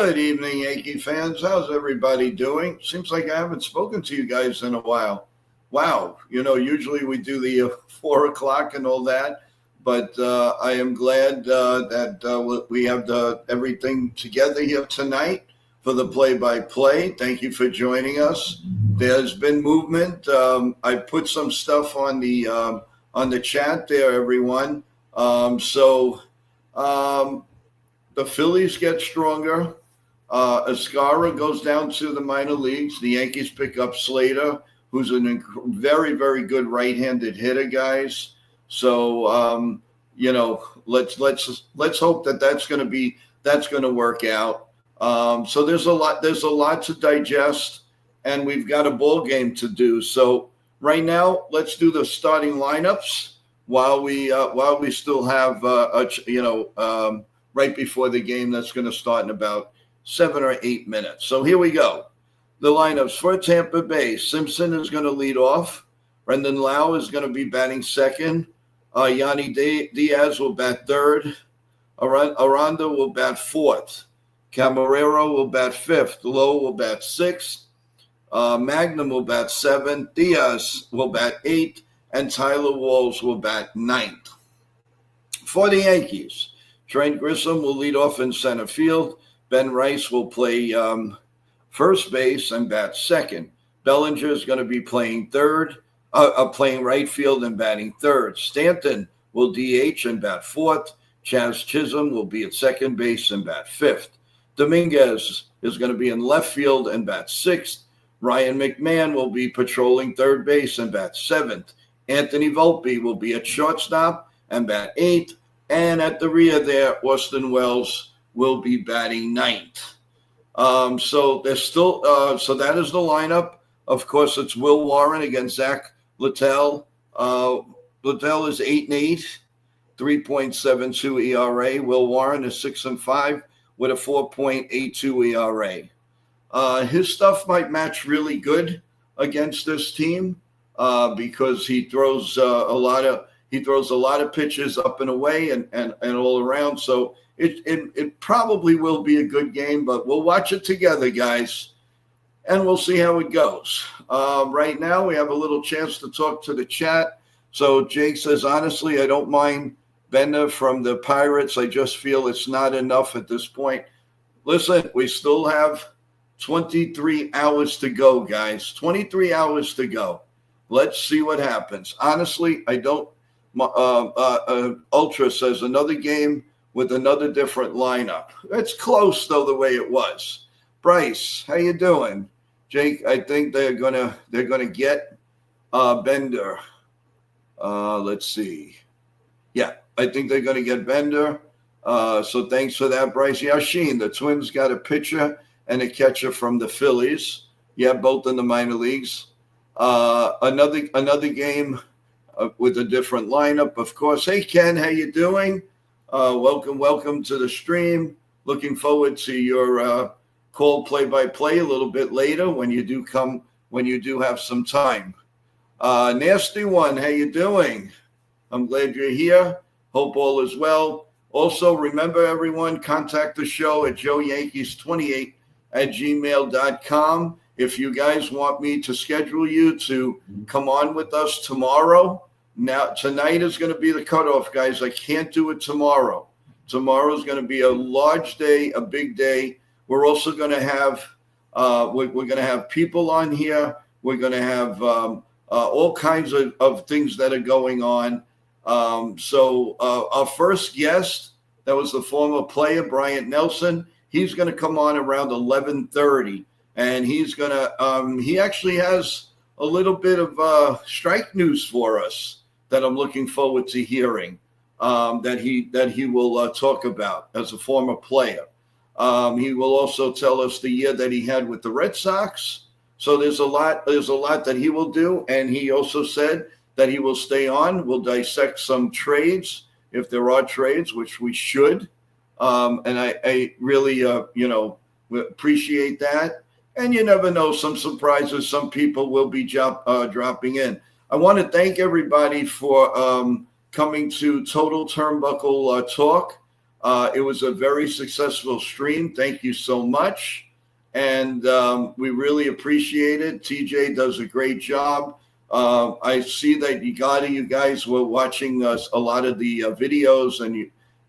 Good evening, Yankee fans. How's everybody doing? Seems like I haven't spoken to you guys in a while. Wow, usually we do the 4 o'clock and all that, but I am glad that we have everything together here tonight for the play-by-play. Thank you for joining us. There's been movement. I put some stuff on the chat there, everyone. The Phillies get stronger. Escara goes down to the minor leagues. The Yankees pick up Slater, who's a very, very good right-handed hitter, guys. So let's hope that's going to work out. So there's a lot to digest, and we've got a ball game to do. So right now, let's do the starting lineups while we still have right before the game that's going to start in about 7 or 8 minutes. So here we go. The lineups for Tampa Bay. Simpson is going to lead off. Brendan Lau is going to be batting second. Yanni Diaz will bat third. Aranda will bat fourth. Camarero will bat fifth. Lowe will bat sixth. Magnum will bat seventh. Diaz will bat eighth. And Tyler Walls will bat ninth. For the Yankees, Trent Grissom will lead off in center field. Ben Rice will play first base and bat second. Bellinger is going to be playing playing right field and batting third. Stanton will DH and bat fourth. Chaz Chisholm will be at second base and bat fifth. Dominguez is going to be in left field and bat sixth. Ryan McMahon will be patrolling third base and bat seventh. Anthony Volpe will be at shortstop and bat eighth. And at the rear there, Austin Wells will be batting ninth. So there's still so that is the lineup. Of course, it's Will Warren against Zach Littell. Littell is 8-8, 3.72 ERA. Will Warren is 6-5 with a 4.82 ERA. His stuff might match really good against this team because he throws a lot of pitches up and away and all around. So it probably will be a good game, but we'll watch it together, guys, and we'll see how it goes. Right now, we have a little chance to talk to the chat. So Jake says, honestly, I don't mind Bender from the Pirates. I just feel it's not enough at this point. Listen, we still have 23 hours to go, guys. 23 hours to go. Let's see what happens. Honestly, I don't. Ultra says another game with another different lineup. That's close though, the way it was. Bryce, how you doing? Jake, I think they're gonna get Bender. Let's see. Yeah, I think they're gonna get Bender. So thanks for that, Bryce. Yashin, the Twins got a pitcher and a catcher from the Phillies. Yeah, both in the minor leagues. Another game with a different lineup, of course. Hey, Ken, how you doing? Welcome to the stream. Looking forward to your call play-by-play a little bit later when you do have some time. Nasty One, how you doing? I'm glad you're here. Hope all is well. Also, remember, everyone, contact the show at joeyankees28@gmail.com. If you guys want me to schedule you to come on with us tomorrow, now tonight is going to be the cutoff, guys. I can't do it tomorrow. Tomorrow is going to be a large day, a big day. We're also going to have we're going to have people on here. We're going to have all kinds of things that are going on. So our first guest, that was the former player, Bryant Nelson. He's going to come on around 11:30. And he's going to he actually has a little bit of strike news for us that I'm looking forward to hearing that he will talk about as a former player. He will also tell us the year that he had with the Red Sox. So there's a lot that he will do. And he also said that he will stay on. We'll dissect some trades if there are trades, which we should. And I really, appreciate that. And you never know, some surprises, some people will be dropping in. I want to thank everybody for coming to Total Turnbuckle Talk. It was a very successful stream. Thank you so much. And we really appreciate it. TJ does a great job. I see that you guys were watching a lot of the videos,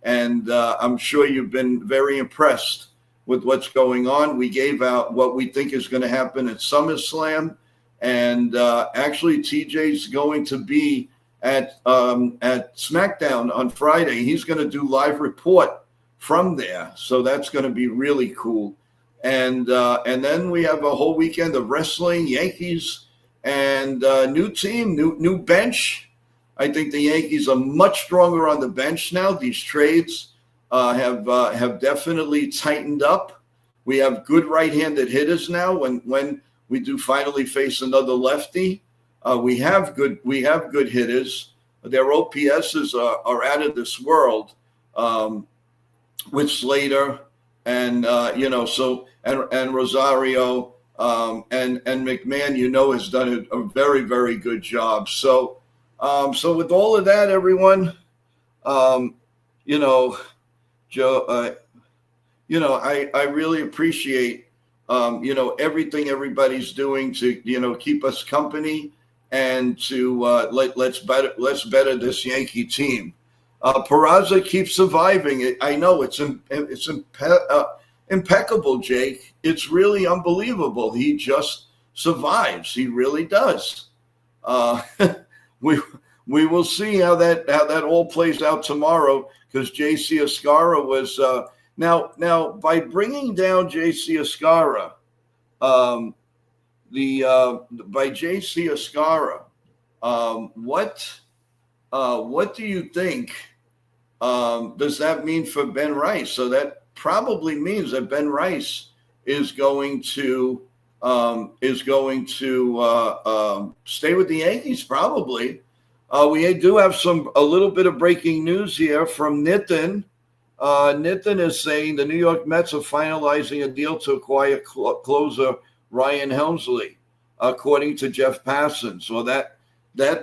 and I'm sure you've been very impressed with what's going on. We gave out what we think is going to happen at SummerSlam, and actually TJ's going to be at SmackDown on Friday. He's going to do live report from there, so that's going to be really cool. And then we have a whole weekend of wrestling, Yankees, and new team, new bench. I think the Yankees are much stronger on the bench now. These trades have definitely tightened up. We have good right-handed hitters now. When we do finally face another lefty, we have good hitters. Their OPSs are out of this world with Slater and and Rosario and McMahon. Has done a very, very good job. So with all of that, everyone, Joe, I really appreciate everything everybody's doing to keep us company and to let's better this Yankee team. Peraza keeps surviving. I know it's impeccable, Jake. It's really unbelievable. He just survives. He really does. We will see how that all plays out tomorrow, because JC Escarra was now by bringing down JC Escarra, what do you think does that mean for Ben Rice? So that probably means that Ben Rice is going to stay with the Yankees, probably. We do have a little bit of breaking news here from Nitin. Nitin is saying the New York Mets are finalizing a deal to acquire closer Ryan Helmsley, according to Jeff Passons. Well, that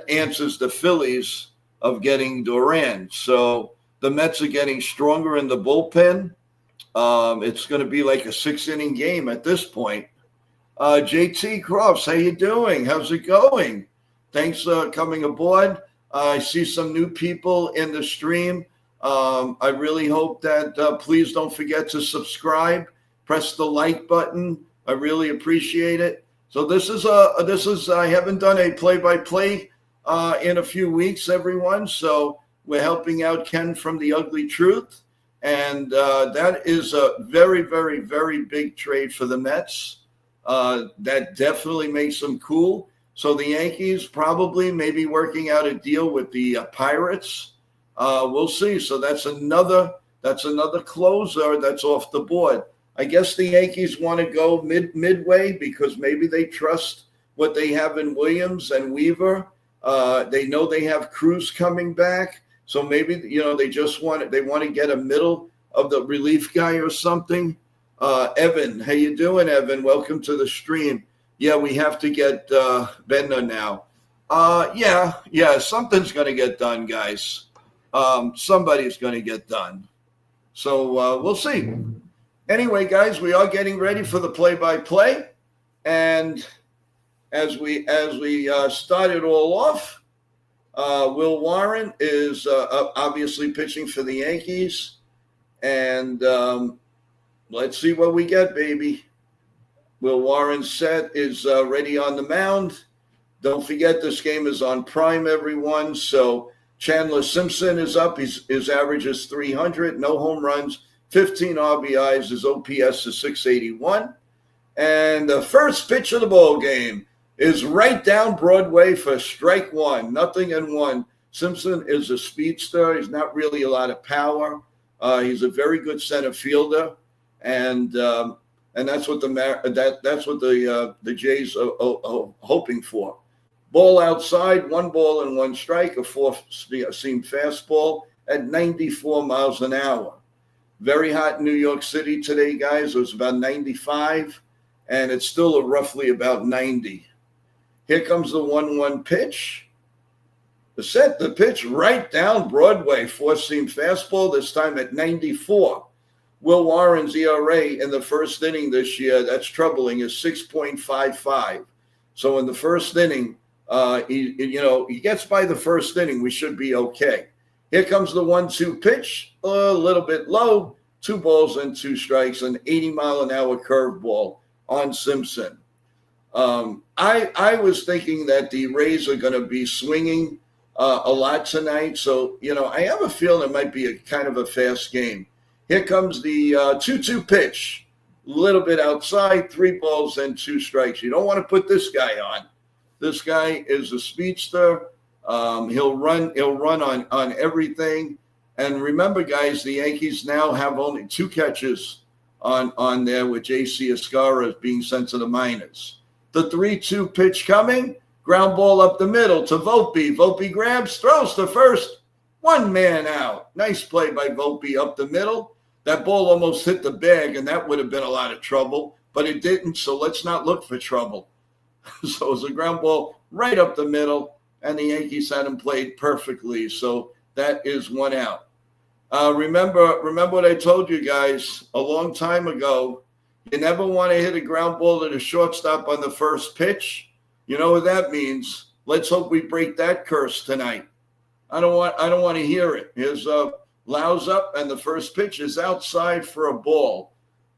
answers the Phillies of getting Duran. So the Mets are getting stronger in the bullpen. It's going to be like a 6-inning game at this point. JT Crofts, how you doing? How's it going? Thanks for coming aboard. I see some new people in the stream. I really hope that please don't forget to subscribe. Press the like button. I really appreciate it. So this is I haven't done a play-by-play in a few weeks, everyone. So we're helping out Ken from The Ugly Truth, and that is a very, very, very big trade for the Mets. That definitely makes them cool. So the Yankees probably maybe working out a deal with the Pirates. We'll see. So that's another closer that's off the board. I guess the Yankees want to go midway because maybe they trust what they have in Williams and Weaver. They know they have Cruz coming back, so maybe they want to get a middle of the relief guy or something. Evan, how you doing, Evan? Welcome to the stream. Yeah, we have to get Bender now. Yeah, something's going to get done, guys. Somebody's going to get done. So we'll see. Anyway, guys, we are getting ready for the play-by-play, and as we start it all off, Will Warren is obviously pitching for the Yankees, and let's see what we get, baby. Will Warren's set is ready on the mound. Don't forget, this game is on Prime, everyone. So Chandler Simpson is up. His average is 300, no home runs, 15 RBIs. His OPS is 681. And the first pitch of the ball game is right down Broadway for strike one, 0-1. Simpson is a speedster. He's not really a lot of power. He's a very good center fielder, and that's what the Jays are hoping for. Ball outside, 1 ball and 1 strike, a 4-seam fastball at 94 miles an hour. Very hot in New York City today, guys. It was about 95, and it's still roughly about 90. Here comes the 1-1 pitch. The pitch right down Broadway, four-seam fastball, this time at 94. Will Warren's ERA in the first inning this year, that's troubling, is 6.55. So in the first inning, he gets by the first inning, we should be okay. Here comes the 1-2 pitch, a little bit low, 2 balls and 2 strikes, an 80-mile-an-hour curveball on Simpson. I was thinking that the Rays are going to be swinging a lot tonight. So, I have a feeling it might be a kind of a fast game. Here comes the 2-2 pitch. A little bit outside, 3 balls and 2 strikes. You don't want to put this guy on. This guy is a speedster. He'll run on everything. And remember, guys, the Yankees now have only 2 catches on there, with J.C. Escara being sent to the minors. The 3-2 pitch coming, ground ball up the middle to Volpe. Volpe grabs, throws to first, 1 man out. Nice play by Volpe up the middle. That ball almost hit the bag, and that would have been a lot of trouble, but it didn't, so let's not look for trouble. So it was a ground ball right up the middle, and the Yankees had him played perfectly, so that is 1 out. Remember what I told you guys a long time ago. You never want to hit a ground ball to the shortstop on the first pitch. You know what that means. Let's hope we break that curse tonight. I don't want to hear it. Here's Lau's up, and the first pitch is outside for a ball.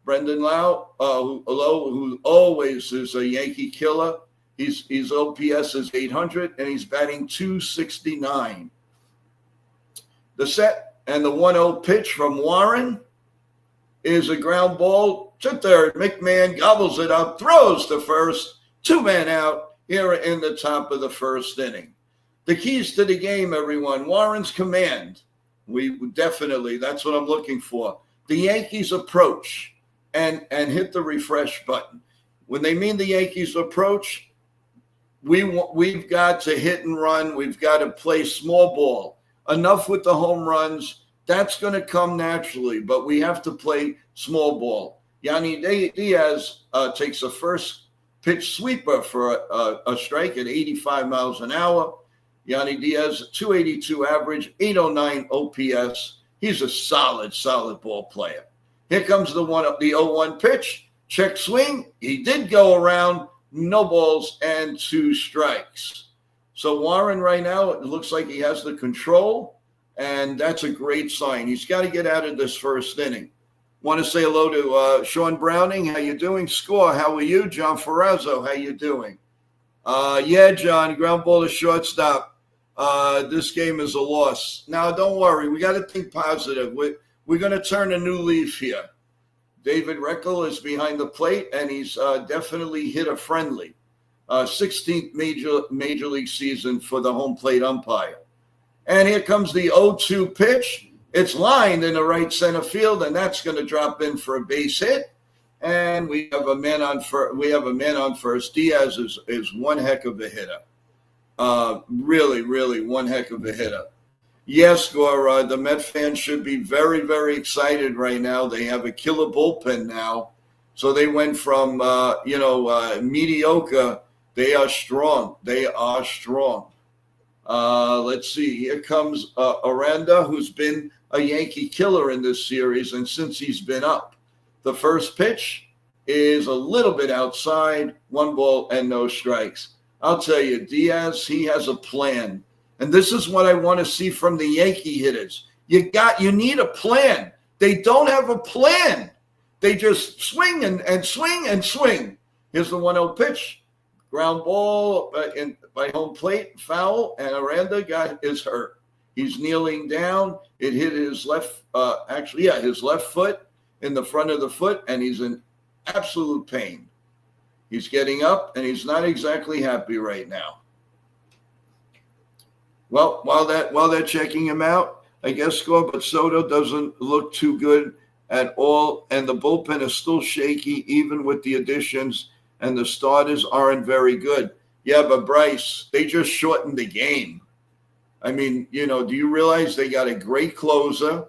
Brendan Lau, who always is a Yankee killer. His OPS is 800, and he's batting .269. The set and the 1-0 pitch from Warren is a ground ball to third. McMahon gobbles it up, throws to first, 2 men out here in the top of the first inning. The keys to the game, everyone. Warren's command. That's what I'm looking for. The Yankees approach and hit the refresh button. When they mean the Yankees approach, we've got to hit and run. We've got to play small ball. Enough with the home runs. That's going to come naturally, but we have to play small ball. Yanni Diaz takes a first pitch sweeper for a strike at 85 miles an hour. Yanni Diaz, 282 average, 809 OPS. He's a solid ball player. Here comes the 0-1 pitch. Check swing. He did go around. No balls and 2 strikes. So Warren right now, it looks like he has the control, and that's a great sign. He's got to get out of this first inning. Want to say hello to Sean Browning. How you doing? Score. How are you? John Ferrazzo. How you doing? Yeah, John. Ground ball to shortstop. This game is a loss. Now, don't worry. We got to think positive. We're going to turn a new leaf here. David Reckel is behind the plate, and he's definitely hitter-friendly. 16th major league season for the home plate umpire. And here comes the 0-2 pitch. It's lined in the right center field, and that's going to drop in for a base hit. And we have a man on first. Diaz is one heck of a hitter. Really one heck of a hitter. Yes, Gora, the Met fans should be very, very excited right now. They have a killer bullpen now. So they went from, mediocre. They are strong. Let's see. Here comes Aranda, who's been a Yankee killer in this series, and since he's been up. The first pitch is a little bit outside, 1 ball and no strikes. I'll tell you, Diaz, he has a plan. And this is what I want to see from the Yankee hitters. You need a plan. They don't have a plan. They just swing and swing and swing. Here's the 1-0 pitch. Ground ball by home plate, foul, and Aranda is hurt. He's kneeling down. It hit his left foot in the front of the foot, and he's in absolute pain. He's getting up, and he's not exactly happy right now. Well, while they're checking him out, I guess but Soto doesn't look too good at all, and the bullpen is still shaky, even with the additions, and the starters aren't very good. Yeah, but Bryce, they just shortened the game. I mean, do you realize they got a great closer?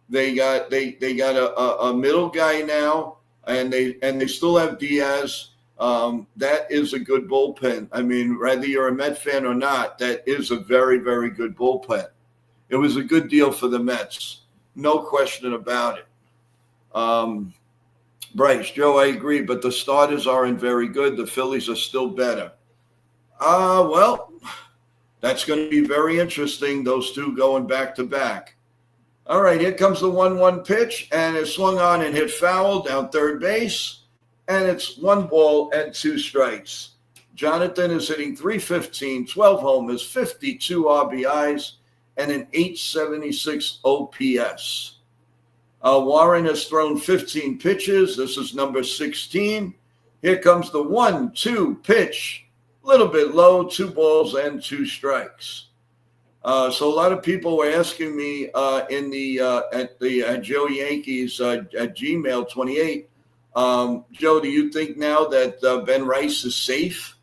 They got a middle guy now, and they still have Diaz. That is a good bullpen. I mean, whether you're a Met fan or not, that is a very, very good bullpen. It was a good deal for the Mets. No question about it. Bryce, Joe, I agree, but the starters aren't very good. The Phillies are still better. Well, that's going to be very interesting, those two going back to back. All right, here comes the 1-1 pitch, and it's swung on and hit foul down third base, and it's 1 ball and 2 strikes. Jonathan is hitting .315, 12 homers, 52 RBIs, and an .876 OPS. Warren has thrown 15 pitches. This is number 16. Here comes the 1-2 pitch. A little bit low, 2 balls and 2 strikes. So a lot of people were asking me at Joe Yankees at Gmail 28, Joe, do you think now that Ben Rice is safe?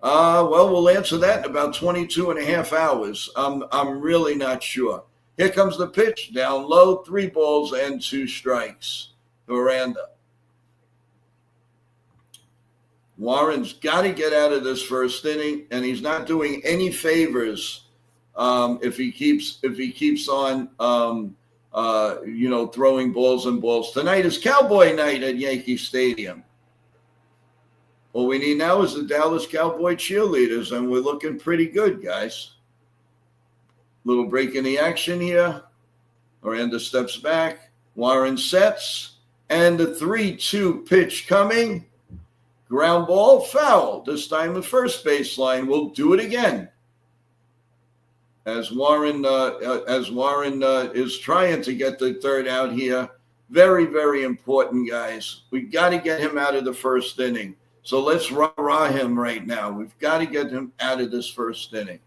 Well, we'll answer that in about 22 and a half hours. I'm really not sure. Here comes the pitch, down low, 3 balls and 2 strikes. Miranda. Warren's got to get out of this first inning, and he's not doing any favors if he keeps on throwing balls and balls. Tonight is Cowboy night at Yankee Stadium. All we need now is the Dallas Cowboy cheerleaders, and we're looking pretty good, guys. Little break in the action here. Miranda steps back. Warren sets. And the 3-2 pitch coming. Ground ball, foul. This time the first baseline. We'll do it again. As Warren is trying to get the third out here. Very, very important, guys. We've got to get him out of the first inning. So let's rah-rah him right now. We've got to get him out of this first inning.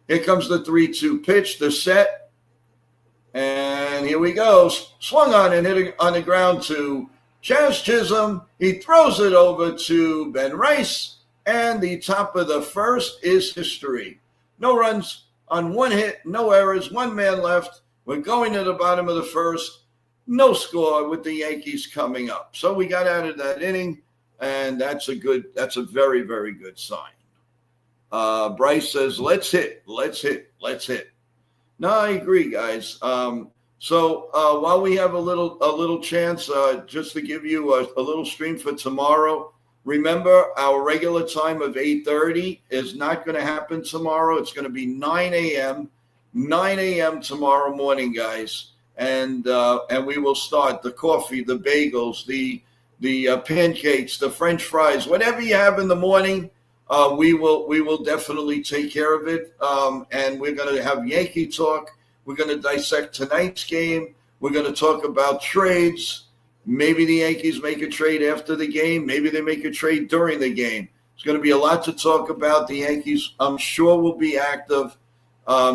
Here comes the 3-2 pitch, the set. And here we go. Swung on and hit on the ground to Chaz Chisholm. He throws it over to Ben Rice. And the top of the first is history. No runs on 1 hit, no errors, 1 man left. We're going to the bottom of the first. No score with the Yankees coming up. So we got out of that inning, and that's a very, very good sign. Bryce says, let's hit. No, I agree, guys. So while we have a little chance, just to give you a little stream for tomorrow, remember our regular time of 8:30 is not going to happen tomorrow. It's going to be 9 a.m. 9 a.m. tomorrow morning, guys. And we will start the coffee, the bagels, the pancakes, the French fries, whatever you have in the morning. We will definitely take care of it, and we're going to have Yankee talk. We're going to dissect tonight's game. We're going to talk about trades. Maybe the Yankees make a trade after the game. Maybe they make a trade during the game. There's going to be a lot to talk about. The Yankees, I'm sure, will be active.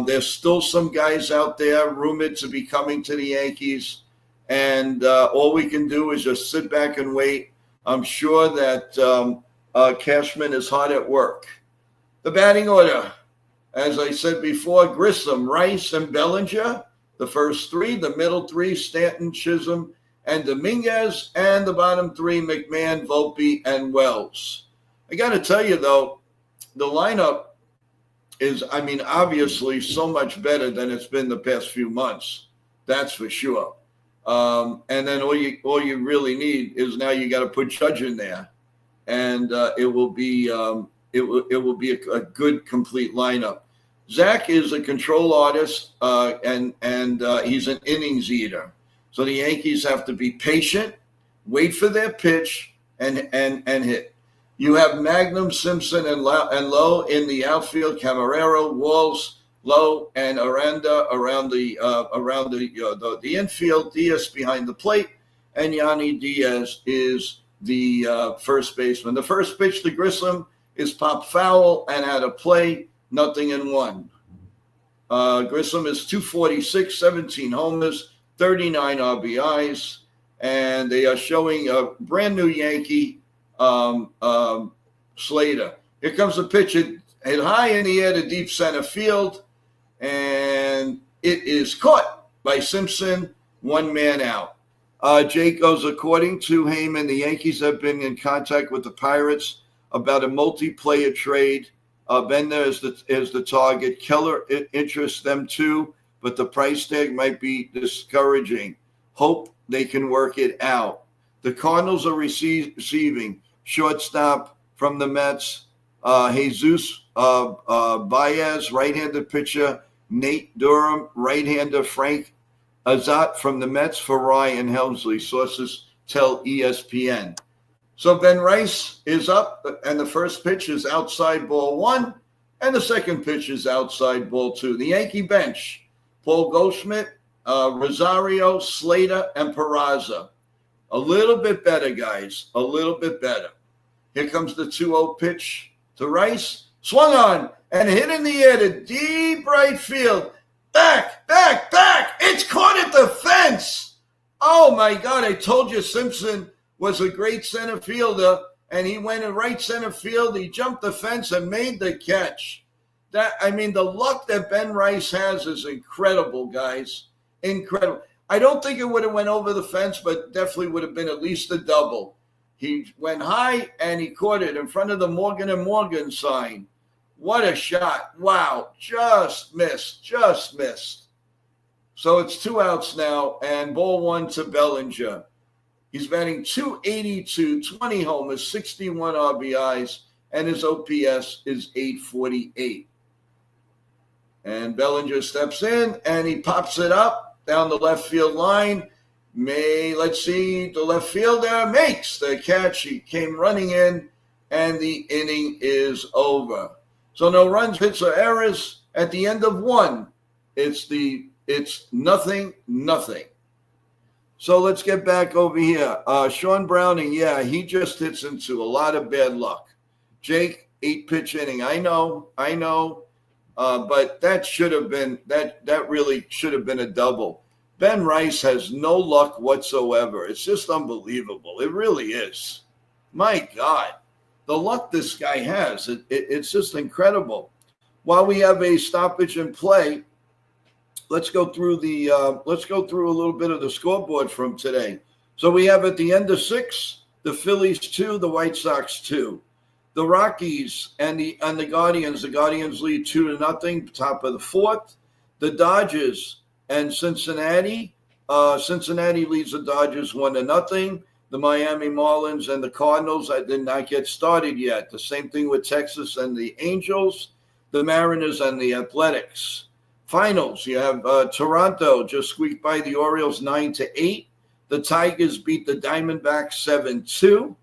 There's still some guys out there rumored to be coming to the Yankees, and all we can do is just sit back and wait. I'm sure that Cashman is hard at work. The batting order, as I said before, Grissom, Rice, and Bellinger. The first 3, the middle 3, Stanton, Chisholm, and Dominguez, and the bottom 3, McMahon, Volpe, and Wells. I got to tell you, though, the lineup is, obviously so much better than it's been the past few months. That's for sure. And then all you really need is now you got to put Judge in there. And it will be a good complete lineup. Zach is a control artist, and he's an innings eater. So the Yankees have to be patient, wait for their pitch, and hit. You have Magnum, Simpson, and Lowe in the outfield. Camarero, Walls, Lowe, and Aranda around the infield. Diaz behind the plate, and Yanni Diaz is the first baseman. The first pitch to Grissom is pop foul and out of play, 0-1. Grissom is 246, 17 homers, 39 RBIs, and they are showing a brand new Yankee Slater. Here comes the pitch, hit high in the air to deep center field, and it is caught by Simpson, 1 man out. Jake goes, according to Heyman, the Yankees have been in contact with the Pirates about a multiplayer trade. Bender is the target. Keller interests them too, but the price tag might be discouraging. Hope they can work it out. The Cardinals are receiving shortstop from the Mets, Jesus Baez, right-handed pitcher, Nate Durham, right-hander, Frank Azat from the Mets for Ryan Helmsley, sources tell ESPN. So Ben Rice is up, and the first pitch is outside ball 1, and the second pitch is outside ball 2. The Yankee bench, Paul Goldschmidt, Rosario, Slater, and Peraza. A little bit better, guys, a little bit better. Here comes the 2-0 pitch to Rice. Swung on and hit in the air to deep right field. Back. It's caught at the fence. Oh, my God. I told you Simpson was a great center fielder, and he went in right center field. He jumped the fence and made the catch. The luck that Ben Rice has is incredible, guys. Incredible. I don't think it would have went over the fence, but definitely would have been at least a double. He went high, and he caught it in front of the Morgan & Morgan sign. What a shot. Wow. Just missed. So it's 2 outs now, and ball 1 to Bellinger. He's batting .282, 20 homers, 61 RBIs, and his OPS is .848. And Bellinger steps in, and he pops it up down the left field line. Let's see, the left fielder makes the catch. He came running in, and the inning is over. So no runs, hits, or errors. At the end of 1, it's 0-0. So let's get back over here. Sean Browning, he just hits into a lot of bad luck. Jake, 8-pitch inning. I know. But that should have been that really should have been a double. Ben Rice has no luck whatsoever. It's just unbelievable. It really is. My God, the luck this guy has. It's just incredible. While we have a stoppage in play, let's go through a little bit of the scoreboard from today. So we have at the end of 6, the Phillies 2, the White Sox 2. The Rockies and the Guardians. The Guardians lead 2-0, top of the 4th. The Dodgers and Cincinnati. Cincinnati leads the Dodgers 1-0. The Miami Marlins and the Cardinals did not get started yet. The same thing with Texas and the Angels. The Mariners and the Athletics. Finals, you have Toronto just squeaked by the Orioles 9-8. The Tigers beat the Diamondbacks 7-2.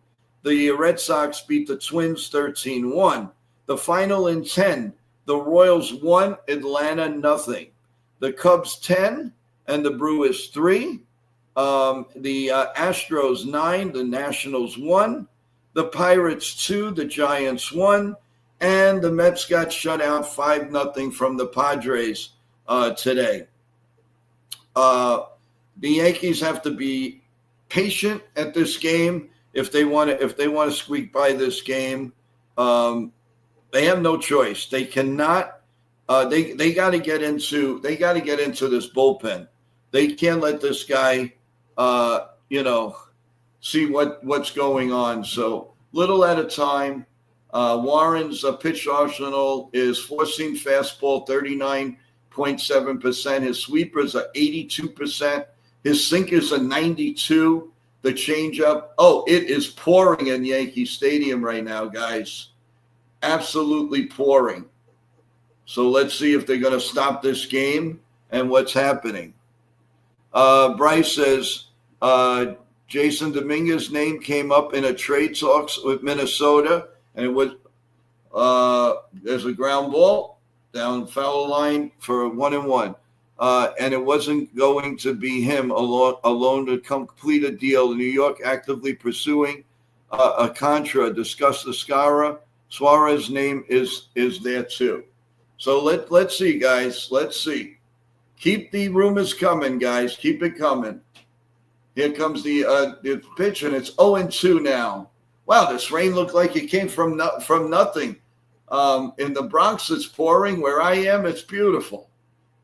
The Red Sox beat the Twins 13-1. The final in 10, the Royals 1, Atlanta 0. The Cubs 10 and the Brewers 3. The Astros 9, the Nationals 1. The Pirates 2, the Giants 1. And the Mets got shut out 5-0 from the Padres today. The Yankees have to be patient at this game if they want to squeak by this game. They have no choice. They cannot. They got to get into this bullpen. They can't let this guy see what's going on. So little at a time. Warren's pitch arsenal is 4-seam fastball, 39.7%. His sweepers are 82%. His sinkers are 92%. The changeup, it is pouring in Yankee Stadium right now, guys. Absolutely pouring. So let's see if they're going to stop this game and what's happening. Bryce says, Jason Dominguez's name came up in a trade talks with Minnesota, and it was there's a ground ball down foul line for 1-1. And it wasn't going to be him alone to complete a deal. New York actively pursuing a contra. Discuss the Scara. Suarez's name is there too. So let's see, guys. Let's see. Keep the rumors coming, guys. Keep it coming. Here comes the pitch, and it's 0-2 now. Wow, this rain looked like it came from nothing. In the Bronx, it's pouring. Where I am, it's beautiful.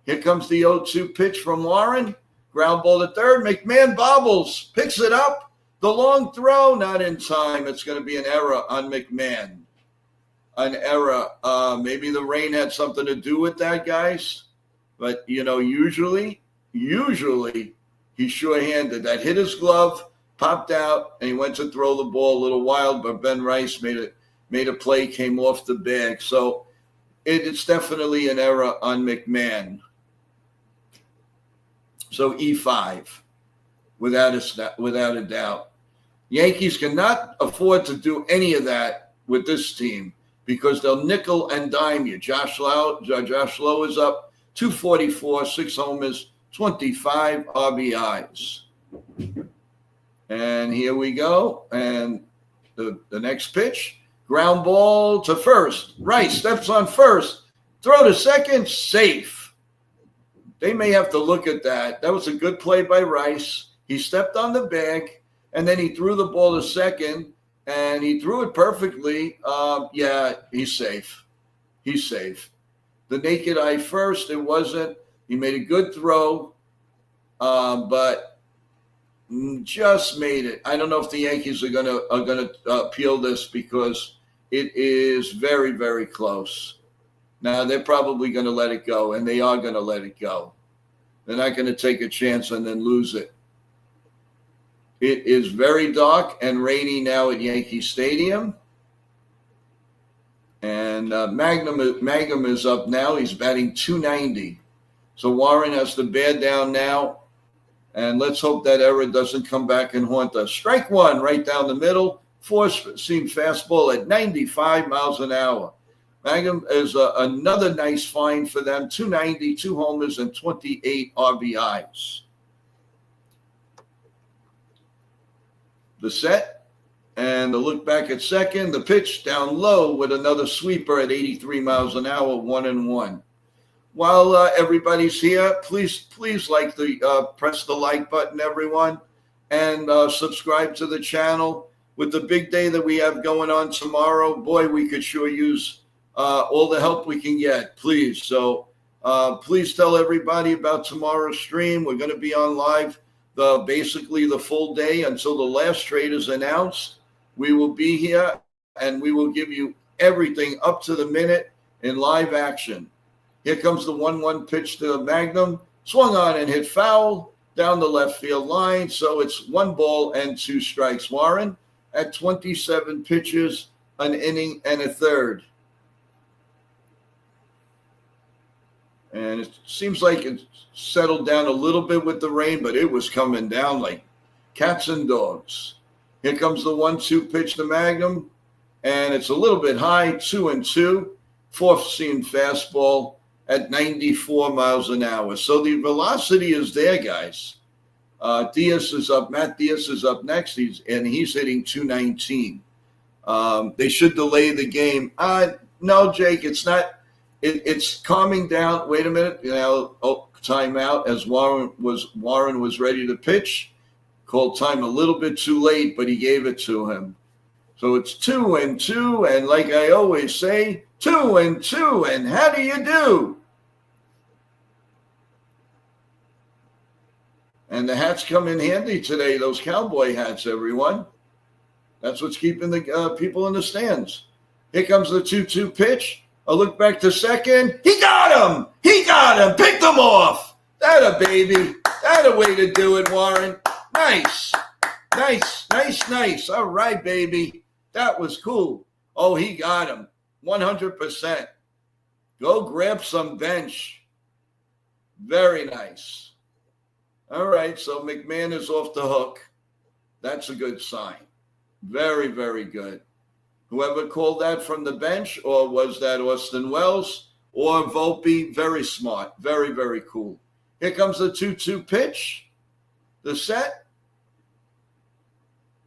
Here comes the 0-2 pitch from Warren. Ground ball to third. McMahon bobbles, picks it up. The long throw, not in time. It's going to be an error on McMahon. An error. Maybe the rain had something to do with that, guys. But, usually he's sure-handed. That hit his glove, popped out, and he went to throw the ball a little wild, but Ben Rice made a play, came off the bag. So it's definitely an error on McMahon. So E5, without a doubt. Yankees cannot afford to do any of that with this team because they'll nickel and dime you. Josh Lowe is up 244, 6 homers, 25 RBIs. And here we go. And the next pitch, ground ball to first. Rice steps on first. Throw to second, safe. They may have to look at that. That was a good play by Rice. He stepped on the bag. And then he threw the ball to second, and he threw it perfectly. He's safe. He's safe. The naked eye first, it wasn't. He made a good throw, but just made it. I don't know if the Yankees are gonna appeal this because it is very, very close. Now they're probably going to let it go, and they are going to let it go. They're not going to take a chance and then lose it. It is very dark and rainy now at Yankee Stadium. And Magnum is up now. He's batting .290. So Warren has to bear down now. And let's hope that error doesn't come back and haunt us. Strike one right down the middle. Four-seam fastball at 95 miles an hour. Magnum is another nice find for them. .290, 2 homers, and 28 RBIs. The set, and the look back at second. The pitch down low with another sweeper at 83 miles an hour, 1-1. While everybody's here, please like press the like button, everyone, and subscribe to the channel. With the big day that we have going on tomorrow, boy, we could sure use all the help we can get, please. So please tell everybody about tomorrow's stream. We're going to be on live basically the full day until the last trade is announced. We will be here, and we will give you everything up to the minute in live action. Here comes the 1-1 pitch to Magnum. Swung on and hit foul down the left field line. So it's 1 ball and 2 strikes. Warren at 27 pitches, an inning and a third. And it seems like it settled down a little bit with the rain, but it was coming down like cats and dogs. Here comes the 1-2 pitch to Magnum, and it's a little bit high, 2-2, 4-seam fastball at 94 miles an hour. So the velocity is there, guys. Matt Diaz is up next, he's hitting 219. They should delay the game. No, Jake, it's not. It's calming down. Wait a minute. Timeout as Warren was ready to pitch. Called time a little bit too late, but he gave it to him. So it's 2-2, and like I always say, 2-2, and how do you do? And the hats come in handy today, those cowboy hats, everyone. That's what's keeping the people in the stands. Here comes the 2-2 pitch. A look back to second. He got him. Picked him off. That a baby. That a way to do it, Warren. Nice. All right, baby. That was cool. Oh, he got him. 100%. Go grab some bench. Very nice. All right, so McMahon is off the hook. That's a good sign. Very, very good. Whoever called that from the bench, or was that Austin Wells or Volpe? Very smart. Very, very cool. Here comes the 2-2 pitch. The set.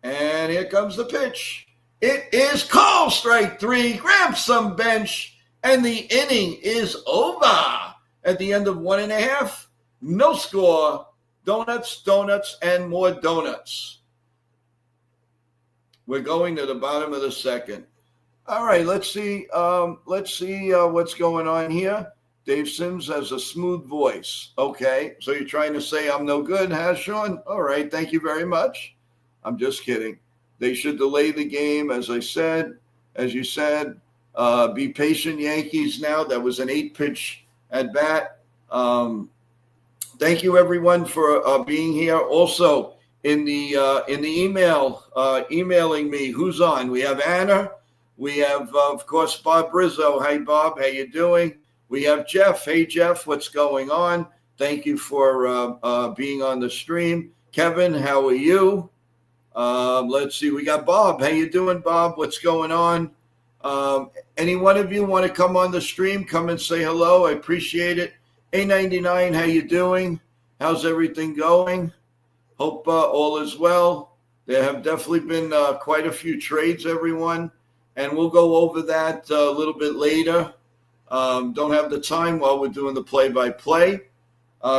And here comes the pitch. It is called strike 3. Grab some bench. And the inning is over. At the end of 1.5, no score. Donuts, and more donuts. We're going to the bottom of the second. All right, let's see what's going on here. Dave Sims has a smooth voice. Okay, so you're trying to say I'm no good, huh, Sean? All right, thank you very much. I'm just kidding. They should delay the game, as you said. Be patient, Yankees. Now that was an 8-pitch at bat. Thank you, everyone, for being here. Also, in the email, emailing me, who's on? We have Anna. We have, of course, Bob Rizzo. Hey, Bob, how you doing? We have Jeff. Hey, Jeff, what's going on? Thank you for being on the stream. Kevin, how are you? Let's see. We got Bob. How you doing, Bob? What's going on? Any one of you want to come on the stream? Come and say hello. I appreciate it. A99, how you doing? How's everything going? Hope all is well. There have definitely been quite a few trades, everyone, and we'll go over that a little bit later. Don't have the time while we're doing the play-by-play.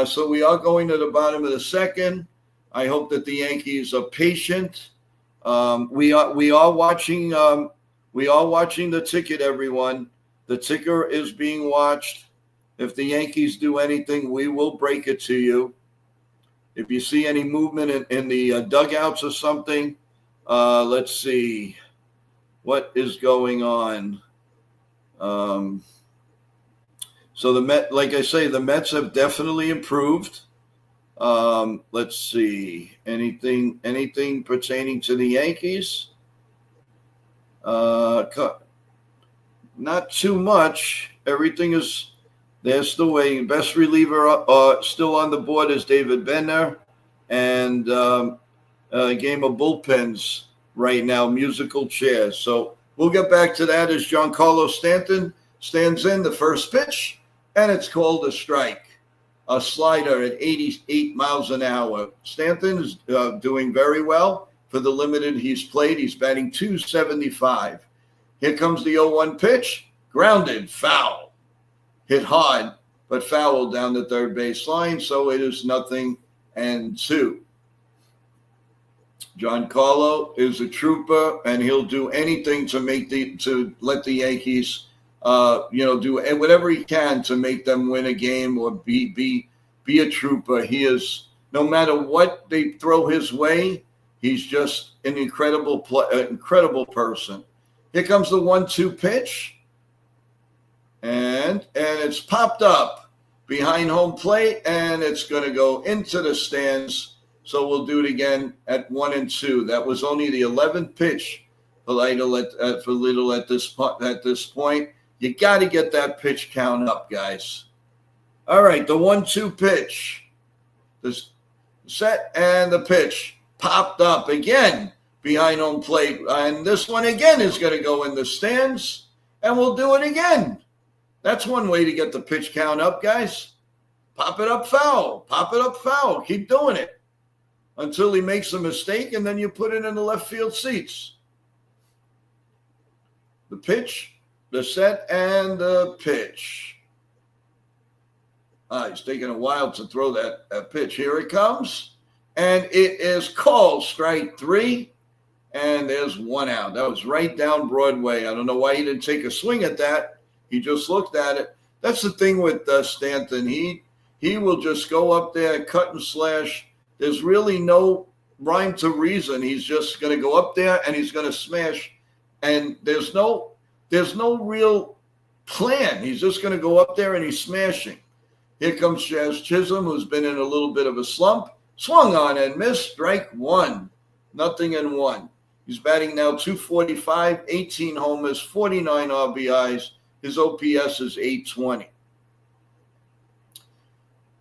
So we are going to the bottom of the second. I hope that the Yankees are patient. We are watching the ticket, everyone. The ticker is being watched. If the Yankees do anything, we will break it to you. If you see any movement in the dugouts or something, let's see what is going on. So like I say, the Mets have definitely improved. Let's see, anything pertaining to the Yankees? Not too much. Everything is. They're still waiting. Best reliever still on the board is David Benner, and a game of bullpens right now, musical chairs. So we'll get back to that as Giancarlo Stanton stands in the first pitch, and it's called a strike, a slider at 88 miles an hour. Stanton is doing very well for the limited he's played. He's batting .275. Here comes the 0-1 pitch, grounded, foul. Hit hard, but foul down the third base line, so it is 0-2. Giancarlo is a trooper, and he'll do anything to let the Yankees, do whatever he can to make them win a game or be a trooper. He is, no matter what they throw his way, he's just an incredible person. Here comes the 1-2 pitch. And it's popped up behind home plate, and it's going to go into the stands. So we'll do it again at 1-2. That was only the 11th pitch for Little at this point. You got to get that pitch count up, guys. All right, the 1-2 pitch. The set and the pitch popped up again behind home plate. And this one again is going to go in the stands, and we'll do it again. That's one way to get the pitch count up, guys. Pop it up foul. Pop it up foul. Keep doing it until he makes a mistake, and then you put it in the left field seats. The pitch, the set, and the pitch. It's taking a while to throw that pitch. Here it comes, and it is called strike 3, and there's 1 out. That was right down Broadway. I don't know why he didn't take a swing at that. He just looked at it. That's the thing with Stanton. He will just go up there, cut and slash. There's really no rhyme to reason. He's just going to go up there and he's going to smash. And there's no real plan. He's just going to go up there and he's smashing. Here comes Jazz Chisholm, who's been in a little bit of a slump. Swung on and missed. Strike 1. 0-1. He's batting now .245, 18 homers, 49 RBIs. His OPS is 820.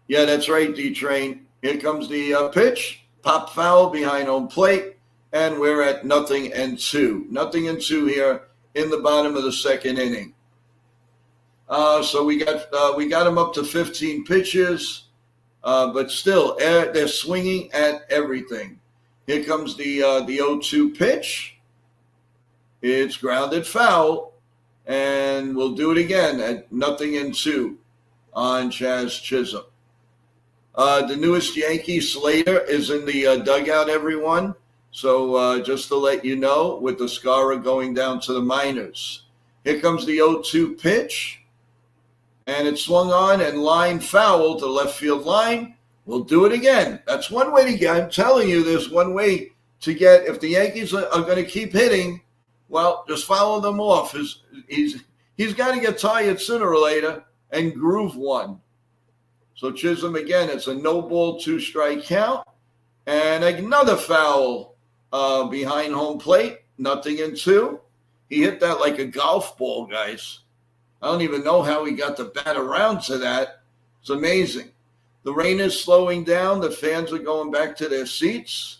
Yeah, that's right, D-Train. Here comes the pitch. Pop foul behind home plate. And we're at 0-2. 0-2 here in the bottom of the second inning. So we got him up to 15 pitches. But still, they're swinging at everything. Here comes the 0-2 pitch. It's grounded foul. And we'll do it again at 0-2 on Chaz Chisholm. The newest Yankee, Slater, is in the dugout, everyone. So just to let you know, with the Scara going down to the minors. Here comes the 0-2 pitch. And it swung on and line foul to left field line. We'll do it again. That's one way to get. I'm telling you, there's one way to get. If the Yankees are going to keep hitting, well, just follow them off. He's got to get tired sooner or later and groove one. So Chisholm again, it's a no ball, 2-strike count, and another foul behind home plate. 0-2. He hit that like a golf ball, guys. I don't even know how he got the bat around to that. It's amazing. The rain is slowing down. The fans are going back to their seats.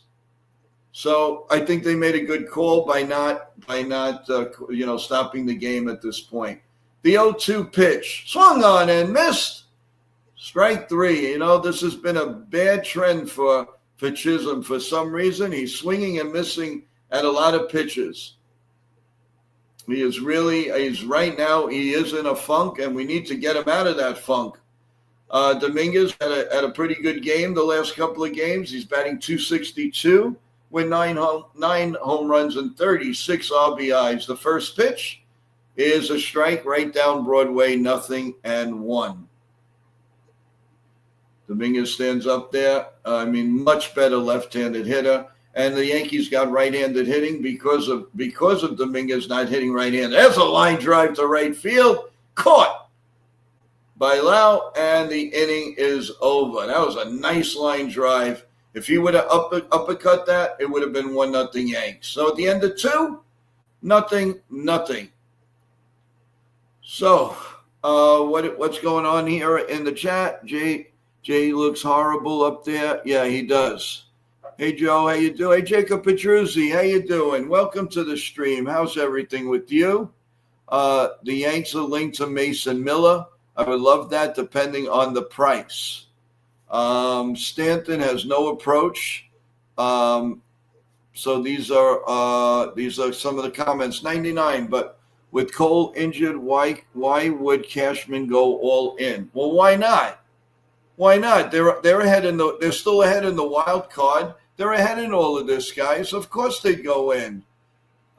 So I think they made a good call by not stopping the game at this point. The 0-2 pitch swung on and missed. Strike 3. This has been a bad trend for Chisholm for some reason. He's swinging and missing at a lot of pitches. He's right now, he is in a funk, and we need to get him out of that funk. Dominguez had a pretty good game the last couple of games. He's batting .262 with 9 home runs and 36 RBIs. The first pitch is a strike right down Broadway, 0-1. Dominguez stands up there. Much better left-handed hitter. And the Yankees got right-handed hitting because of Dominguez not hitting right-handed. There's a line drive to right field. Caught by Lau, and the inning is over. That was a nice line drive. If he would have uppercut that, it would have been 1-0 Yanks. So at the end of 2, 0-0. So what's going on here in the chat? Jay looks horrible up there. Yeah, he does. Hey, Joe, how you doing? Hey, Jacob Petruzzi, how you doing? Welcome to the stream. How's everything with you? The Yanks are linked to Mason Miller. I would love that, depending on the price. Stanton has no approach. So these are some of the comments. 99, but with Cole injured, why would Cashman go all in? Well, why not? Why not? They're ahead they're still ahead in the wild card. They're ahead in all of this, guys. Of course they'd go in.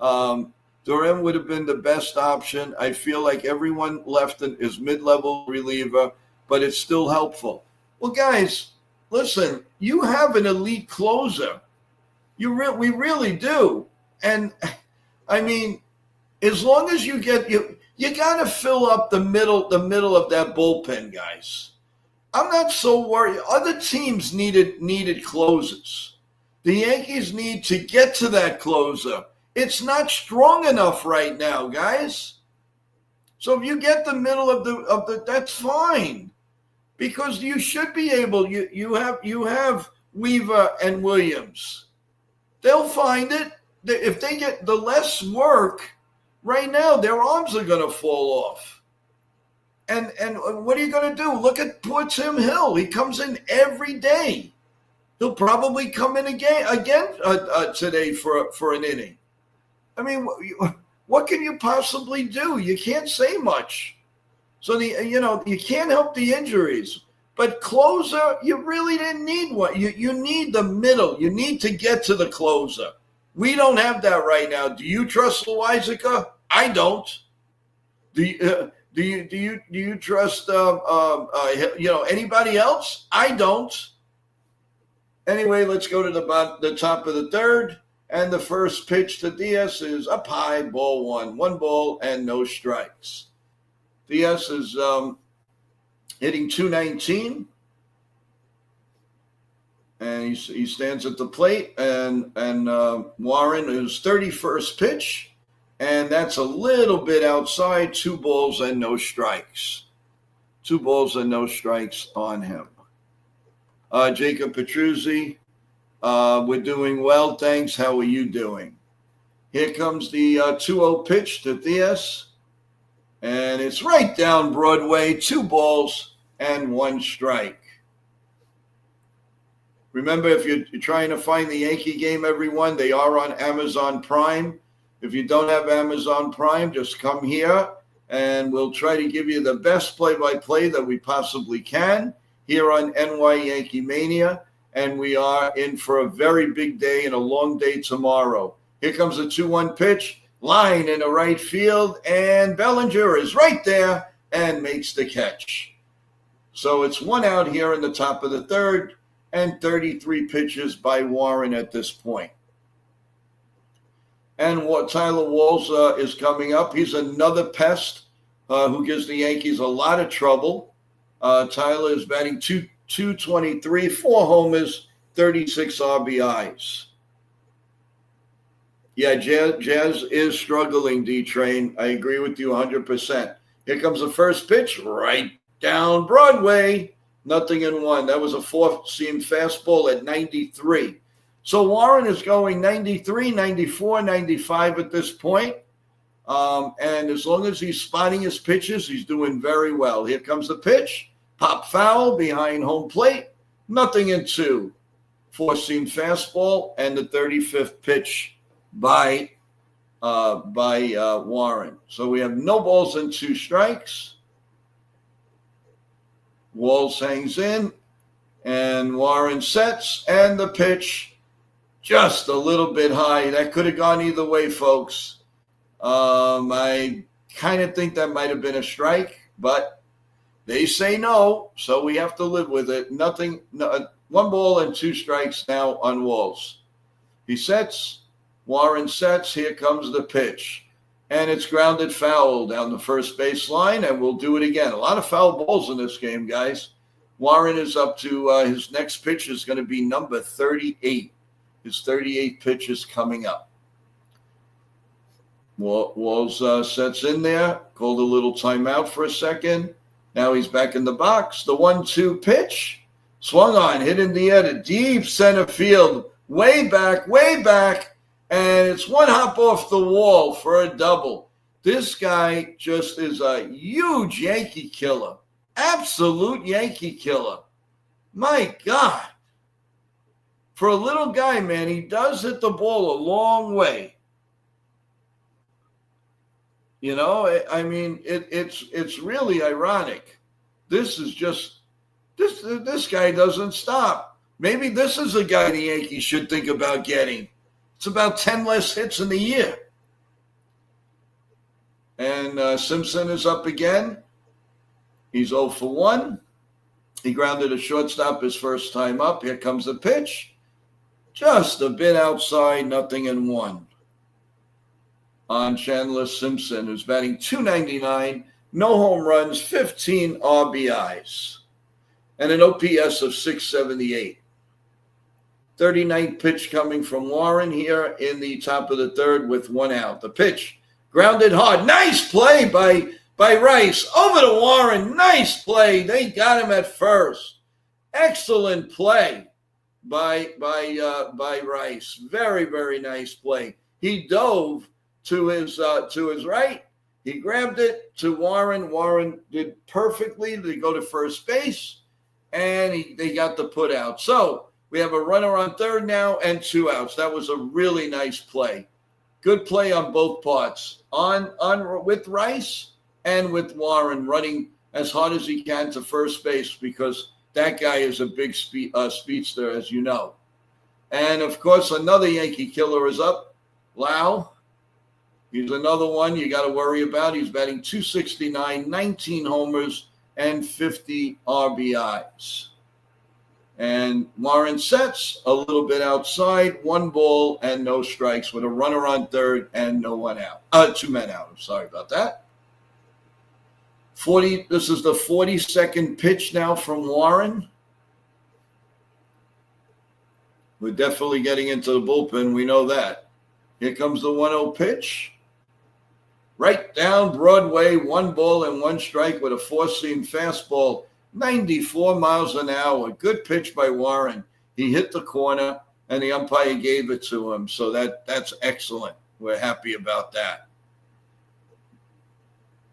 Durham would have been the best option. I feel like everyone left is mid-level reliever, but it's still helpful. Well, guys, listen, you have an elite closer. We really do. And, as long as you get you got to fill up the middle of that bullpen, guys. I'm not so worried. Other teams needed closers. The Yankees need to get to that closer. It's not strong enough right now, guys. So if you get the middle of the that's fine, because you should be able. You have Weaver and Williams. They'll find it. If they get the less work right now, their arms are going to fall off. And what are you going to do? Look at poor Tim Hill. He comes in every day. He'll probably come in again today for an inning. What can you possibly do? You can't say much. So you can't help the injuries. But closer, you really didn't need one. You need the middle. You need to get to the closer. We don't have that right now. Do you trust Loizaga? I don't. Do you trust anybody else? I don't. Anyway, let's go to the top of the third, and the first pitch to Diaz is up high, ball 1, 1 ball and no strikes. Diaz is hitting .219, and he stands at the plate, and Warren is 31st pitch. And that's a little bit outside. 2 balls and no strikes. 2 balls and no strikes on him. Jacob Petruzzi, we're doing well, thanks. How are you doing? Here comes the 2-0 pitch to Diaz. And it's right down Broadway. 2 balls and 1 strike. Remember, if you're trying to find the Yankee game, everyone, they are on Amazon Prime. If you don't have Amazon Prime, just come here, and we'll try to give you the best play-by-play that we possibly can here on NY Yankee Mania. And we are in for a very big day and a long day tomorrow. Here comes a 2-1 pitch, line in the right field, and Bellinger is right there, and makes the catch. So it's 1 out here in the top of the third and 33 pitches by Warren at this point. And what Tyler Walls is coming up. He's another pest who gives the Yankees a lot of trouble. Tyler is batting 223, 4 homers, 36 RBIs. Yeah, Jazz is struggling, D-Train. I agree with you 100%. Here comes the first pitch, right down Broadway. 0-1. That was a 4-seam fastball at 93. So Warren is going 93, 94, 95 at this point. And as long as he's spotting his pitches, he's doing very well. Here comes the pitch. Pop foul behind home plate. 0-2. 4-seam fastball and the 35th pitch by Warren. So we have no balls and 2 strikes. Walls hangs in, and Warren sets, and the pitch just a little bit high. That could have gone either way, folks. I kind of think that might have been a strike, but they say no, so we have to live with it. 1 ball and 2 strikes now on Walls. He sets. Warren sets. Here comes the pitch. And it's grounded foul down the first base line, and we'll do it again. A lot of foul balls in this game, guys. Warren is up to his next pitch is going to be number 38. His 38th pitch is coming up. Walls sets in there, called a little timeout for a second. Now he's back in the box. The 1-2 pitch. Swung on, hit in the air to deep center field. Way back. And it's 1 hop off the wall for a double. This guy just is a huge Yankee killer. Absolute Yankee killer. My God. For a little guy, man, he does hit the ball a long way. You know, I mean, it's really ironic. This is just, this guy doesn't stop. Maybe this is a guy the Yankees should think about getting. It's about 10 less hits in the year. And Simpson is up again. He's 0 for 1. He grounded a shortstop his first time up. Here comes the pitch. Just a bit outside, 0-1. On Chandler Simpson, who's batting .299, no home runs, 15 RBIs, and an OPS of .678. 39th pitch coming from Warren here in the top of the third with 1 out. The pitch grounded hard. Nice play by Rice. Over to Warren. Nice play. They got him at first. Excellent play by Rice. Very, very nice play. He dove to his right. He grabbed it to Warren. Warren did perfectly to go to first base, and they got the put out. So we have a runner on third now and 2 outs. That was a really nice play. Good play on both parts. On with Rice and with Warren running as hard as he can to first base because that guy is a big speedster, as you know. And, of course, another Yankee killer is up, Lau. He's another one you got to worry about. He's batting .269, 19 homers, and 50 RBIs. And Warren sets a little bit outside, 1 ball and no strikes with a runner on third and no one out. 2 men out. I'm sorry about that. This is the 42nd pitch now from Warren. We're definitely getting into the bullpen. We know that. Here comes the 1-0 pitch. Right down Broadway, 1 ball and 1 strike with a 4-seam fastball. 94 miles an hour. Good pitch by Warren. He hit the corner, and the umpire gave it to him. So that's excellent. We're happy about that.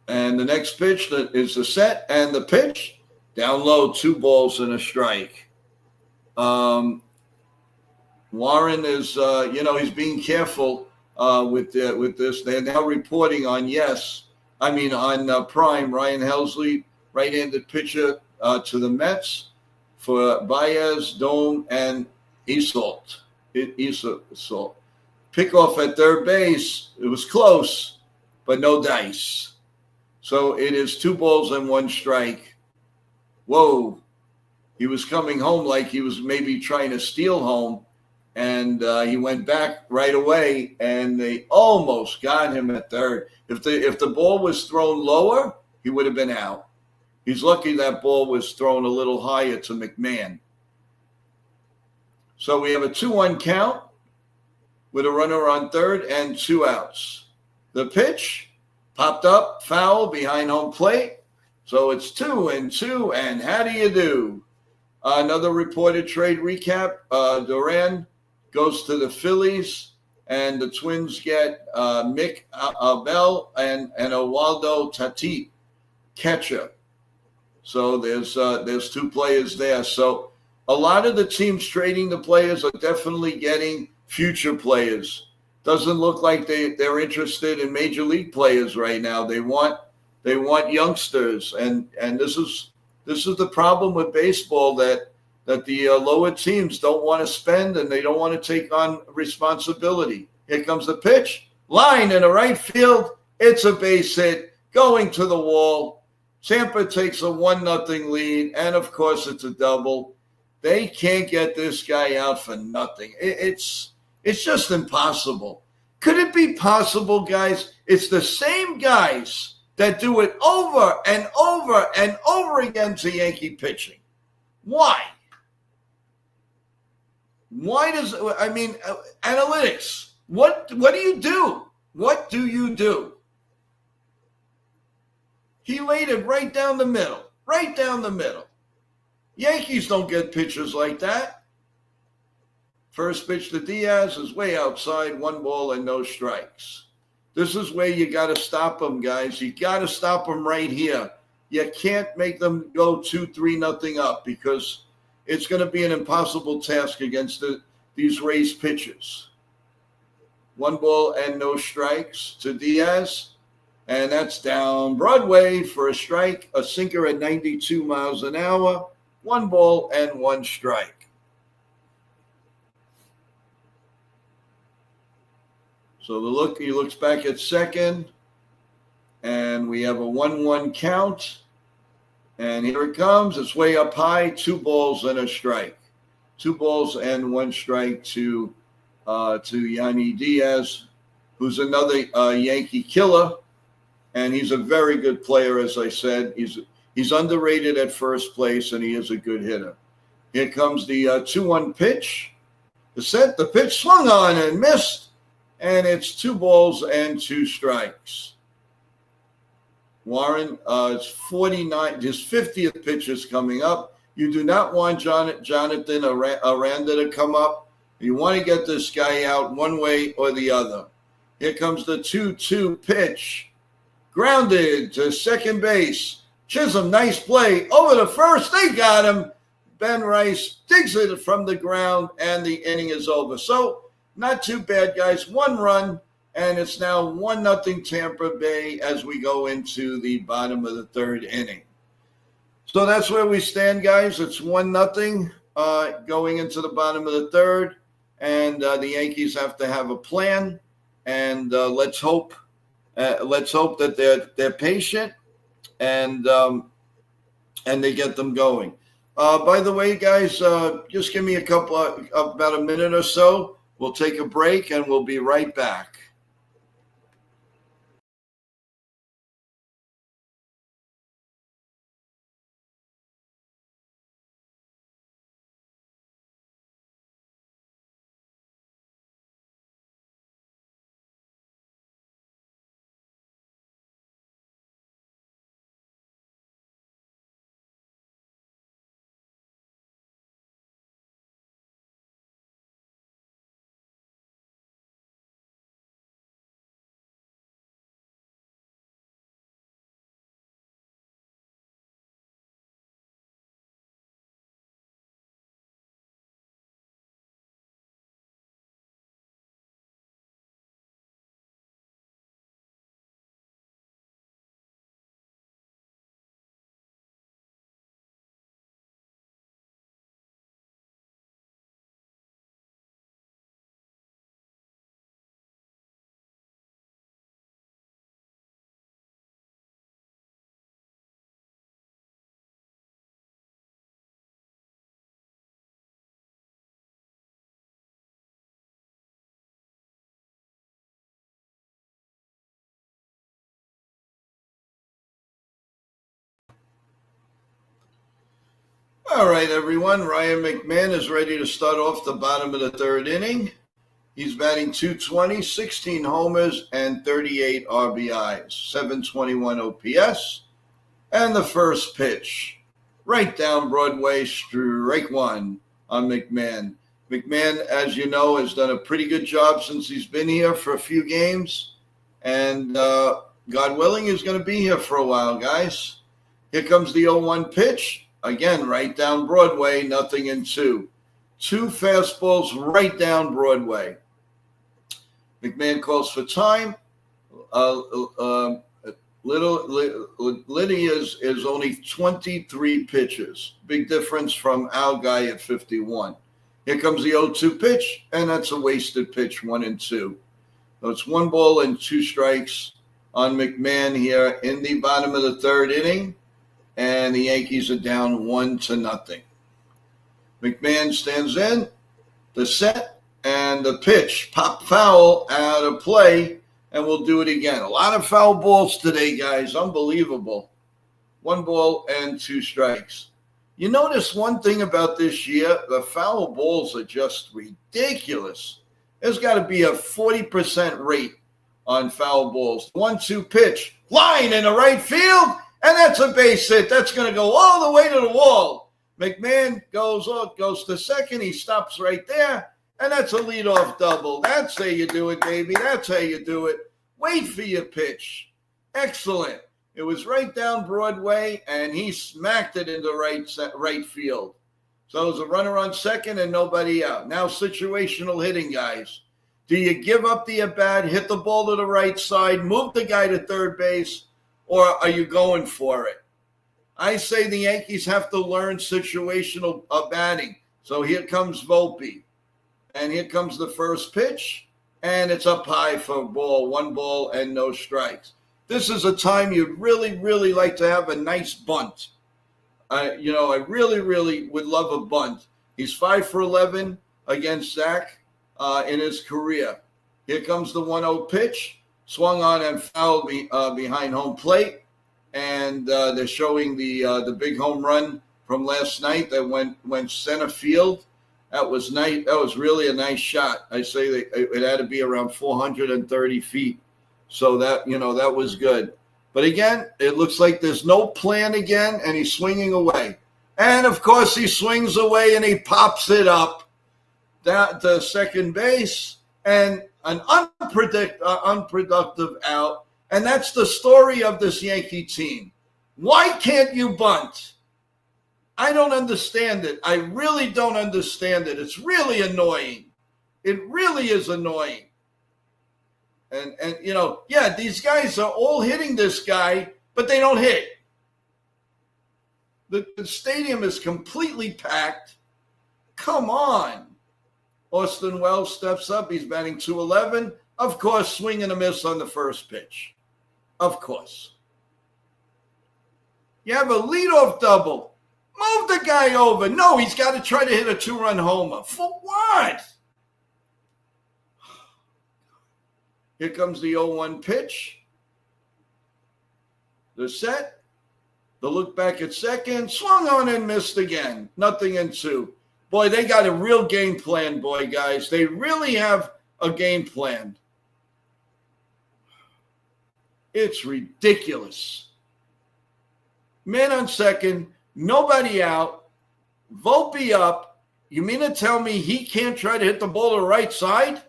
And the next pitch is the set and the pitch. Down low, 2 balls and a strike. Warren is, he's being careful with this. They're now reporting on Prime, Ryan Helsley, right-handed pitcher to the Mets for Baez, Dome, and Isolt. Pickoff at third base. It was close, but no dice. So it is 2 balls and 1 strike. Whoa. He was coming home like he was maybe trying to steal home, and he went back right away, and they almost got him at third. If the ball was thrown lower, he would have been out. He's lucky that ball was thrown a little higher to McMahon. So we have a 2-1 count with a runner on third and 2 outs. The pitch popped up, foul behind home plate. So it's 2-2, and how do you do? Another reported trade recap. Duran goes to the Phillies, and the Twins get Mick Abel and Owaldo Tatit, catcher. So there's 2 players there. So a lot of the teams trading the players are definitely getting future players. Doesn't look like they're interested in major league players right now. They want youngsters, and this is the problem with baseball, that the lower teams don't want to spend and they don't want to take on responsibility. Here comes the pitch, line in the right field. It's a base hit going to the wall. Tampa takes a 1-0 lead, and of course it's a double. They can't get this guy out for nothing. It's just impossible. Could it be possible, guys? It's the same guys that do it over and over and over again to Yankee pitching. Why? Why does, analytics, what do you do? What do you do? He laid it right down the middle. Yankees don't get pitchers like that. First pitch to Diaz is way outside, 1 ball and no strikes. This is where you got to stop them, guys. You got to stop them right here. You can't make them go 2-3-0 up, because it's going to be an impossible task against these Rays pitchers. 1 ball and no strikes to Diaz. And that's down Broadway for a strike, a sinker at 92 miles an hour, 1 ball and 1 strike. So he looks back at second, and we have a 1-1 count. And here it comes. It's way up high, 2 balls and a strike. 2 balls and 1 strike to Yanni Diaz, who's another Yankee killer. And he's a very good player, as I said. He's underrated at first place, and he is a good hitter. Here comes the 2-1 pitch. The pitch swung on and missed, and it's 2 balls and 2 strikes. Warren is 49. His 50th pitch is coming up. You do not want Jonathan Aranda to come up. You want to get this guy out one way or the other. Here comes the 2-2 pitch. Grounded to second base. Chisholm, nice play. Over to first. They got him. Ben Rice digs it from the ground, and the inning is over. So not too bad, guys. 1 run, and it's now 1-0 Tampa Bay as we go into the bottom of the 3rd inning. So that's where we stand, guys. It's 1-0 going into the bottom of the 3rd, and the Yankees have to have a plan. And let's hope that they're patient and they get them going. By the way, guys, just give me about a minute or so. We'll take a break, and we'll be right back. All right, everyone. Ryan McMahon is ready to start off the bottom of the third inning. He's batting .220, 16 homers, and 38 RBIs, 721 OPS. And the first pitch, right down Broadway, strike one on McMahon. McMahon, as you know, has done a pretty good job since he's been here for a few games. And God willing, he's going to be here for a while, guys. Here comes the 0-1 pitch. Again, right down Broadway, nothing in two. Two fastballs right down Broadway. McMahon calls for time. Liddy is only 23 pitches. Big difference from our guy at 51. Here comes the 0-2 pitch, and that's a wasted pitch, 1-2. So it's 1 ball and 2 strikes on McMahon here in the bottom of the third inning, and the Yankees are down 1-0. McMahon stands in, the set, and the pitch. Pop foul out of play, and we'll do it again. A lot of foul balls today, guys. Unbelievable. 1 ball and 2 strikes. You notice one thing about this year, the foul balls are just ridiculous. There's got to be a 40% rate on foul balls. 1-2 pitch, line in the right field, and that's a base hit. That's going to go all the way to the wall. McMahon goes to second. He stops right there, and that's a leadoff double. That's how you do it, baby. That's how you do it. Wait for your pitch. Excellent. It was right down Broadway, and he smacked it into right field. So it was a runner on second and nobody out. Now situational hitting, guys. Do you give up the at-bat, hit the ball to the right side, move the guy to third base, or are you going for it? I say the Yankees have to learn situational batting. So here comes Volpe. And here comes the first pitch, and it's up high for a ball, 1 ball and no strikes. This is a time you'd really, really like to have a nice bunt. I really would love a bunt. He's 5 for 11 against Zach in his career. Here comes the 1-0 pitch, swung on and fouled behind home plate, and they're showing the big home run from last night that went center field. That was nice. That was really a nice shot. I say it had to be around 430 feet. So that was good. But again, it looks like there's no plan again, and he's swinging away. And, of course, he swings away, and he pops it up down to second base, and an unproductive out. And that's the story of this Yankee team. Why can't you bunt? I don't understand it. I really don't understand it. It's really annoying. It really is annoying. And these guys are all hitting this guy, but they don't hit. The stadium is completely packed. Come on. Austin Wells steps up. He's batting .211. Of course, swing and a miss on the first pitch. Of course. You have a leadoff double. Move the guy over. No, he's got to try to hit a 2-run homer. For what? Here comes the 0-1 pitch. The set. The look back at second. Swung on and missed again. Nothing in 2. Boy, they got a real game plan, guys. They really have a game plan. It's ridiculous. Man on second. Nobody out. Volpe up. You mean to tell me he can't try to hit the ball to the right side?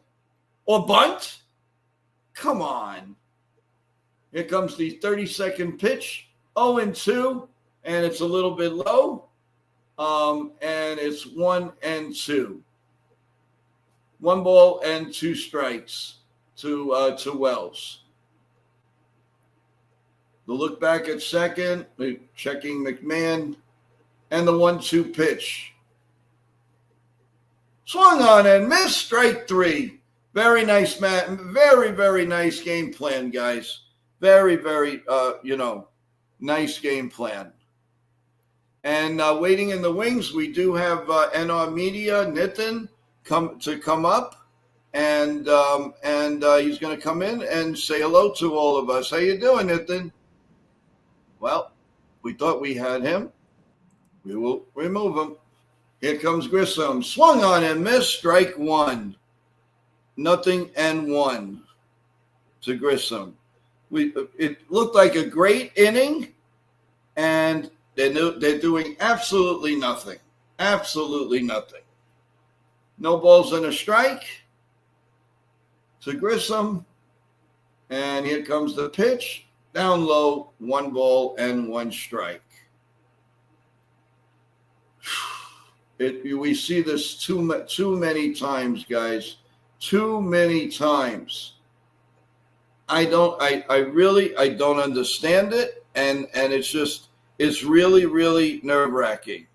Or bunt? Come on. Here comes the 32nd pitch. 0-2, and it's a little bit low. And it's 1-2. 1 ball and 2 strikes to Wells. The look back at second, checking McMahon, and the 1-2 pitch. Swung on and missed, strike 3. Very nice, Matt. Very, very nice game plan, guys. Very, very, nice game plan. And waiting in the wings, we do have NR Media, Nitin, come up, and he's going to come in and say hello to all of us. How you doing, Nitin? Well, we thought we had him. We will remove him. Here comes Grissom. Swung on and missed. Strike one. 0-1 to Grissom. It looked like a great inning, and they're doing absolutely nothing. Absolutely nothing. No balls and a strike to Grissom. And here comes the pitch. Down low, 1 ball and 1 strike. We see this too many times, guys. Too many times. I don't understand it, and it's really, really nerve-wracking.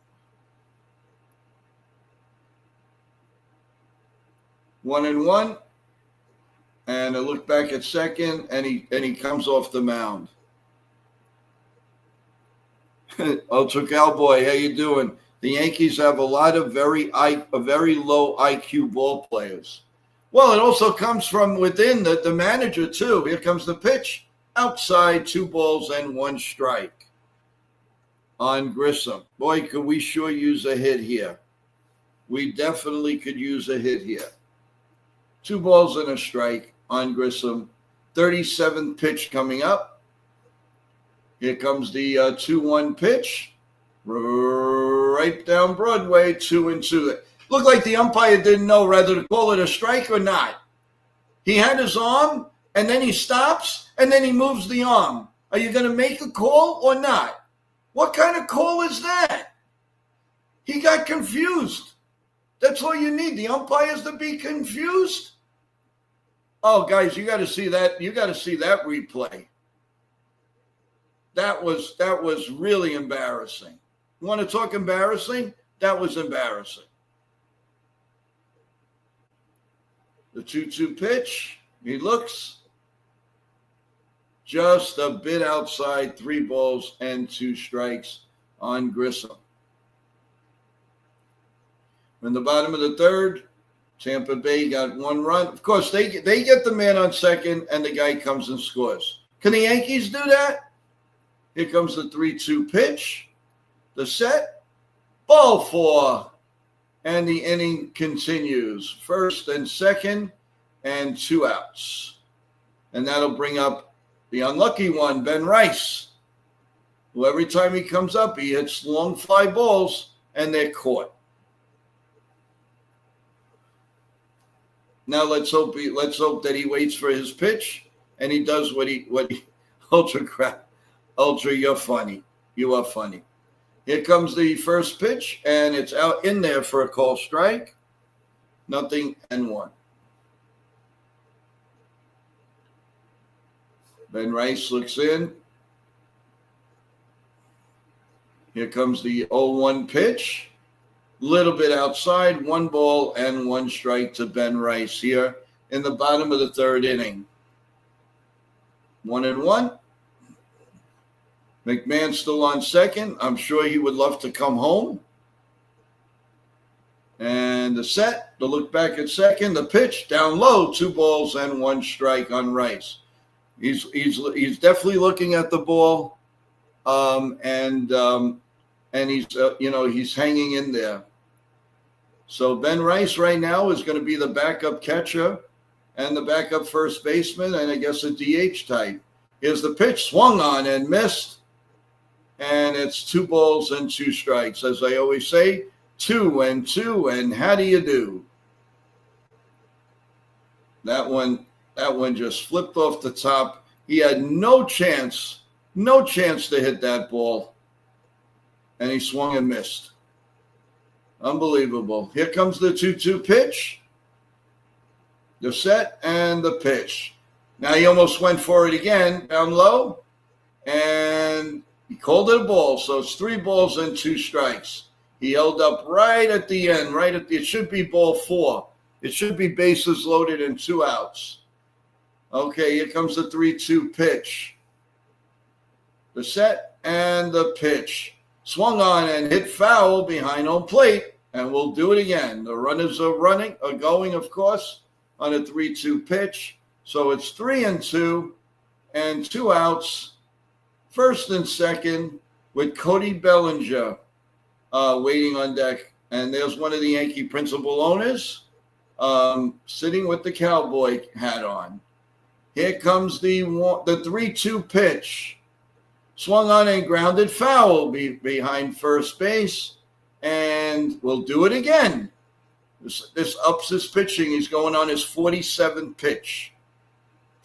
1-1, and I look back at second, and he comes off the mound. Ultra Cowboy, how you doing? The Yankees have a lot of very low IQ ball players. Well, it also comes from within the manager, too. Here comes the pitch. Outside, 2 balls and 1 strike on Grissom. Boy, could we sure use a hit here. We definitely could use a hit here. 2 balls and a strike on Grissom. 37th pitch coming up. Here comes the 2-1 pitch. Right down Broadway, 2-2. Looked like the umpire didn't know whether to call it a strike or not. He had his arm, and then he stops, and then he moves the arm. Are you going to make a call or not? What kind of call is that? He got confused. That's all you need, the umpires to be confused. Oh, guys, you got to see that. You got to see that replay. That was really embarrassing. You want to talk embarrassing? That was embarrassing. The 2-2 pitch. He looks just a bit outside. 3 balls and 2 strikes on Grissom. In the bottom of the third, Tampa Bay got 1 run. Of course, they get the man on second, and the guy comes and scores. Can the Yankees do that? Here comes the 3-2 pitch. The set. Ball 4. And the inning continues. First and second, and 2 outs. And that'll bring up the unlucky one, Ben Rice, who every time he comes up, he hits long fly balls, and they're caught. Now let's hope that he waits for his pitch, and he does what he Ultra, you're funny. You are funny. Here comes the first pitch, and it's out in there for a call strike. 0-1. Ben Rice looks in. Here comes the 0-1 pitch. Little bit outside, 1 ball and 1 strike to Ben Rice here in the bottom of the third inning. 1-1. McMahon still on second. I'm sure he would love to come home. And the set, the look back at second, the pitch down low, 2 balls and 1 strike on Rice. He's definitely looking at the ball, and he's he's hanging in there. So Ben Rice right now is going to be the backup catcher and the backup first baseman, and I guess a DH type. Here's the pitch, swung on and missed. And it's 2 balls and 2 strikes. As I always say, 2-2, and how do you do? That one just flipped off the top. He had no chance to hit that ball. And he swung and missed. Unbelievable. Here comes the 2-2 pitch. The set and the pitch. Now he almost went for it again, down low. And he called it a ball, so it's 3 balls and 2 strikes. He held up right at the end, it should be ball 4. It should be bases loaded and 2 outs. Okay, here comes the 3-2 pitch. The set and the pitch. Swung on and hit foul behind home plate, and we'll do it again. The runners are going, of course, on a 3-2 pitch. So it's 3-2 and 2 outs. First and second with Cody Bellinger. waiting on deck. And there's one of the Yankee principal owners sitting with the cowboy hat on. Here comes the 3-2 pitch. Swung on and grounded foul behind first base. And we'll do it again. This ups his pitching. He's going on his 47th pitch.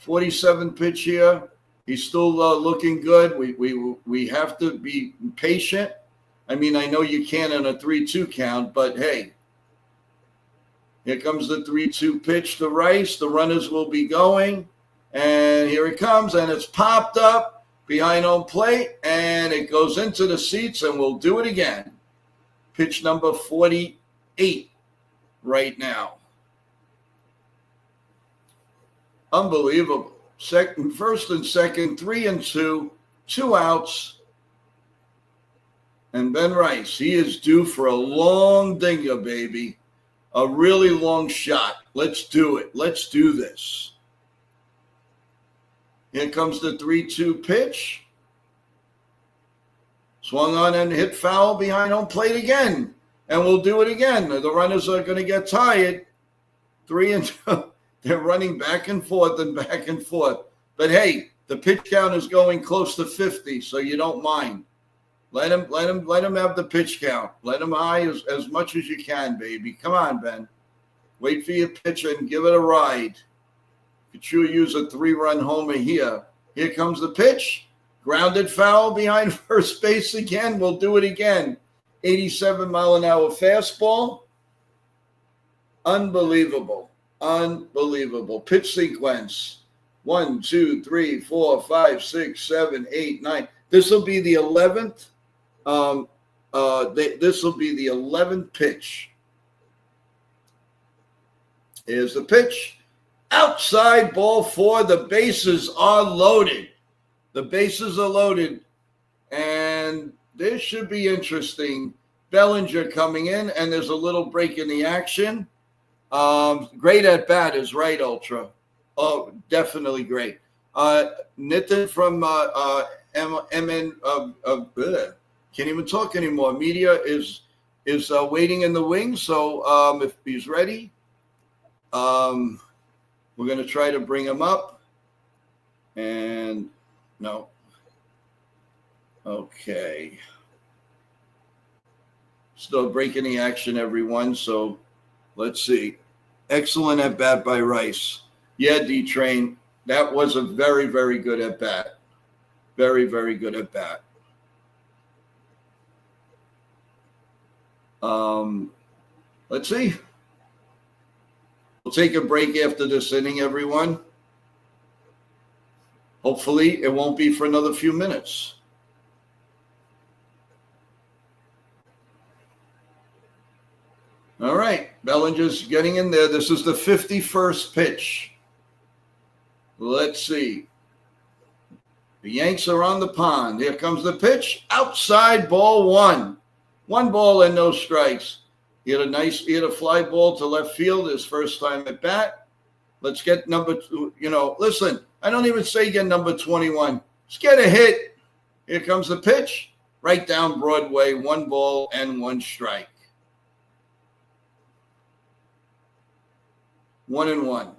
47th pitch here. He's still looking good. We have to be patient. I mean, I know you can't on a 3-2 count, but hey, here comes the 3-2 pitch to Rice. The runners will be going, and here it comes, and it's popped up behind home plate, and it goes into the seats, and we'll do it again. Pitch number 48 right now. Unbelievable. First and second, 3-2, 2 outs. And Ben Rice, he is due for a long dinger, baby. A really long shot. Let's do it. Let's do this. Here comes the 3-2 pitch. Swung on and hit foul behind home plate again. And we'll do it again. The runners are going to get tired. 3-2. They're running back and forth and back and forth. But hey, the pitch count is going close to 50, so you don't mind. Let him have the pitch count. Let him high as much as you can, baby. Come on, Ben. Wait for your pitch and give it a ride. Could sure use a 3-run homer here. Here comes the pitch. Grounded foul behind first base again. We'll do it again. 87-mile-an-hour fastball. Unbelievable. Unbelievable. Pitch sequence. 1, 2, 3, 4, 5, 6, 7, 8, 9. This will be the 11th. This will be the 11th pitch. Here's the pitch. Outside ball 4. The bases are loaded. The bases are loaded. And this should be interesting. Bellinger coming in, and there's a little break in the action. Great at bat is right, Ultra. Oh, definitely great. Nitin from MN can't even talk anymore. Media is waiting in the wings. So if he's ready, we're going to try to bring him up. And no. Okay. Still breaking the action, everyone. So let's see. Excellent at bat by Rice. Yeah, D-Train. That was a very, very good at bat. Very, very good at bat. Let's see. We'll take a break after this inning, everyone. Hopefully, it won't be for another few minutes. All right, Bellinger's getting in there. This is the 51st pitch. Let's see. The Yanks are on the pond. Here comes the pitch. Outside ball 1. 1 ball and no strikes. He had a fly ball to left field his first time at bat. Let's get number 2. Listen, I don't even say get number 21. Let's get a hit. Here comes the pitch. Right down Broadway. 1 ball and 1 strike. 1-1.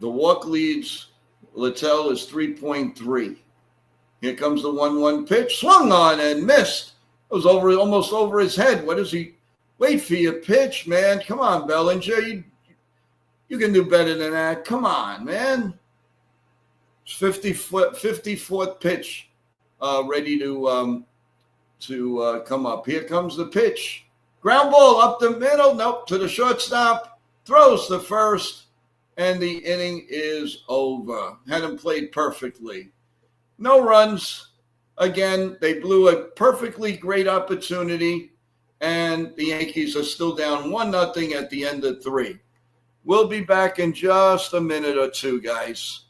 The walk leads. Littell is 3.3. Here comes the 1-1 pitch. Swung on and missed. It was almost over his head. What is he? Wait for your pitch, man. Come on, Bellinger. You can do better than that. Come on, man. 54th pitch ready to come up. Here comes the pitch. Ground ball up the middle. Nope, to the shortstop. Throws to first. And the inning is over. Had him played perfectly. No runs. Again, they blew a perfectly great opportunity. And the Yankees are still down 1-0 at the end of 3. We'll be back in just a minute or two, guys.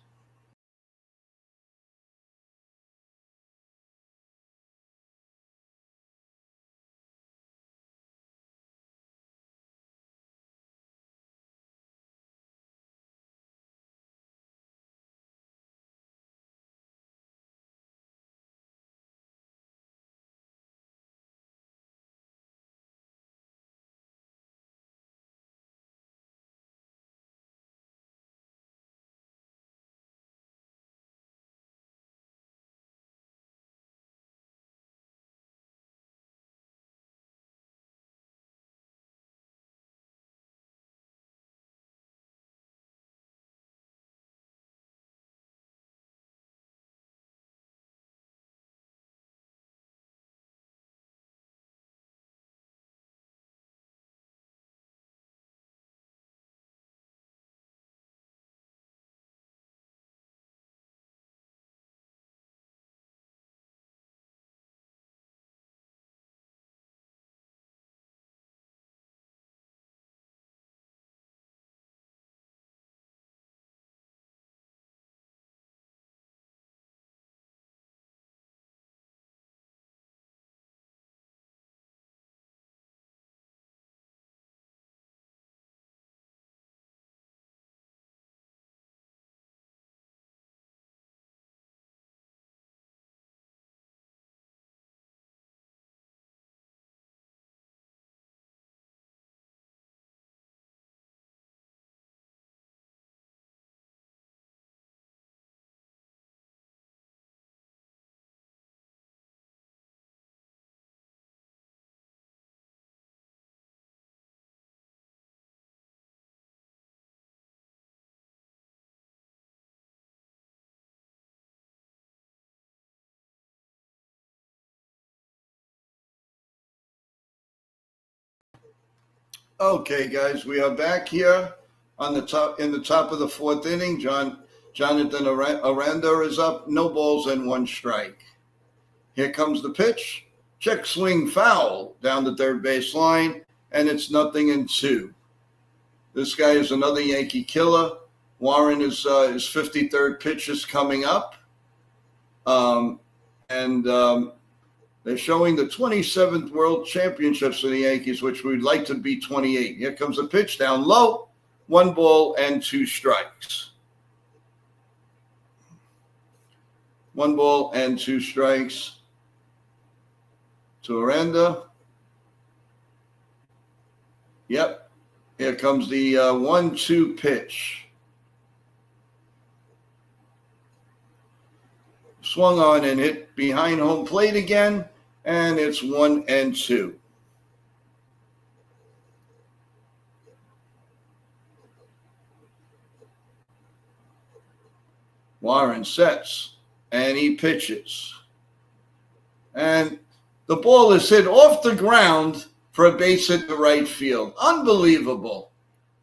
Okay, guys, we are back here on the top in the top of the fourth inning. Jonathan Aranda is up, no balls and one strike. Here comes the pitch. Check swing foul down the third base line, and it's 0-2. This guy is another Yankee killer. Warren is his 53rd pitch is coming up. They're showing the 27th World Championships for the Yankees, which we'd like to be 28. Here comes a pitch down low, 1 ball and 2 strikes. 1 ball and 2 strikes to Aranda. Yep. Here comes the 1-2 pitch. Swung on and hit behind home plate again, and it's 1-2. Warren sets, and he pitches. And the ball is hit off the ground for a base hit to right field. Unbelievable.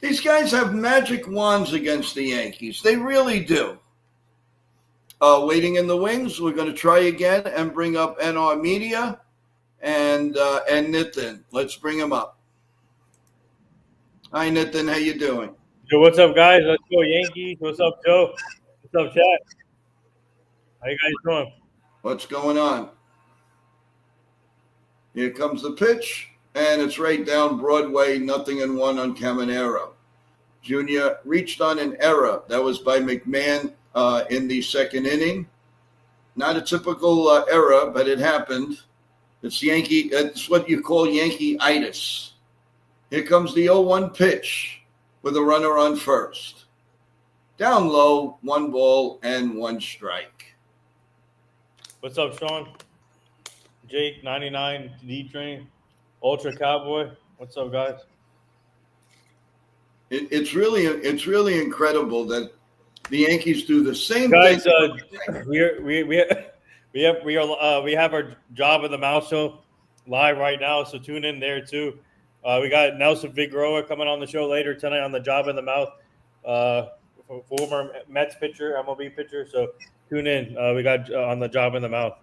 These guys have magic wands against the Yankees. They really do. Waiting in the wings, we're going to try again and bring up NR Media and Nitin. Let's bring him up. Hi, Nitin. How you doing? Yo, what's up, guys? Let's go Yankees. What's up, Joe? What's up, chat? How you guys doing? What's going on? Here comes the pitch, and it's right down Broadway, 0-1 on Caminero. Jr. reached on an error. That was by McMahon in the second inning. Not a typical error, but it happened. It's what you call Yankee-itis. Here comes the 0-1 pitch with a runner on first. Down low, 1 ball and 1 strike. What's up, Sean? Jake, 99, D-Train, Ultra Cowboy. What's up, guys? It's really incredible that the Yankees do the same guys, thing. We have our Job of the Mouse show live right now, so tune in there too. We got Nelson Figueroa coming on the show later tonight on the Job in the Mouth, former Mets pitcher, MLB pitcher. So tune in. We got on the Job in the Mouth.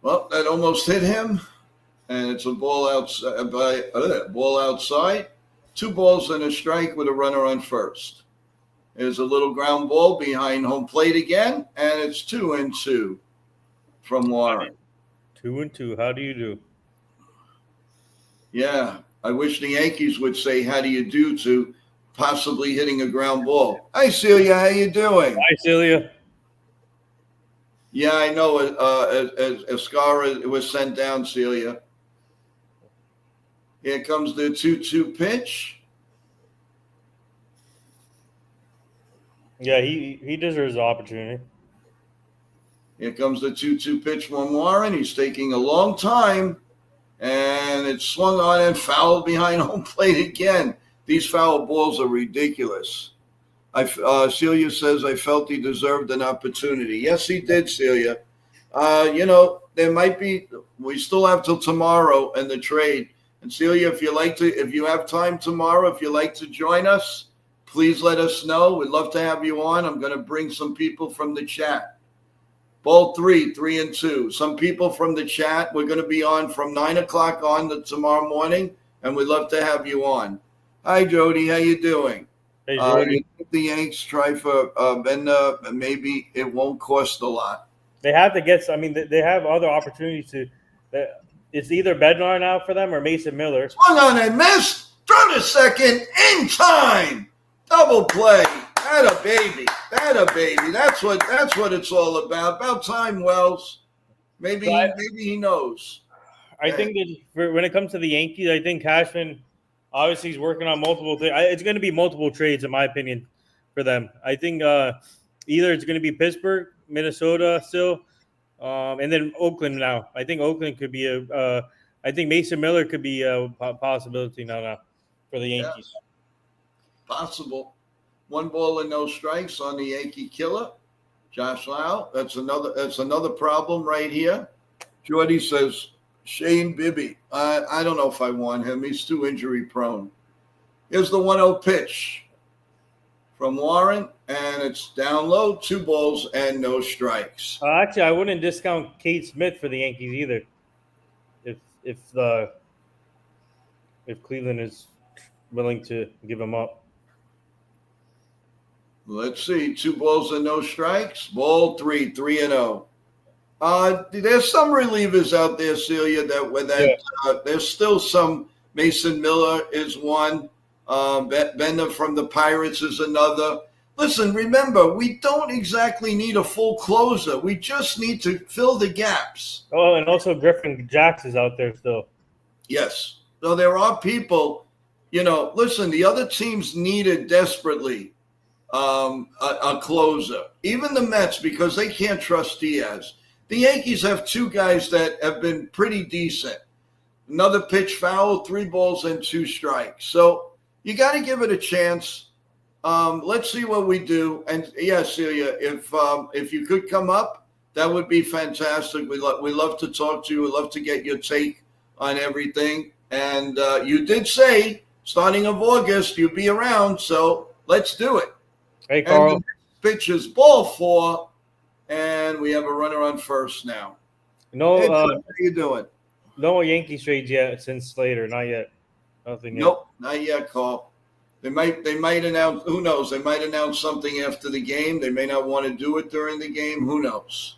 Well, that almost hit him, and it's a ball outside. 2 balls and a strike with a runner on first. There's a little ground ball behind home plate again, and it's 2-2 from Warren. 2-2. How do you do? Yeah, I wish the Yankees would say, how do you do to possibly hitting a ground ball. Hi, Celia. How you doing? Hi, Celia. Yeah, I know. Escara was sent down, Celia. Here comes the 2-2 pitch. Yeah, he deserves the opportunity. Here comes the 2-2 pitch from Warren. He's taking a long time, and it's swung on and fouled behind home plate again. These foul balls are ridiculous. Celia says, I felt he deserved an opportunity. Yes, he did, Celia. There might be – we still have till tomorrow in the trade. And, Celia, if you have time tomorrow, if you'd like to join us, please let us know. We'd love to have you on. I'm going to bring some people from the chat. Ball 3-2. Some people from the chat. We're going to be on from 9 o'clock on tomorrow morning, and we'd love to have you on. Hi, Jody. How you doing? Hey, Jody. The Yanks try for Bender, maybe it won't cost a lot. They have to get – I mean, they have other opportunities to it's either Bednar now for them or Mason Miller. Swung on and missed. Throw to second in time. Double play. That a baby. That's what it's all about. About time, Wells. Maybe he knows. I think that when it comes to the Yankees, I think Cashman obviously he's working on multiple things. It's going to be multiple trades, in my opinion, for them. I think either it's going to be Pittsburgh, Minnesota still, and then Oakland now. I think Oakland could be I think Mason Miller could be a possibility now for the Yankees. Yeah. Possible. 1 ball and no strikes on the Yankee killer, Josh Lau. That's another problem right here. Jordy says, Shane Bibby. I don't know if I want him. He's too injury prone. Here's the 1-0 pitch from Warren, and it's down low, 2 balls and no strikes. Actually, I wouldn't discount Kate Smith for the Yankees either. If Cleveland is willing to give him up. Let's see, 2 balls and no strikes. Ball 3, 3-0. There's some relievers out there, Celia, there's still some. Mason Miller is one. Bender from the Pirates is another. Listen, remember, we don't exactly need a full closer. We just need to fill the gaps. Oh, and also Griffin Jax is out there still. Yes. So there are people, listen, the other teams needed desperately a closer. Even the Mets, because they can't trust Diaz. The Yankees have 2 guys that have been pretty decent. Another pitch foul, 3 balls and 2 strikes. So you got to give it a chance. Let's see what we do. And yeah, Celia, if you could come up, that would be fantastic. We love to talk to you. We love to get your take on everything. And you did say starting of August you'll be around, so let's do it. Hey, Carl. And the pitch is ball 4, and we have a runner on first now. No, hey, how are you doing? No Yankees trades yet since Slater. Not yet. Nothing yet. Nope, not yet, Carl. They might announce. Who knows? They might announce something after the game. They may not want to do it during the game. Who knows?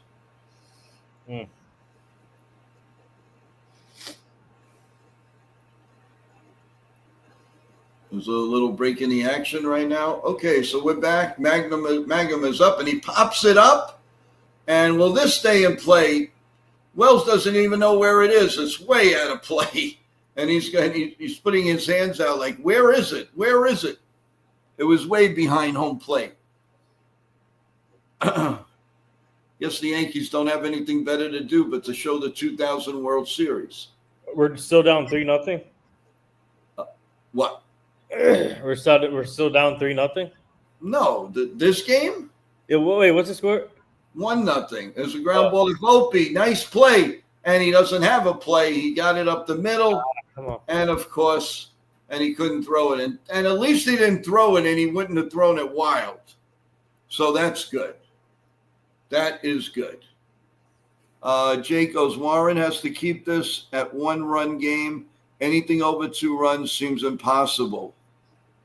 There's a little break in the action right now. Okay, so we're back. Magnum is up, and he pops it up. And will this stay in play? Wells doesn't even know where it is. It's way out of play. And he's putting his hands out like, where is it? Where is it? It was way behind home plate. Guess the Yankees don't have anything better to do but to show the 2000 World Series. We're still down 3-0. What? We're still down 3-0. No, this game. Wait, what's the score? 1-0. There's a ground ball to Volpe. Nice play, and he doesn't have a play. He got it up the middle, and of course, and he couldn't throw it. And at least he didn't throw it, and he wouldn't have thrown it wild. So that's good. That is good. Jake goes, Warren has to keep this at 1-run game. Anything over 2 runs seems impossible.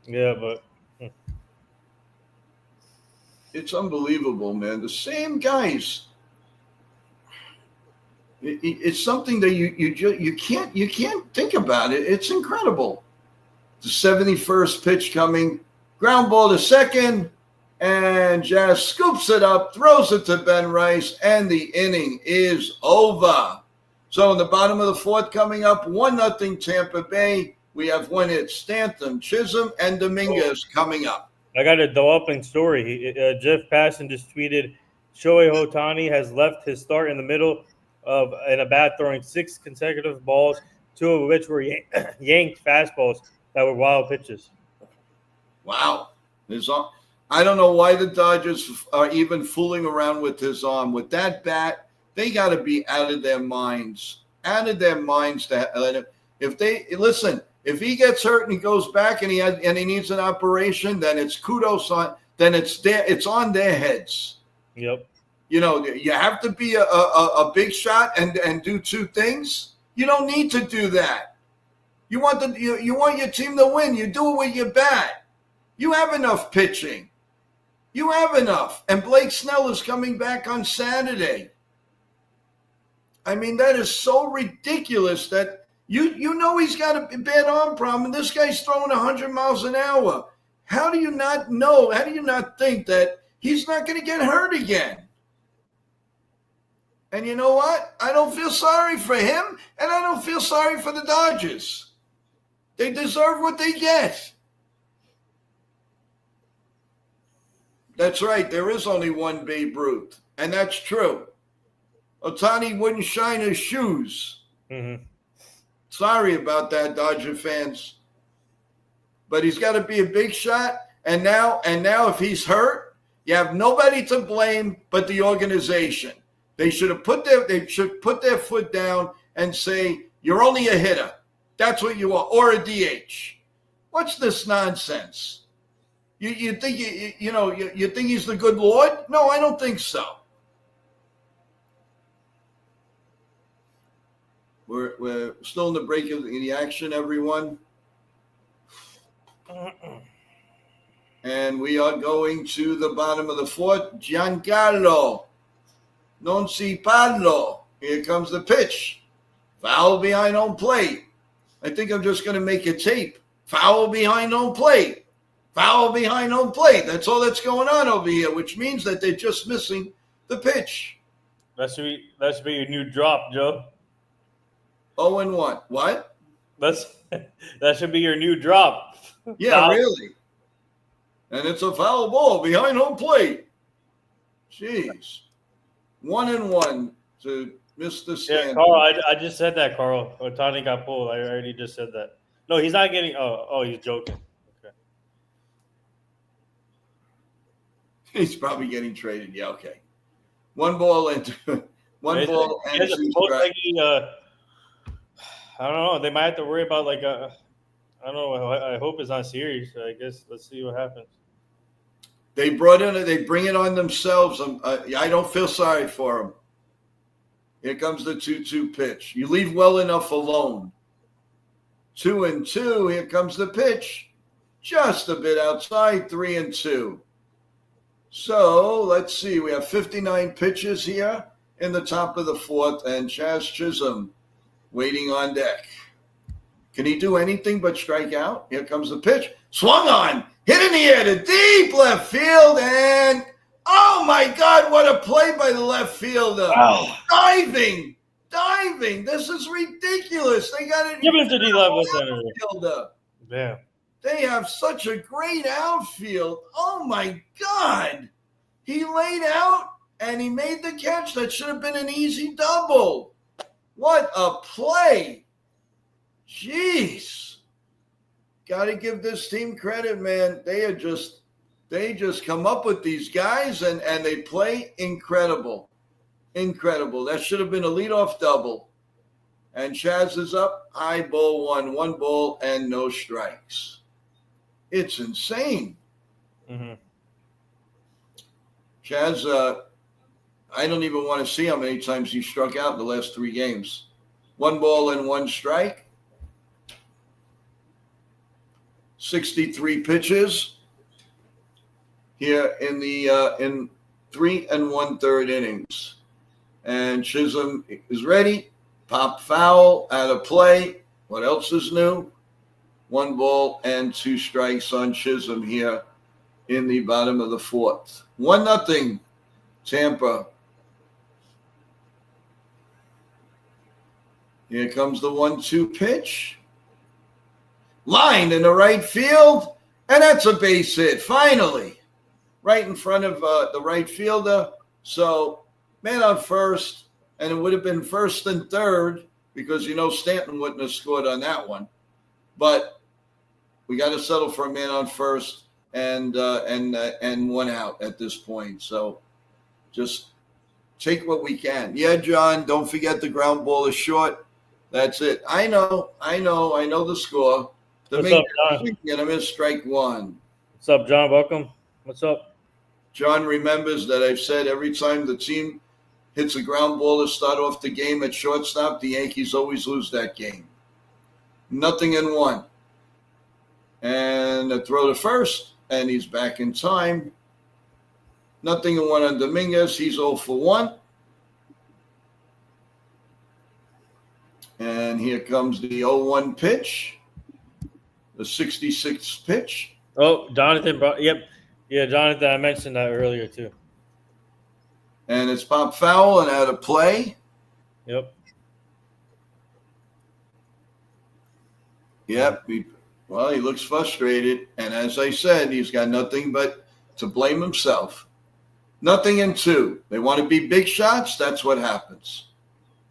Yeah, but it's unbelievable, man. The same guys. It's something that you can't think about it. It's incredible. The 71st pitch coming, ground ball to second, and Jazz scoops it up, throws it to Ben Rice, and the inning is over. So in the bottom of the 4th coming up, 1-0 Tampa Bay. We have 1 hit, Stanton, Chisholm, and Dominguez coming up. I got a developing story. Jeff Passan just tweeted, Shohei Ohtani has left his start in the middle of in a bat, throwing 6 consecutive balls, 2 of which were yanked fastballs that were wild pitches. Wow. I don't know why the Dodgers are even fooling around with his arm. With that bat, they got to be out of their minds. Out of their minds. If he gets hurt and he goes back and he needs an operation, then it's kudos on. Then it's on their heads. Yep. You have to be a big shot and do 2 things. You don't need to do that. You want your team to win. You do it with your bat. You have enough pitching. You have enough. And Blake Snell is coming back on Saturday. I mean, that is so ridiculous that you know he's got a bad arm problem, and this guy's throwing 100 miles an hour. How do you not know? How do you not think that he's not going to get hurt again? And you know what? I don't feel sorry for him, and I don't feel sorry for the Dodgers. They deserve what they get. That's right. There is only one Babe Ruth, and that's true. Ohtani wouldn't shine his shoes. Mm-hmm. Sorry about that, Dodger fans. But he's got to be a big shot. And now if he's hurt, you have nobody to blame but the organization. They should put their foot down and say, you're only a hitter. That's what you are, or a DH. What's this nonsense? You think you think he's the good Lord? No, I don't think so. We're still in the break of the action, everyone. And we are going to the bottom of the fourth. Giancarlo. Non si parlo. Here comes the pitch. Foul behind home plate. I think I'm just going to make a tape. Foul behind home plate. Foul behind home plate. That's all that's going on over here, which means that they're just missing the pitch. That should be your new drop, Joe. 0-1. What? That should be your new drop. Yeah, foul. Really. And it's a foul ball behind home plate. Jeez. 1-1 to Mr. Stanton. Yeah, Carl, I just said that, Carl. Otani got pulled. I already just said that. No, he's not getting. Oh, he's joking. Okay. He's probably getting traded. Yeah, okay. One ball and two strikes. I don't know. They might have to worry about I don't know. I hope it's not serious. I guess let's see what happens. They bring it on themselves. I don't feel sorry for them. Here comes the 2-2 pitch. You leave well enough alone. 2-2. Here comes the pitch. Just a bit outside. 3-2. So let's see. We have 59 pitches here in the top of the fourth, and Chaz Chisholm waiting on deck. Can he do anything but strike out? Here comes the pitch. Swung on. Hit in the air to deep left field. And, oh, my God, what a play by the left fielder. Wow. Diving. This is ridiculous. They got it. Give it to the left fielder. Yeah. They have such a great outfield. Oh, my God. He laid out, and he made the catch. That should have been an easy double. What a play. Jeez. Got to give this team credit, man. They just come up with these guys, and they play incredible. Incredible. That should have been a leadoff double. And Chaz is up. High ball one. 1 ball and no strikes. It's insane. Mm-hmm. Chaz, I don't even want to see how many times he struck out in the last 3 games. 1 ball and 1 strike. 63 pitches here in the in 3 1/3 innings. And Chisholm is ready. Pop foul out of play. What else is new? 1 ball and 2 strikes on Chisholm here in the bottom of the fourth. 1-0 Tampa. Here comes the 1-2 pitch. Lined in the right field, and that's a base hit, finally. Right in front of the right fielder. So, man on first, and it would have been first and third because, Stanton wouldn't have scored on that one. But we got to settle for a man on first and 1 out at this point. So, just take what we can. Yeah, John, don't forget the ground ball is short. That's it. I know the score. What's up, John? And I'm in strike 1. What's up, John? Welcome. What's up? John remembers that I've said every time the team hits a ground ball to start off the game at shortstop, the Yankees always lose that game. 0-1. And a throw to first, and he's back in time. 0-1 on Dominguez. He's 0 for 1. And here comes the 0-1 pitch. The 66th pitch. Oh, Jonathan. Yep. Yeah, Jonathan, I mentioned that earlier, too. And it's pop foul and out of play. Yep. Yep. He looks frustrated. And as I said, he's got nothing but to blame himself. 0-2. They want to be big shots. That's what happens.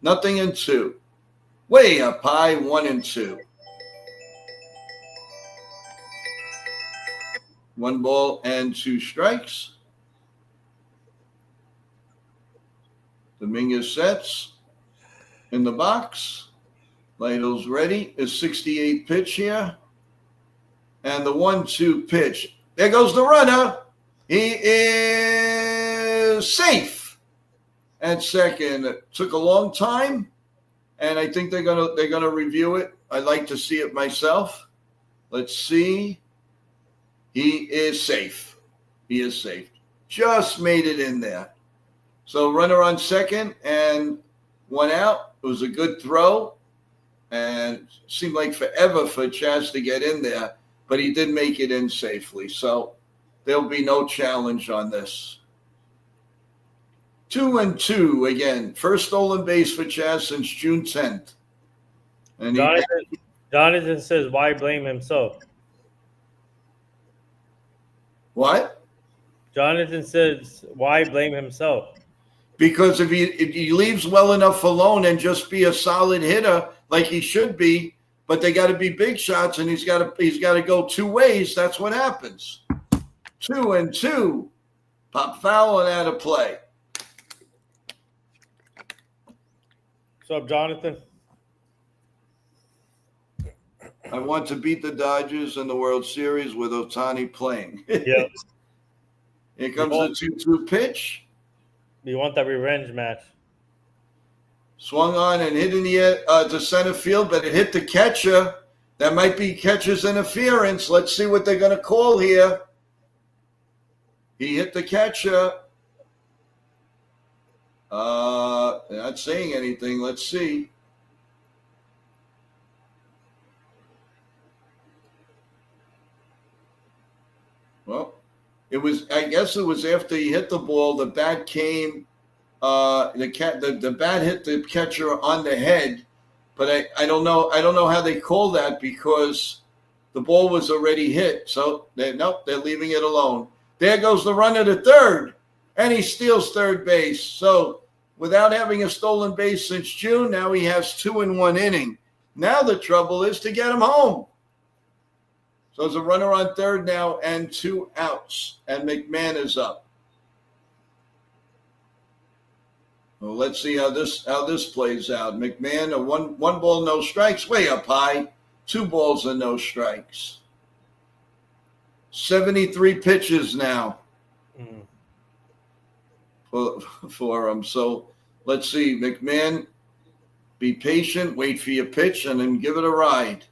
0-2. Way up high, 1-2. 1 ball and 2 strikes. Dominguez sets. in the box. Ladle's ready. His 68 pitch here. And the 1-2 pitch. There goes the runner. He is safe at second. It took a long time, and I think they're gonna review it. I'd like to see it myself. Let's see. He is safe. He is safe. Just made it in there. So runner on second and 1 out. It was a good throw, and seemed like forever for Chaz to get in there, but he did make it in safely. So there'll be no challenge on this. 2-2 again. First stolen base for Chaz since June 10th. And Jonathan says, why blame himself? What? Jonathan says, why blame himself? Because if he leaves well enough alone and just be a solid hitter like he should be, but they got to be big shots and he's got to go two ways, that's what happens. 2-2. Pop foul and out of play. What's up, Jonathan? I want to beat the Dodgers in the World Series with Ohtani playing. Yeah. Here comes the 2-2 pitch. You want that revenge match? Swung on and hit in the air to center field, but it hit the catcher. That might be catcher's interference. Let's see what they're going to call here. He hit the catcher. Not saying anything. Let's see. Well, I guess it was after he hit the ball, the bat came, the bat hit the catcher on the head, but I don't know how they call that because the ball was already hit. So they're leaving it alone. There goes the runner to third, and he steals third base. So without having a stolen base since June, now he has 2 in 1 inning. Now the trouble is to get him home. So there's a runner on third now and 2 outs, and McMahon is up. Well, let's see how this plays out. McMahon, a one ball, no strikes, way up high. 2 balls and no strikes. 73 pitches now for him. So let's see, McMahon, be patient, wait for your pitch, and then give it a ride.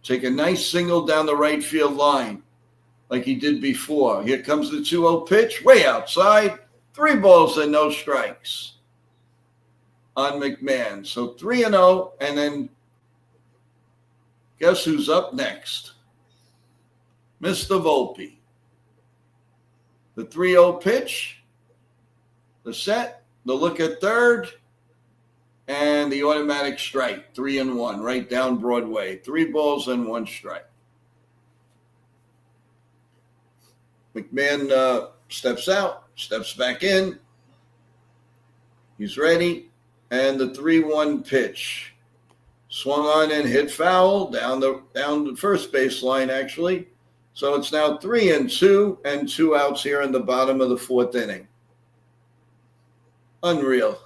Take a nice single down the right field line like he did before. Here comes the 2-0 pitch, way outside. 3 balls and no strikes on McMahon. So 3-0, and then guess who's up next? Mr. Volpe. The 3-0 pitch, the set, the look at third, and the automatic strike, 3-1, right down Broadway. 3 balls and 1 strike. McMahon steps out, steps back in. He's ready. And the 3-1 pitch. Swung on and hit foul down the first baseline, actually. So it's now 3-2 and 2 outs here in the bottom of the 4th inning. Unreal.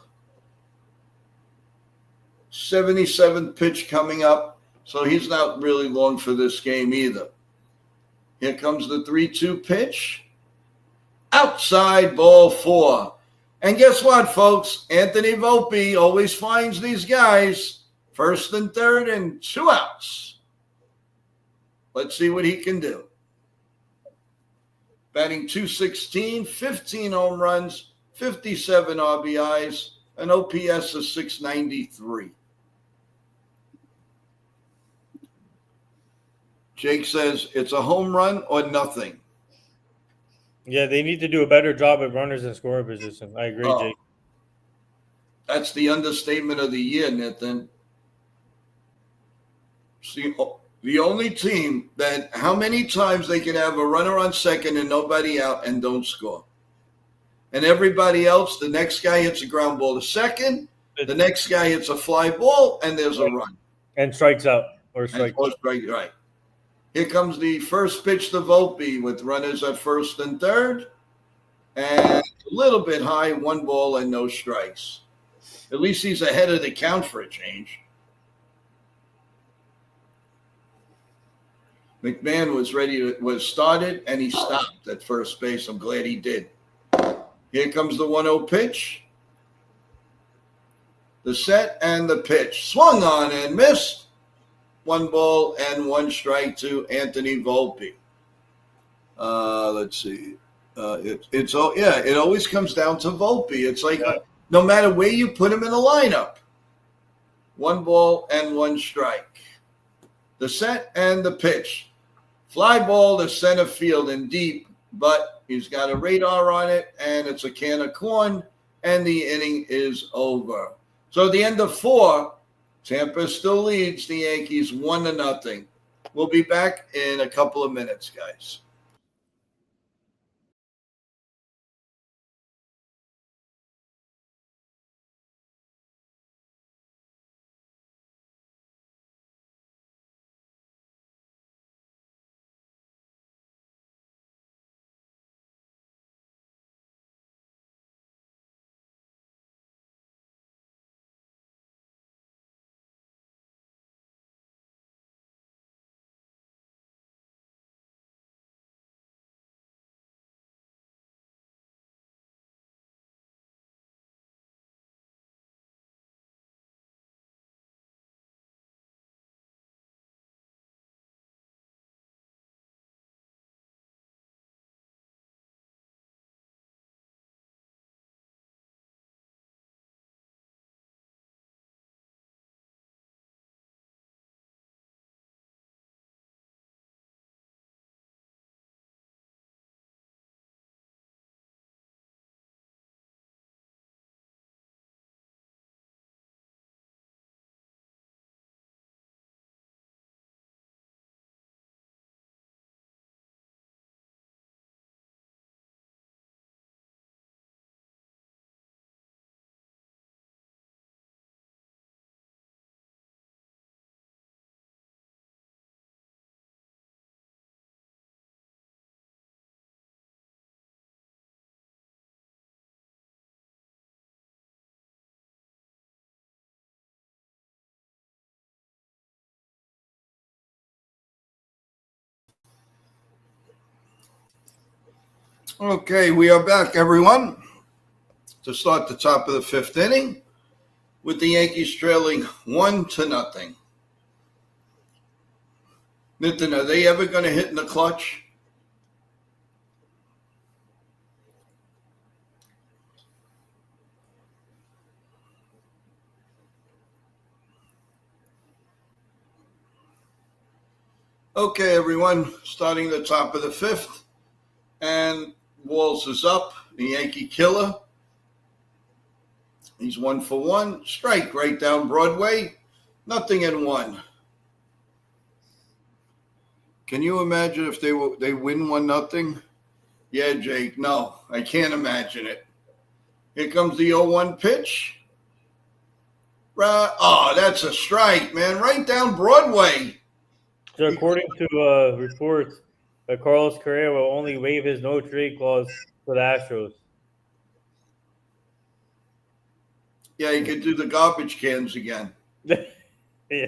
77th pitch coming up, so he's not really long for this game either. Here comes the 3-2 pitch. Outside, ball 4. And guess what, folks? Anthony Volpe always finds these guys. First and third and 2 outs. Let's see what he can do. Batting .216, 15 home runs, 57 RBIs, an OPS of .693. Jake says it's a home run or nothing. Yeah, they need to do a better job at runners in scoring position. I agree, Jake. That's the understatement of the year, Nathan. See, the only team that how many times they can have a runner on second and nobody out and don't score. And everybody else, the next guy hits a ground ball to second, the next guy hits a fly ball, and there's a run. And strikes out. Or strikes out. Right. Here comes the first pitch to Volpe with runners at first and third. And a little bit high, 1 ball and no strikes. At least he's ahead of the count for a change. McMahon was started, and he stopped at first base. I'm glad he did. Here comes the 1-0 pitch. The set and the pitch. Swung on and missed. 1 ball and 1 strike to Anthony Volpe. Let's see. It always comes down to Volpe. It's like no matter where you put him in the lineup. 1 ball and 1 strike. The set and the pitch. Fly ball to center field and deep, but he's got a radar on it, and it's a can of corn, and the inning is over. So at the end of 4, Tampa still leads the Yankees 1-0. We'll be back in a couple of minutes, guys. Okay, we are back, everyone, to start the top of the 5th inning with the Yankees trailing 1-0. Nitin, are they ever going to hit in the clutch? Okay, everyone, starting the top of the 5th, and Walls is up, the Yankee killer. He's 1 for 1. Strike right down Broadway. 0-1. Can you imagine if they win 1-0? Yeah, Jake. No, I can't imagine it. Here comes the 0-1 pitch. Oh, that's a strike, man. Right down Broadway. So according to reports, Carlos Correa will only waive his no-trade clause for the Astros. Yeah, he could do the garbage cans again. Yeah.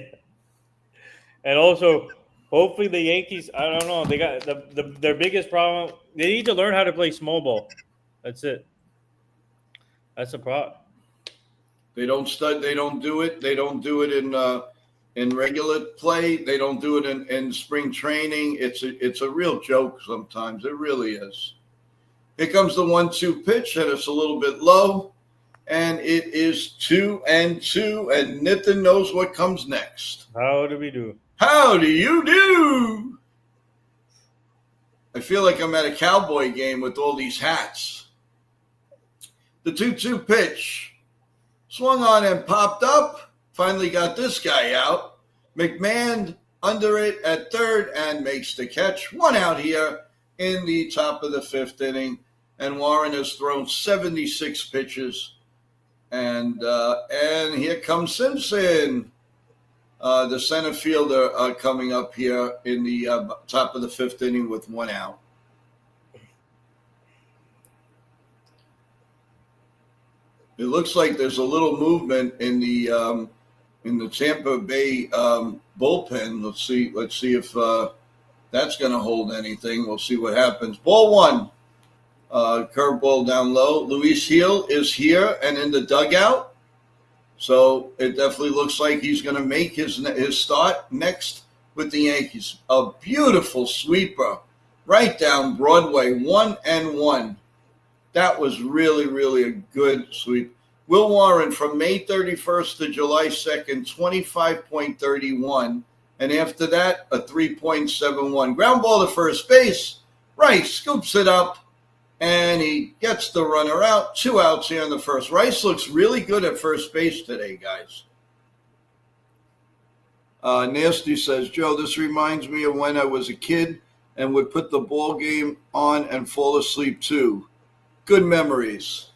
And also, hopefully the Yankees, I don't know, they got their biggest problem. They need to learn how to play small ball. That's it. That's the problem. They don't They don't do it. They don't do it in regular play. They don't do it in spring training. It's a real joke sometimes. It really is. Here comes the 1-2 pitch, and it's a little bit low, and it is 2-2, and Nitin knows what comes next. How do we do? How do you do? I feel like I'm at a Cowboy game with all these hats. The 2-2 pitch. Swung on and popped up. Finally got this guy out. McMahon under it at third and makes the catch. 1 out here in the top of the 5th inning. And Warren has thrown 76 pitches. And here comes Simpson. The center fielder coming up here in the top of the 5th inning with 1 out. It looks like there's a little movement in the Tampa Bay bullpen. Let's see if that's going to hold anything. We'll see what happens. Ball one, curveball down low. Luis Gil is here and in the dugout, so it definitely looks like he's going to make his start next with the Yankees. A beautiful sweeper right down Broadway, 1-1. That was really, really a good sweep. Will Warren from May 31st to July 2nd, 25.31. And after that, a 3.71. Ground ball to first base. Rice scoops it up, and he gets the runner out. 2 outs here in the first. Rice looks really good at first base today, guys. Nasty says, Joe, this reminds me of when I was a kid and would put the ball game on and fall asleep too. Good memories.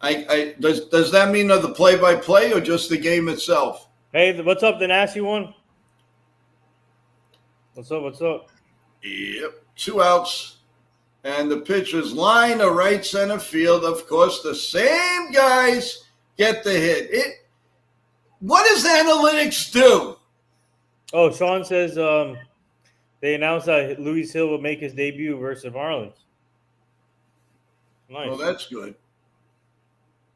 Does that mean of the play-by-play or just the game itself? Hey, what's up, the nasty one? What's up? Yep. 2 outs. And the pitchers line to right center field. Of course, the same guys get the hit. What does analytics do? Oh, Sean says they announced that Luis Gil will make his debut versus Marlins. Nice. Well, that's good.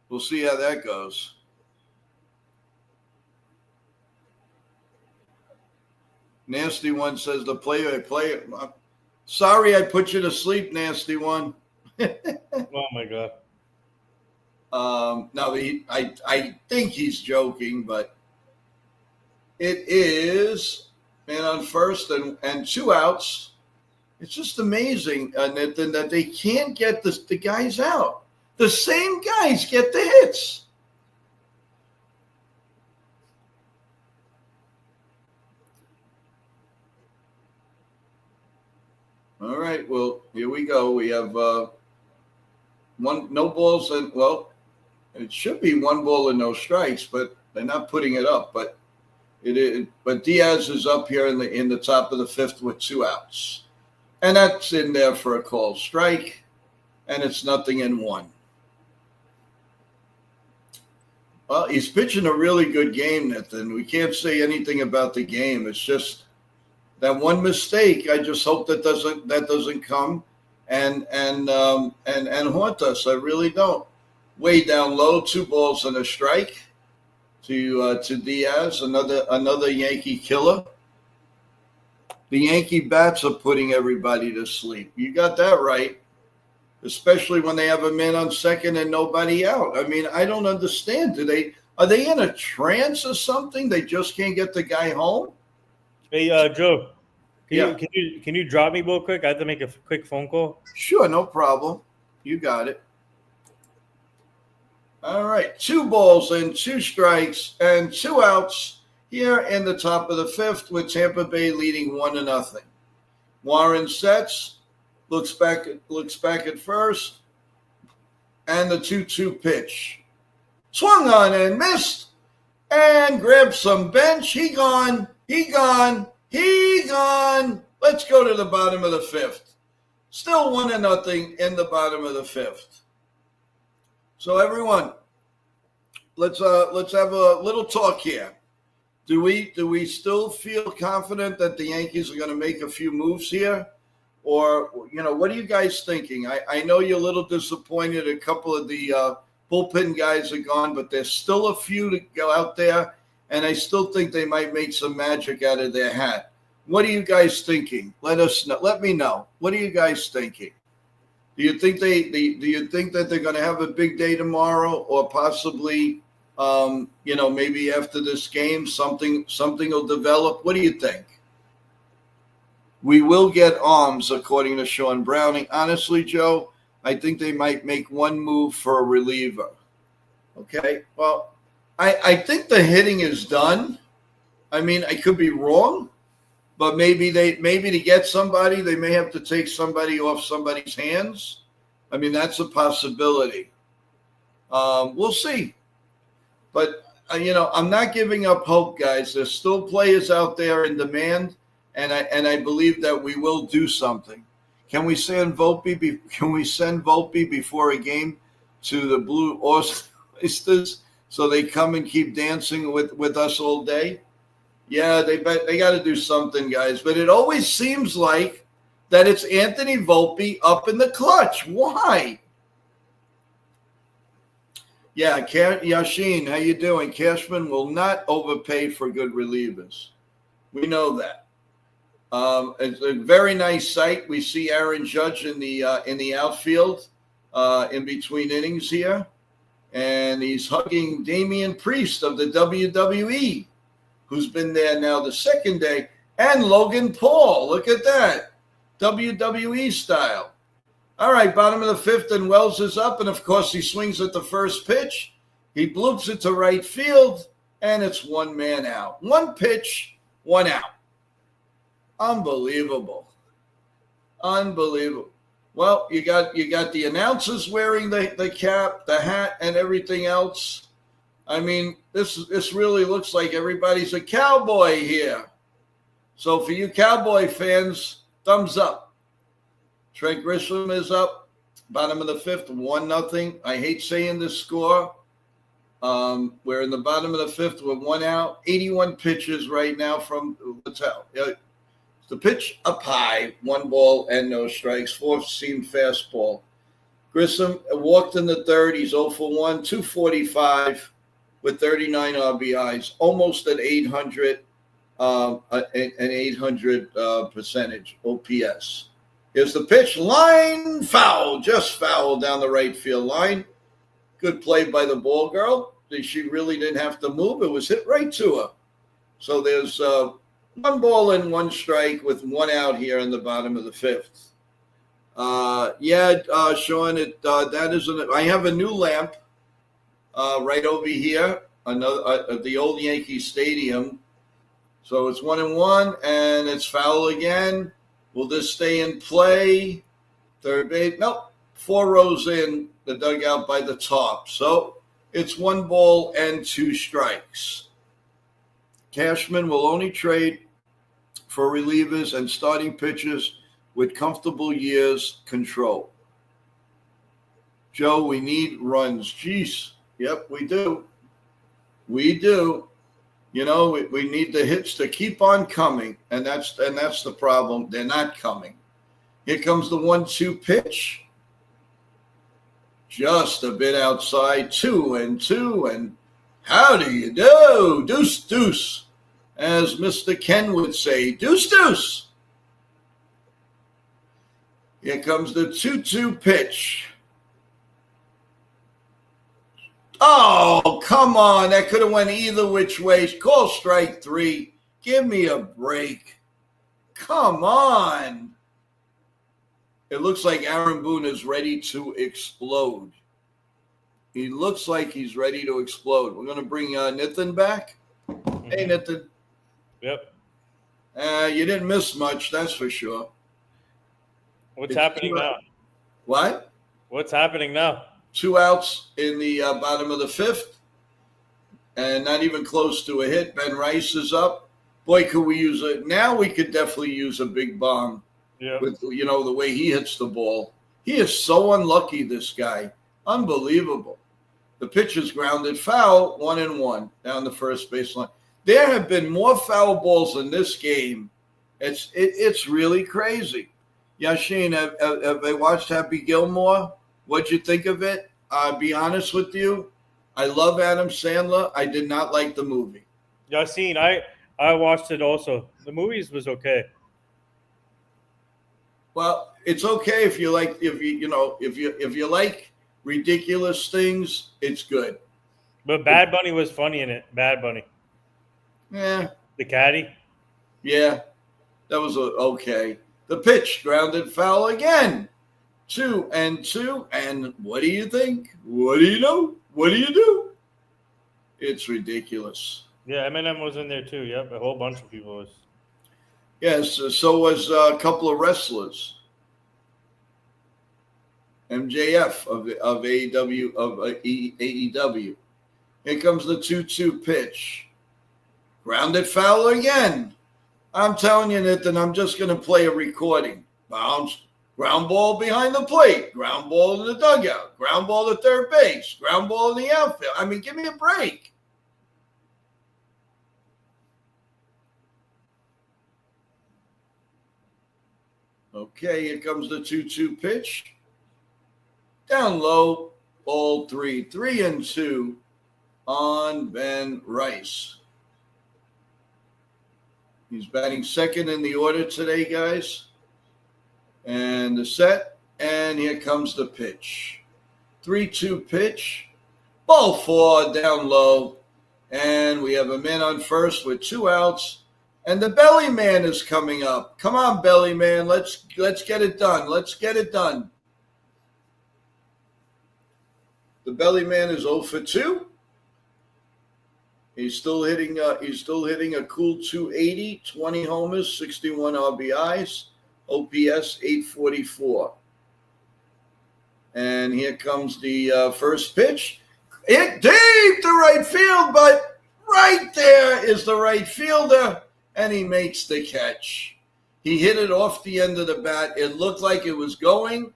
We'll see how that goes. Nasty One says the play. Sorry I put you to sleep, Nasty One. Oh, my God. No, I think he's joking, but it is, man, on first and 2 outs. It's just amazing, Nathan, that they can't get the guys out. The same guys get the hits. All right, well, here we go. We have no balls and, well, it should be 1 ball and no strikes, but they're not putting it up. But it is. But Diaz is up here in the top of the 5th with 2 outs. And that's in there for a called strike, and it's 0-1. Well, he's pitching a really good game, Nathan. We can't say anything about the game. It's just that one mistake. I just hope that doesn't come and haunt us. I really don't. Way down low, 2 balls and a strike to Diaz, another Yankee killer. The Yankee bats are putting everybody to sleep. You got that right, especially when they have a man on second and nobody out. I mean, I don't understand. Are they in a trance or something? They just can't get the guy home? Hey, Joe, can you drop me real quick? I have to make a quick phone call. Sure, no problem. You got it. All right, 2 balls and 2 strikes and 2 outs. Here in the top of the 5th with Tampa Bay leading 1-0. Warren sets, looks back at first, and the 2-2 pitch. Swung on and missed, and grabbed some bench. He gone. Let's go to the bottom of the 5th. Still 1-0 in the bottom of the 5th. So everyone, let's have a little talk here. Do we still feel confident that the Yankees are going to make a few moves here? Or, what are you guys thinking? I know you're a little disappointed. A couple of the bullpen guys are gone, but there's still a few to go out there, and I still think they might make some magic out of their hat. What are you guys thinking? Let us know. Let me know. What are you guys thinking? Do you think that they're going to have a big day tomorrow, or possibly maybe after this game, something will develop? What do you think? We will get arms, according to Sean Browning. Honestly, Joe, I think they might make one move for a reliever. Okay, well, I think the hitting is done. I mean, I could be wrong, but maybe to get somebody, they may have to take somebody off somebody's hands. I mean, that's a possibility. We'll see. But, I'm not giving up hope, guys. There's still players out there in demand, and I believe that we will do something. Can we send Volpe before a game to the Blue Austin? baristas so they come and keep dancing with us all day? Yeah, they got to do something, guys. But it always seems like that it's Anthony Volpe up in the clutch. Why? Yeah, Yashin, how you doing? Cashman will not overpay for good relievers. We know that. It's a very nice sight. We see Aaron Judge in the outfield in between innings here, and he's hugging Damian Priest of the WWE, who's been there now the second day, and Logan Paul. Look at that, WWE style. All right, bottom of the fifth, and Wells is up, and of course he swings at the first pitch. He bloops it to right field, and it's one man out. One pitch, one out. Unbelievable. Well, you got the announcers wearing the cap, the hat, and everything else. I mean, this really looks like everybody's a cowboy here. So for you Cowboy fans, thumbs up. Trent Grisham is up. Bottom of the fifth, 1-0. I hate saying this score. We're in the bottom of the fifth with one out. 81 pitches right now from Littell. The pitch up high, 1 ball and no strikes, 4-seam fastball. Grissom walked in the third. He's 0 for 1, 245 with 39 RBIs, almost at 800, an 800 percentage OPS. Here's the pitch, line foul, just foul down the right field line. Good play by the ball girl. She really didn't have to move. It was hit right to her. So there's 1 ball and 1 strike with 1 out here in the bottom of the fifth. Sean, that isn't. I have a new lamp right over here, another the old Yankee Stadium. So it's 1-1, and it's foul again. Will this stay in play? Third base, nope. 4 rows in the dugout by the top. So it's 1 ball and 2 strikes. Cashman will only trade for relievers and starting pitchers with comfortable years control. Joe, we need runs. Jeez. Yep, we do. We do. You know, we need the hits to keep on coming, and that's the problem. They're not coming. Here comes the 1-2 pitch. Just a bit outside, 2-2, and how do you do? Deuce, deuce. As Mr. Ken would say, deuce, deuce. Here comes the 2-2 pitch. Oh, come on. That could have went either which way. Call strike 3. Give me a break. Come on. It looks like Aaron Boone is ready to explode. He looks like he's ready to explode. We're going to bring Nathan back. Mm-hmm. Hey, Nathan. Yep. You didn't miss much, that's for sure. What's happening now? What? What's happening now? 2 outs in the bottom of the fifth, and not even close to a hit. Ben Rice is up. Boy, could we use it. Now we could definitely use a big bomb. Yeah. With, the way he hits the ball. He is so unlucky, this guy. Unbelievable. The pitch is grounded foul, 1-1 down the first baseline. There have been more foul balls in this game. It's really crazy. Yashin, have I watched Happy Gilmore? What'd you think of it? I'll be honest with you. I love Adam Sandler. I did not like the movie. Yassin, I watched it also. The movies was okay. Well, it's okay if you like if you like ridiculous things, it's good. But Bad Bunny was funny in it. Bad Bunny. Yeah. The caddy. Yeah, that was okay. The pitch, grounded foul again. 2-2, and what do you think? What do you know? What do you do? It's ridiculous. Yeah, Eminem was in there too. Yep, a whole bunch of people was. Yes, so was a couple of wrestlers. MJF of AEW of AEW. Here comes the 2-2 pitch. Grounded foul again. I'm telling you, Nathan, I'm just going to play a recording. Bounce, Ground ball behind the plate. Ground ball in the dugout. Ground ball to third base. Ground ball in the outfield. I mean, give me a break. Okay, here comes the 2-2 pitch. Down low, ball 3. 3-2 on Ben Rice. He's batting second in the order today, guys. And the set, and here comes the pitch. 3-2 pitch. Ball 4 down low. And we have a man on first with 2 outs. And the belly man is coming up. Come on, belly man. Let's get it done. Let's get it done. The belly man is 0 for 2. He's still hitting a cool 280, 20 homers, 61 RBIs, OPS 844. And here comes the first pitch. Hit deep to right field, but right there is the right fielder, and he makes the catch. He hit it off the end of the bat. It looked like it was going,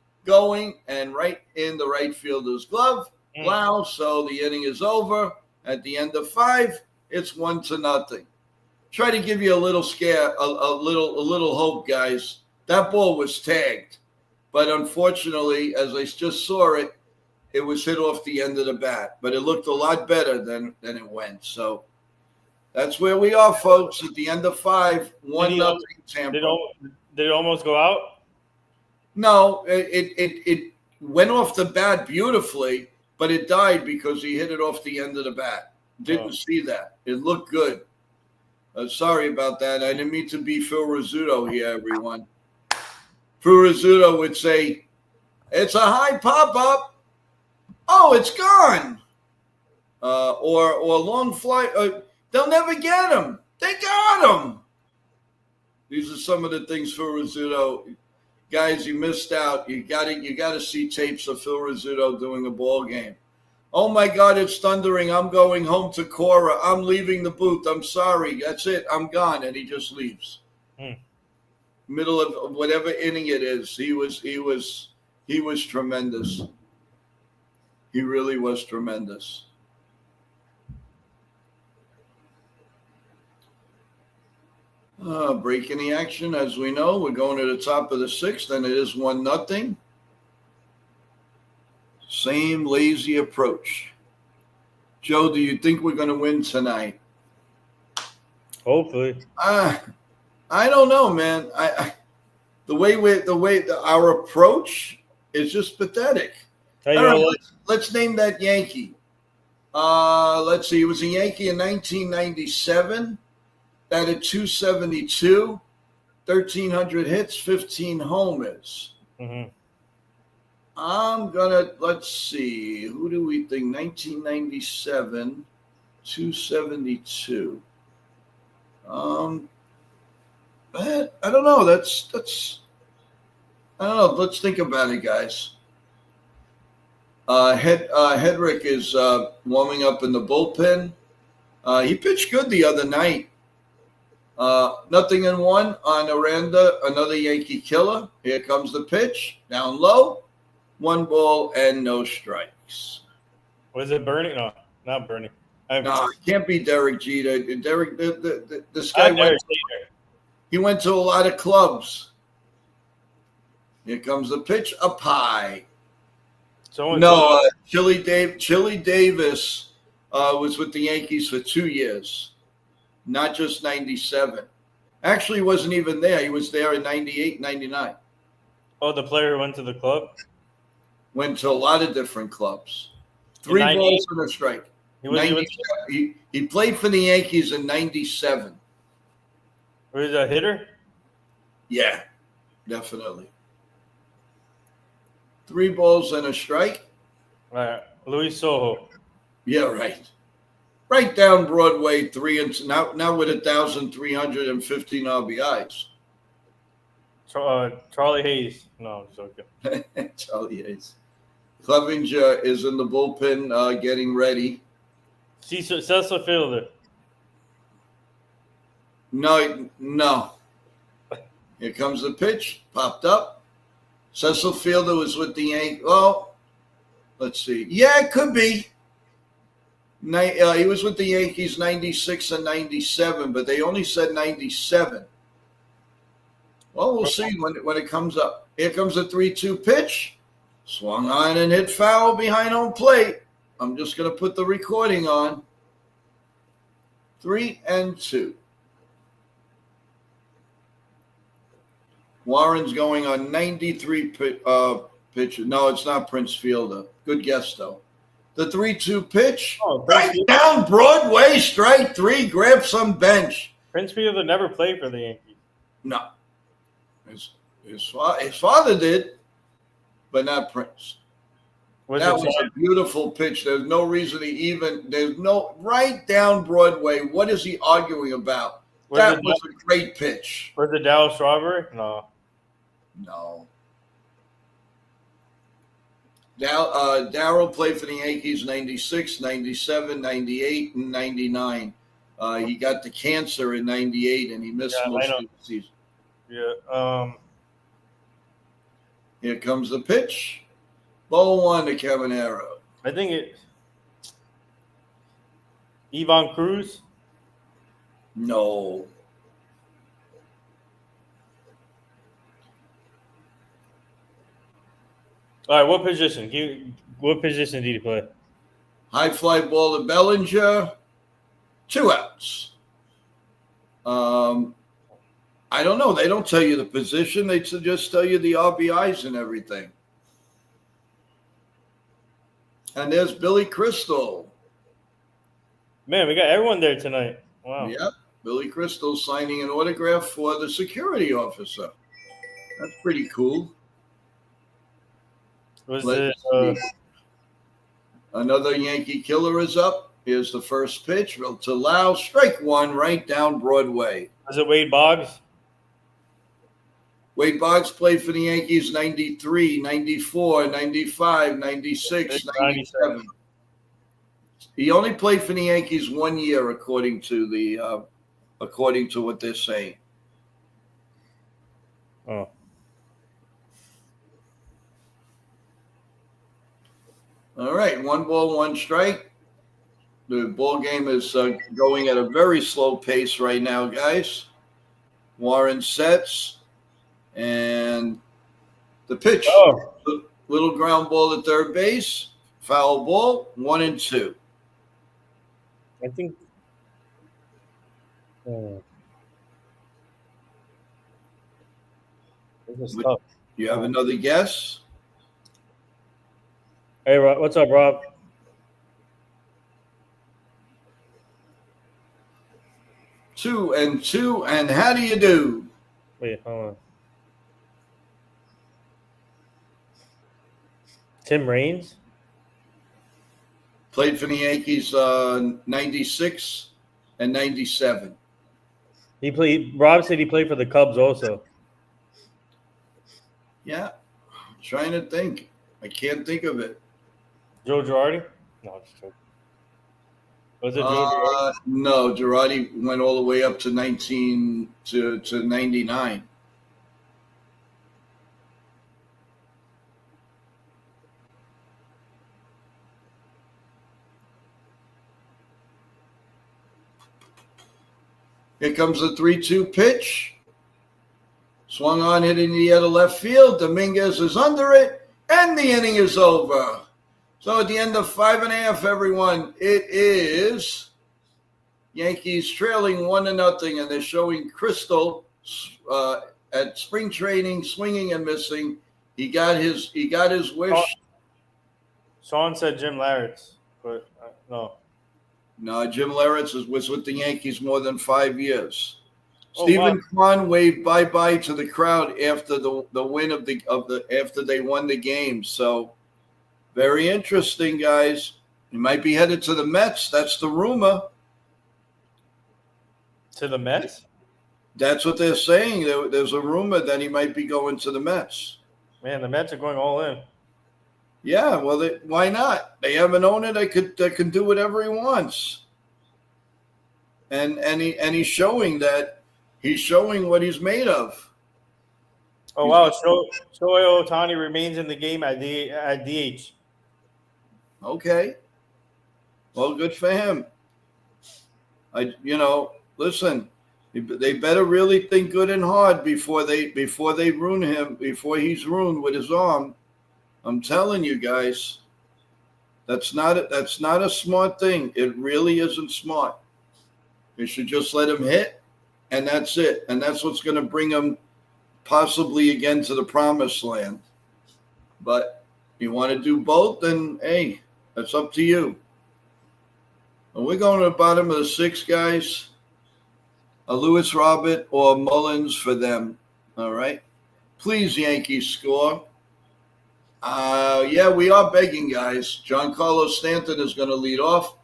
and right in the right fielder's glove. Wow, so the inning is over. At the end of 5, it's 1-0. Try to give you a little scare, a little hope, guys. That ball was tagged, but unfortunately, as I just saw it, it was hit off the end of the bat. But it looked a lot better than it went. So that's where we are, folks. At the end of 5, 1-0 Tampa. Did it almost go out? No, it went off the bat beautifully. But it died because he hit it off the end of the bat. Didn't see that. It looked good. Sorry about that. I didn't mean to be Phil Rizzuto here, everyone. Phil Rizzuto would say, it's a high pop-up. Oh, it's gone. Or long fly. They'll never get him. They got him. These are some of the things Phil Rizzuto. Guys, you missed out. You got to see tapes of Phil Rizzuto doing a ball game. Oh my God, it's thundering. I'm going home to Cora. I'm leaving the booth. I'm sorry. That's it. I'm gone, and he just leaves. Middle of whatever inning it is. He was tremendous. He really was tremendous. Breaking the action, as we know, we're going to the top of the 6th, and it is 1-0. Same lazy approach. Joe, do you think we're going to win tonight? Hopefully. I don't know, man. The way our approach is just pathetic. Let's name that Yankee. Let's see. He was a Yankee in 1997. Batted .272, 1,300 hits, 15 homers. Let's see. Who do we think? 1997, 272. I don't know. That's. I don't know. Let's think about it, guys. Hedrick is warming up in the bullpen. He pitched good the other night. 0-1 on Aranda, another Yankee killer. Here comes the pitch. Down low. 1 ball and no strikes. Was it Bernie? No, not Bernie. No, it can't be Derek Jeter. Derek, this guy went to a lot of clubs. Here comes the pitch. Up high. Chili Davis was with the Yankees for 2 years. Not just 97. Actually, he wasn't even there. He was there in 98, 99. Oh, the player who went to the club? Went to a lot of different clubs. 3 balls and a strike. He played for the Yankees in 97. Was he a hitter? Yeah, definitely. 3 balls and a strike. All right. Luis Sojo. Yeah, right. Right down Broadway, 3 and now with 1,315 RBIs. Charlie Hayes. No, I'm joking. Charlie Hayes. Clevenger is in the bullpen getting ready. Cecil Fielder. No. Here comes the pitch. Popped up. Cecil Fielder was with the Yankees. Well, let's see. Yeah, it could be. He was with the Yankees 96 and 97, but they only said 97. Well, we'll see when it comes up. Here comes a 3-2 pitch. Swung on and hit foul behind home plate. I'm just going to put the recording on. 3-2. Warren's going on 93 pitches. No, it's not Prince Fielder. Good guess, though. The 3-2 pitch. Oh, right down Broadway, strike 3. Grab some bench. Prince Fielder never played for the Yankees. No. His father did, but not Prince. That was a beautiful pitch. There's no reason there's no, right down Broadway. What is he arguing about? That was a great pitch. Was it Dallas Strawberry? No. Darryl played for the Yankees 96, 97, 98, and 99. He got the cancer in 98, and he missed most of the season. Yeah. Here comes the pitch. Ball 1 to Cabanero. I think it's Ivan Cruz. No. All right, what position? What position did he play? High fly ball to Bellinger. 2 outs. I don't know. They don't tell you the position. They just tell you the RBIs and everything. And there's Billy Crystal. Man, we got everyone there tonight. Wow. Yep. Billy Crystal signing an autograph for the security officer. That's pretty cool. Another Yankee killer is up. Here's the first pitch to Lau. Strike 1 right down Broadway. Was it Wade Boggs? Wade Boggs played for the Yankees 93, 94, 95, 96, 97. He only played for the Yankees 1 year, according to what they're saying. Oh. All right, 1 ball, 1 strike. The ball game is going at a very slow pace right now, guys. Warren sets, and the pitch. Oh. Little ground ball at third base. Foul ball, 1-2. I think. This is tough. You have another guess? Hey, Rob, what's up, Rob? Two and how do you do? Wait, hold on. Tim Raines? Played for the Yankees 96 and 97. Rob said he played for the Cubs also. Yeah. I'm trying to think. I can't think of it. Joe Girardi? No, just joking. Was it Joe Girardi? No, Girardi went all the way up to 99. Here comes the 3-2 pitch. Swung on, hit in the air to left field. Dominguez is under it, and the inning is over. So at the end of 5.5, everyone, it is Yankees trailing 1-0, and they're showing Crystal at spring training, swinging and missing. He got his wish. Sean said Jim Larratt's, but no. No, Jim Larratt's was with the Yankees more than 5 years. Oh, Stephen Kwan waved bye-bye to the crowd after the win after they won the game. So very interesting, guys. He might be headed to the Mets. That's the rumor. To the Mets? That's what they're saying. There's a rumor that he might be going to the Mets. Man, the Mets are going all in. Yeah, well, why not? They have an owner that can do whatever he wants, and he's showing that. He's showing what he's made of. Oh wow, Shohei Ohtani remains in the game at DH. Okay. Well, good for him. Listen, they better really think good and hard before they ruin him, before he's ruined with his arm. I'm telling you guys, that's not a smart thing. It really isn't smart. You should just let him hit, and that's it. And that's what's going to bring him possibly again to the promised land. But you want to do both, then hey, that's up to you. And we're going to the bottom of the sixth, guys. A Lewis Robert or Mullins for them. All right. Please, Yankees score. Yeah, we are begging, guys. Giancarlo Stanton is going to lead off.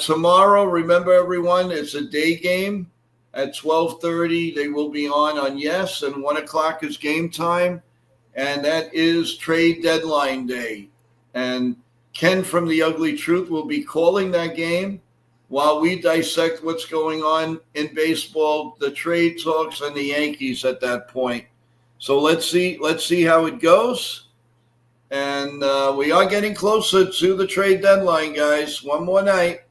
Tomorrow, remember everyone, it's a day game at 12:30. They will be on Yes, and 1 o'clock is game time, and that is trade deadline day. And Ken from The Ugly Truth will be calling that game while we dissect what's going on in baseball, the trade talks, and the Yankees at that point. So let's see how it goes. And we are getting closer to the trade deadline, guys. One more night.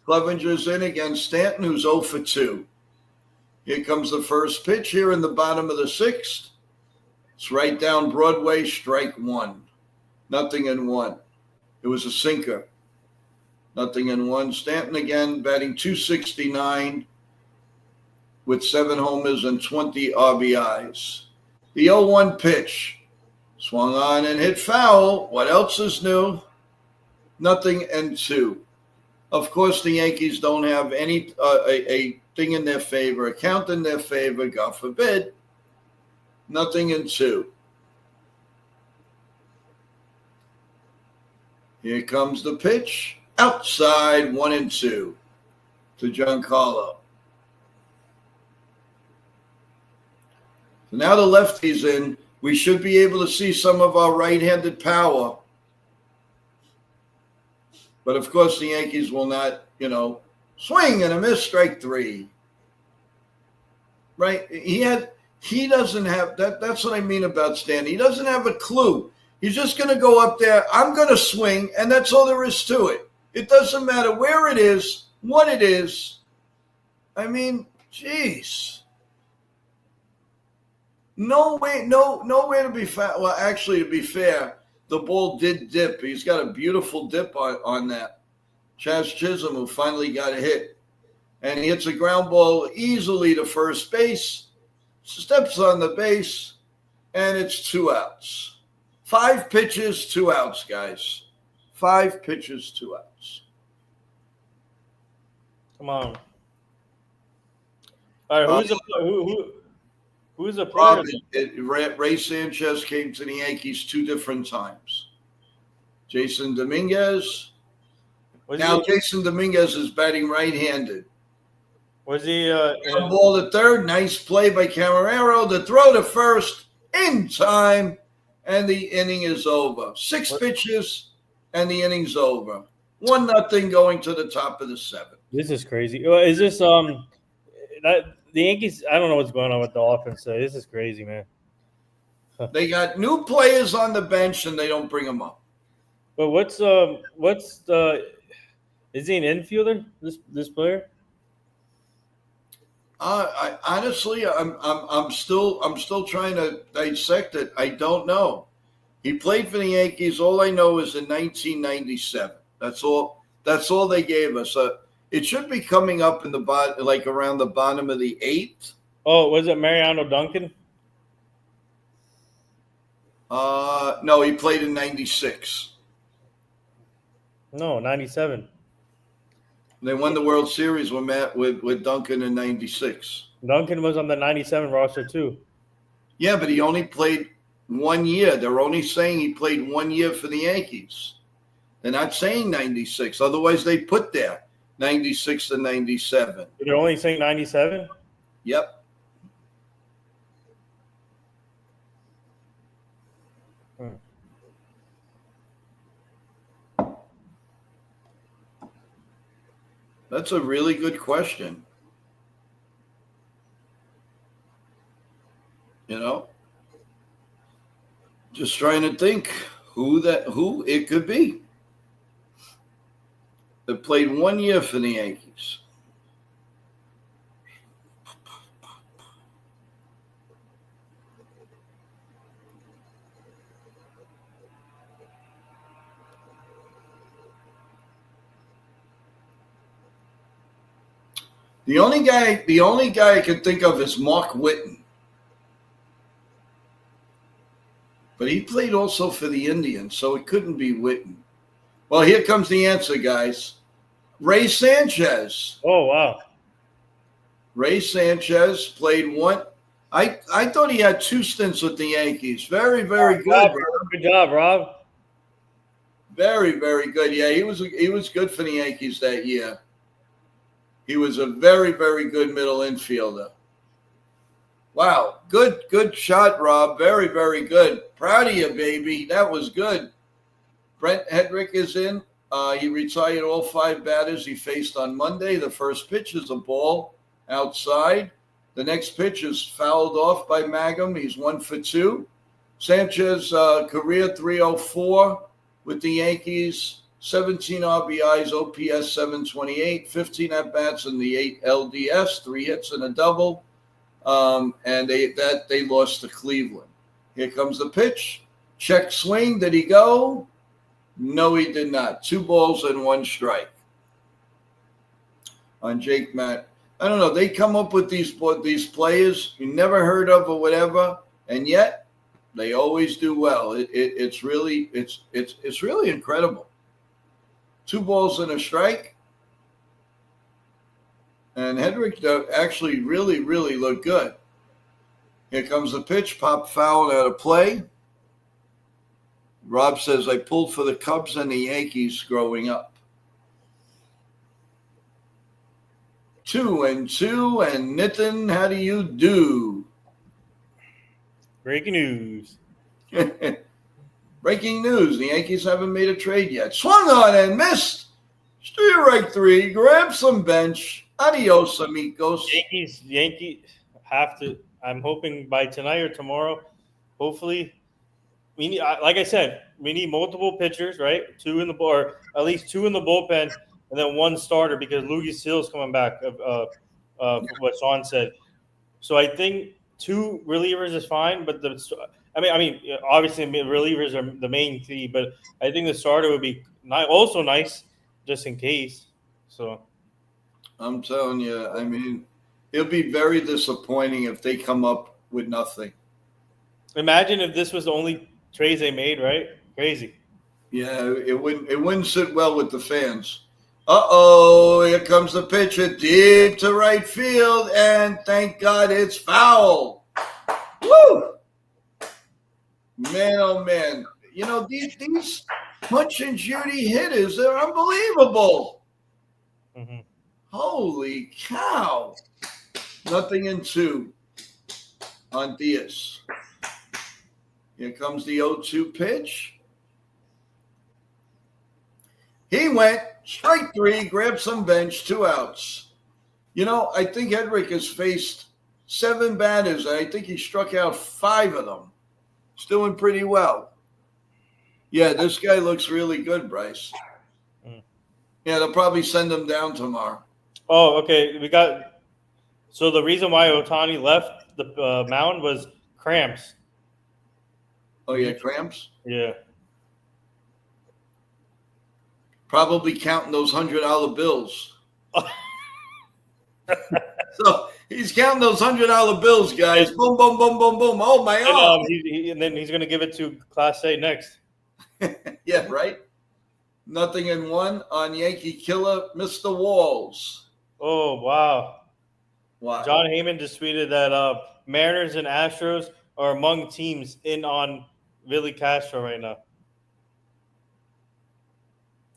Clevenger's in against Stanton, who's 0 for 2. Here comes the first pitch here in the bottom of the sixth. It's right down Broadway, strike one. 0-1. It was a sinker. 0-1. Stanton again batting .269 with 7 homers and 20 RBIs. The 0-1 pitch. Swung on and hit foul. What else is new? 0-2. Of course, the Yankees don't have any a thing in their favor, a count in their favor, God forbid. 0-2. Here comes the pitch. Outside, 1-2 to Giancarlo. So now the lefty's in. We should be able to see some of our right-handed power. But, of course, the Yankees will not, swing and a miss, strike 3. Right? He doesn't have that. That's what I mean about Stan. He doesn't have a clue. He's just going to go up there. I'm going to swing, and that's all there is to it. It doesn't matter where it is, what it is. I mean, jeez. No way to be fair. Well, actually, to be fair, the ball did dip. He's got a beautiful dip on that. Chaz Chisholm, who finally got a hit. And he hits a ground ball easily to first base, steps on the base, and it's 2 outs. 5 pitches, 2 outs, guys. 5 pitches, 2 outs. Come on. All right, who's the player? Ray Sanchez came to the Yankees 2 different times. Jason Dominguez. Jason Dominguez is batting right-handed. Was he? Ball to third. Nice play by Camarero. The throw to first in time, and the inning is over. 6 pitches, and the inning's over. 1-0 going to the top of the 7th. This is crazy. Is this that the Yankees? I don't know what's going on with the offense. This is crazy, man. They got new players on the bench, and they don't bring them up. But what's the? Is he an infielder? This player? Honestly, I'm still trying to dissect it. I don't know. He played for the Yankees. All I know is in 1997. That's all they gave us. It should be coming up in the bottom, like around the bottom of the 8th. Oh, was it Mariano Duncan? No, he played in 96. No, 97. They won the World Series with Duncan in 96. Duncan was on the 97 roster too. Yeah, but he only played 1 year. They're only saying he played 1 year for the Yankees. They're not saying 96. Otherwise, they put there 96 to 97. They're only saying 97? Yep. That's a really good question. You know, just trying to think who it could be. That played 1 year for the Yankees. The only guy I can think of is Mark Whitten. But he played also for the Indians, so it couldn't be Whitten. Well, here comes the answer, guys. Ray Sanchez. Oh, wow. Ray Sanchez played one. I thought he had 2 stints with the Yankees. Very, very good. Good job, Rob. Very, very good. Yeah, he was good for the Yankees that year. He was a very, very good middle infielder. Wow. Good shot, Rob. Very, very good. Proud of you, baby. That was good. Brent Hedrick is in. He retired all 5 batters he faced on Monday. The first pitch is a ball outside. The next pitch is fouled off by Mangum. He's 1 for 2. Sanchez, career 304 with the Yankees. 17 RBIs, OPS 728, 15 at-bats in the 8 LDS, 3 hits and a double. And they lost to Cleveland. Here comes the pitch. Check swing. Did he go? No, he did not. 2 balls and 1 strike on Jake Matt. I don't know. They come up with these players you never heard of or whatever, and yet they always do well. It's really incredible. 2 balls and a strike. And Hedrick actually really, really looked good. Here comes the pitch. Pop foul out of play. Rob says, I pulled for the Cubs and the Yankees growing up. 2-2. And Nitin, how do you do? Breaking news. Breaking news. The Yankees haven't made a trade yet. Swung on and missed. Strike 3. Grab some bench. Adios, amigos. Yankees have to. I'm hoping by tonight or tomorrow. Hopefully, we need. Like I said, we need multiple pitchers, right? 2 in the or at least 2 in the bullpen, and then 1 starter because Lucas Seal's coming back. What Sean said. So I think 2 relievers is fine, but obviously relievers are the main key, but I think the starter would be also nice just in case. So. I'm telling you, it'll be very disappointing if they come up with nothing. Imagine if this was the only trades they made, right? Crazy. Yeah, it wouldn't sit well with the fans. Uh-oh, here comes the pitcher deep to right field, and thank God it's foul. Woo! Man, oh man. You know, these Punch and Judy hitters, they're unbelievable. Mm-hmm. Holy cow. 0-2 on Diaz. Here comes the 0-2 pitch. He went strike 3, grabbed some bench, 2 outs. You know, I think Hedrick has faced 7 batters, and I think he struck out 5 of them. He's doing pretty well. Yeah, this guy looks really good, Bryce. Yeah, they'll probably send him down tomorrow. Oh, okay. So the reason why Ohtani left the mound was cramps. Oh, yeah, cramps? Yeah. Probably counting those $100 bills. So he's counting those $100 bills, guys. Boom, boom, boom, boom, boom. Oh, my God. And then he's going to give it to Class A next. Yeah, right? 0-1 on Yankee killer, Mr. Walls. Oh, wow. Wow. John Heyman just tweeted that Mariners and Astros are among teams in on Billy Castro right now.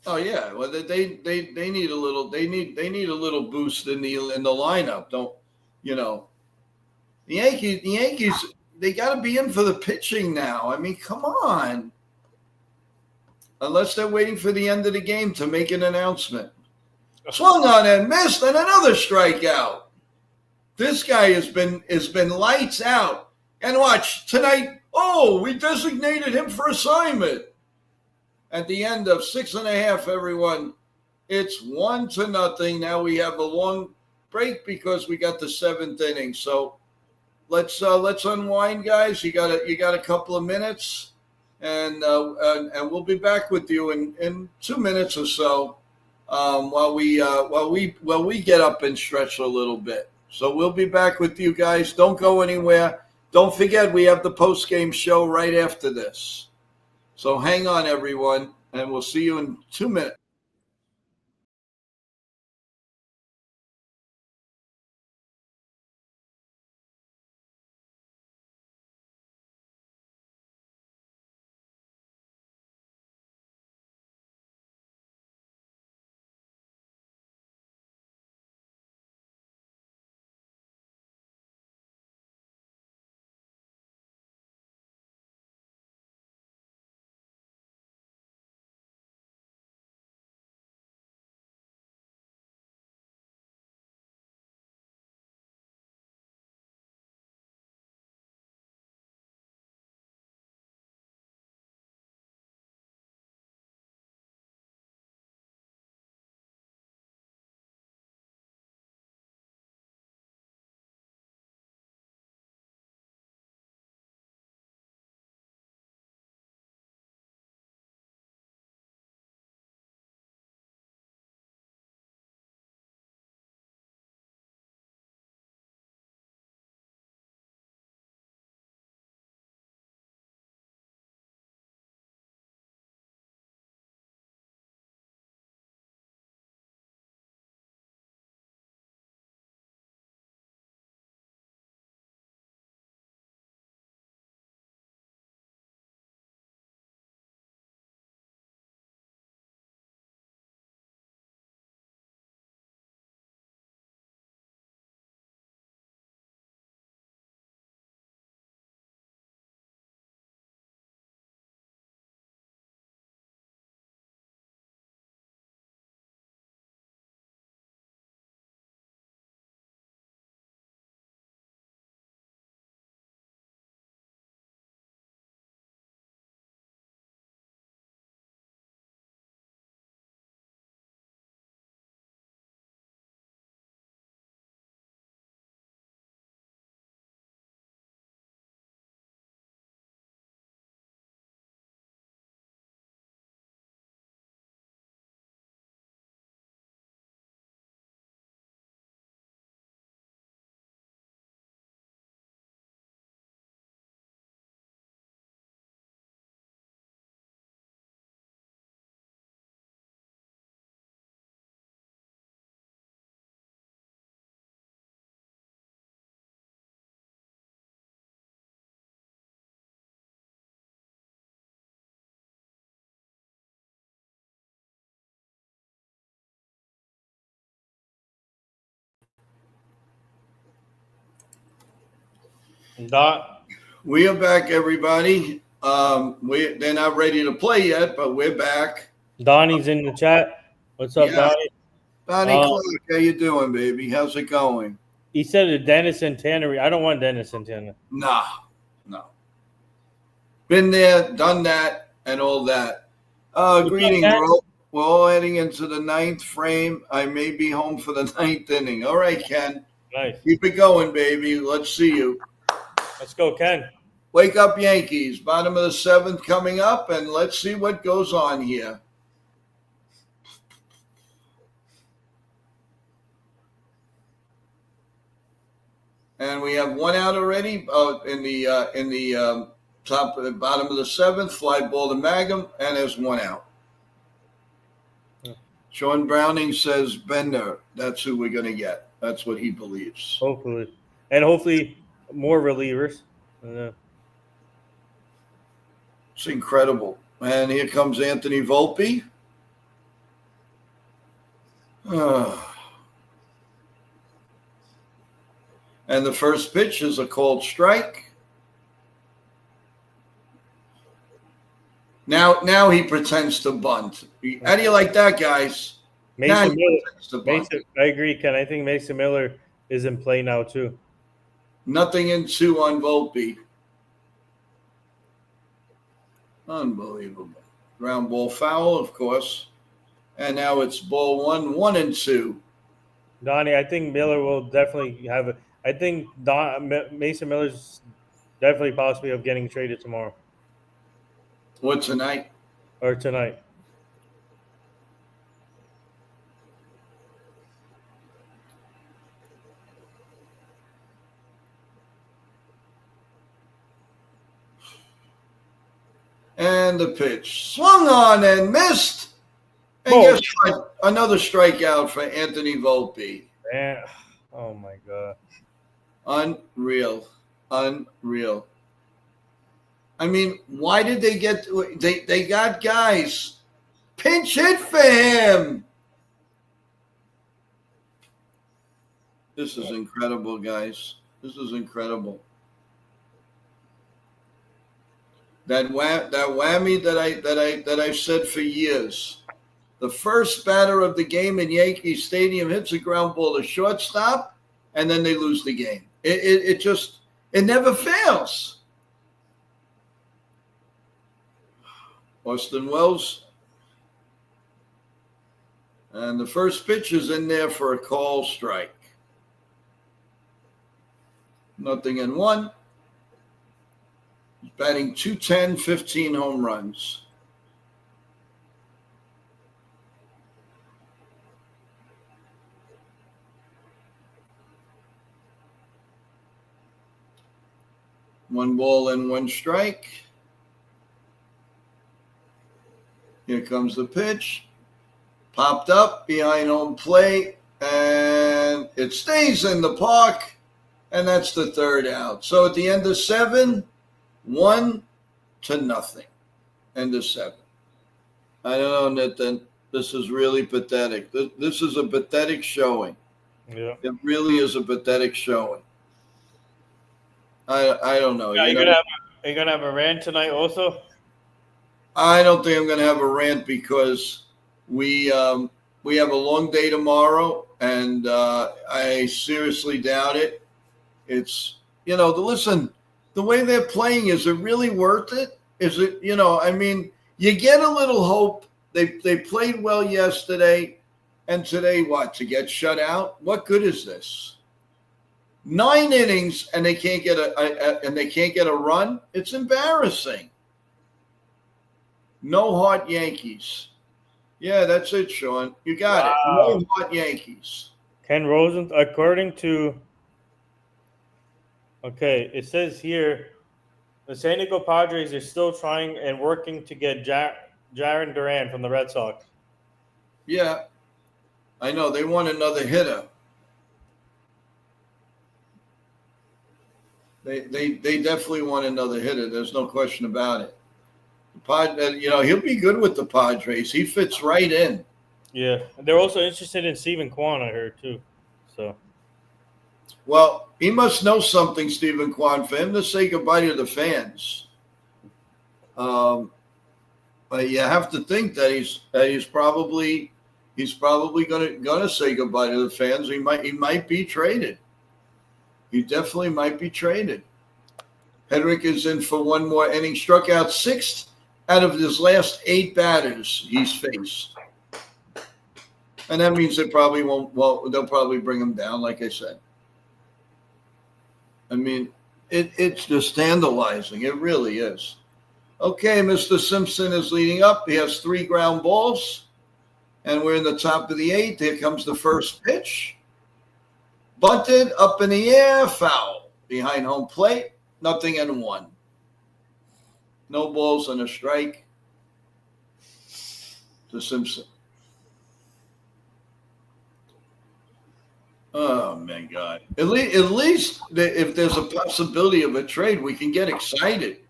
Oh yeah, well they need a little they need a little boost in the lineup. Don't you know? The Yankees they got to be in for the pitching now. I mean, come on. Unless they're waiting for the end of the game to make an announcement. Swung on and missed, and another strikeout. This guy has been lights out. And watch tonight. Oh, we designated him for assignment. At the end of 6.5, everyone, it's 1-0. Now we have a long break because we got the 7th inning. So let's unwind, guys. You got a couple of minutes, and we'll be back with you in 2 minutes or so. While we get up and stretch a little bit. So we'll be back with you guys. Don't go anywhere. Don't forget, we have the post-game show right after this. So hang on, everyone, and we'll see you in 2 minutes. We are back, everybody. They're not ready to play yet, but we're back. Donnie's in the chat. What's up, Donnie? Donnie Clark, how you doing, baby? How's it going? He said a Dennis Santana. I don't want Dennis Santana. No. Been there, done that, and all that. Greeting, bro. We're all heading into the 9th frame. I may be home for the 9th inning. All right, Ken. Nice. Keep it going, baby. Let's see you. Let's go, Ken. Wake up, Yankees. Bottom of the 7th coming up, and let's see what goes on here. And we have one out already in the top of the bottom of the 7th. Fly ball to Mangum, and there's one out. Sean Browning says Bender. That's who we're going to get. That's what he believes. Hopefully. And hopefully more relievers. It's incredible. And here comes Anthony Volpe. And the first pitch is a called strike. Now he pretends to bunt. How do you like that, guys? Mason Miller. I agree, Ken. I think Mason Miller is in play now, too. Nothing in 2 on Volpe. Unbelievable. Ground ball foul, of course. And now it's ball 1-1-2. Donnie, I think Miller will definitely have it. I think Mason Miller's definitely possibly of getting traded tomorrow What, tonight? or tonight. And the pitch swung on and missed. And guess what? Another strikeout for Anthony Volpe. Man, oh my God. Unreal. Unreal. I mean, why did they get they got guys pinch hit for him? This is incredible, guys. This is incredible. That whammy that I've said for years. The first batter of the game in Yankee Stadium hits a ground ball to shortstop, and then they lose the game. It never fails. Austin Wells. And the first pitch is in there for a call strike. 0-1. He's batting .210, 15 home runs. One ball and one strike. Here comes the pitch. Popped up behind home plate, and it stays in the park, and that's the third out. So at the end of 7, 1-0. End of 7. I don't know, Nitin. This is really pathetic. This is a pathetic showing. Yeah. It really is a pathetic showing. I don't know. Are you gonna have a rant tonight also? I don't think I'm going to have a rant because we have a long day tomorrow, and I seriously doubt it. It's, listen, the way they're playing, is it really worth it? Is it, I mean, you get a little hope. They played well yesterday, and today what? To get shut out? What good is this? 9 innings and they can't get a run? It's embarrassing. No heart Yankees. Yeah, that's it, Sean. You got it. No heart Yankees. Ken Rosen, according to it says here, the San Diego Padres are still trying and working to get Jarren Duran from the Red Sox. Yeah, I know. They want another hitter. They definitely want another hitter. There's no question about it. He'll be good with the Padres. He fits right in. Yeah, they're also interested in Stephen Kwan, I heard too. So, well, he must know something, Stephen Kwan, for him to say goodbye to the fans. But you have to think that he's probably gonna say goodbye to the fans. He might be traded. He definitely might be traded. Hedrick is in for one more inning. Struck out 6 out of his last 8 batters he's faced. And that means they probably won't. Well, they'll probably bring him down, like I said. I mean, it's just scandalizing. It really is. Okay, Mr. Simpson is leading up. He has 3 ground balls. And we're in the top of the 8th. Here comes the first pitch. Bunted, up in the air, foul. Behind home plate, 0-1. No balls and a strike to Simpson. Oh, my God. At least if there's a possibility of a trade, we can get excited.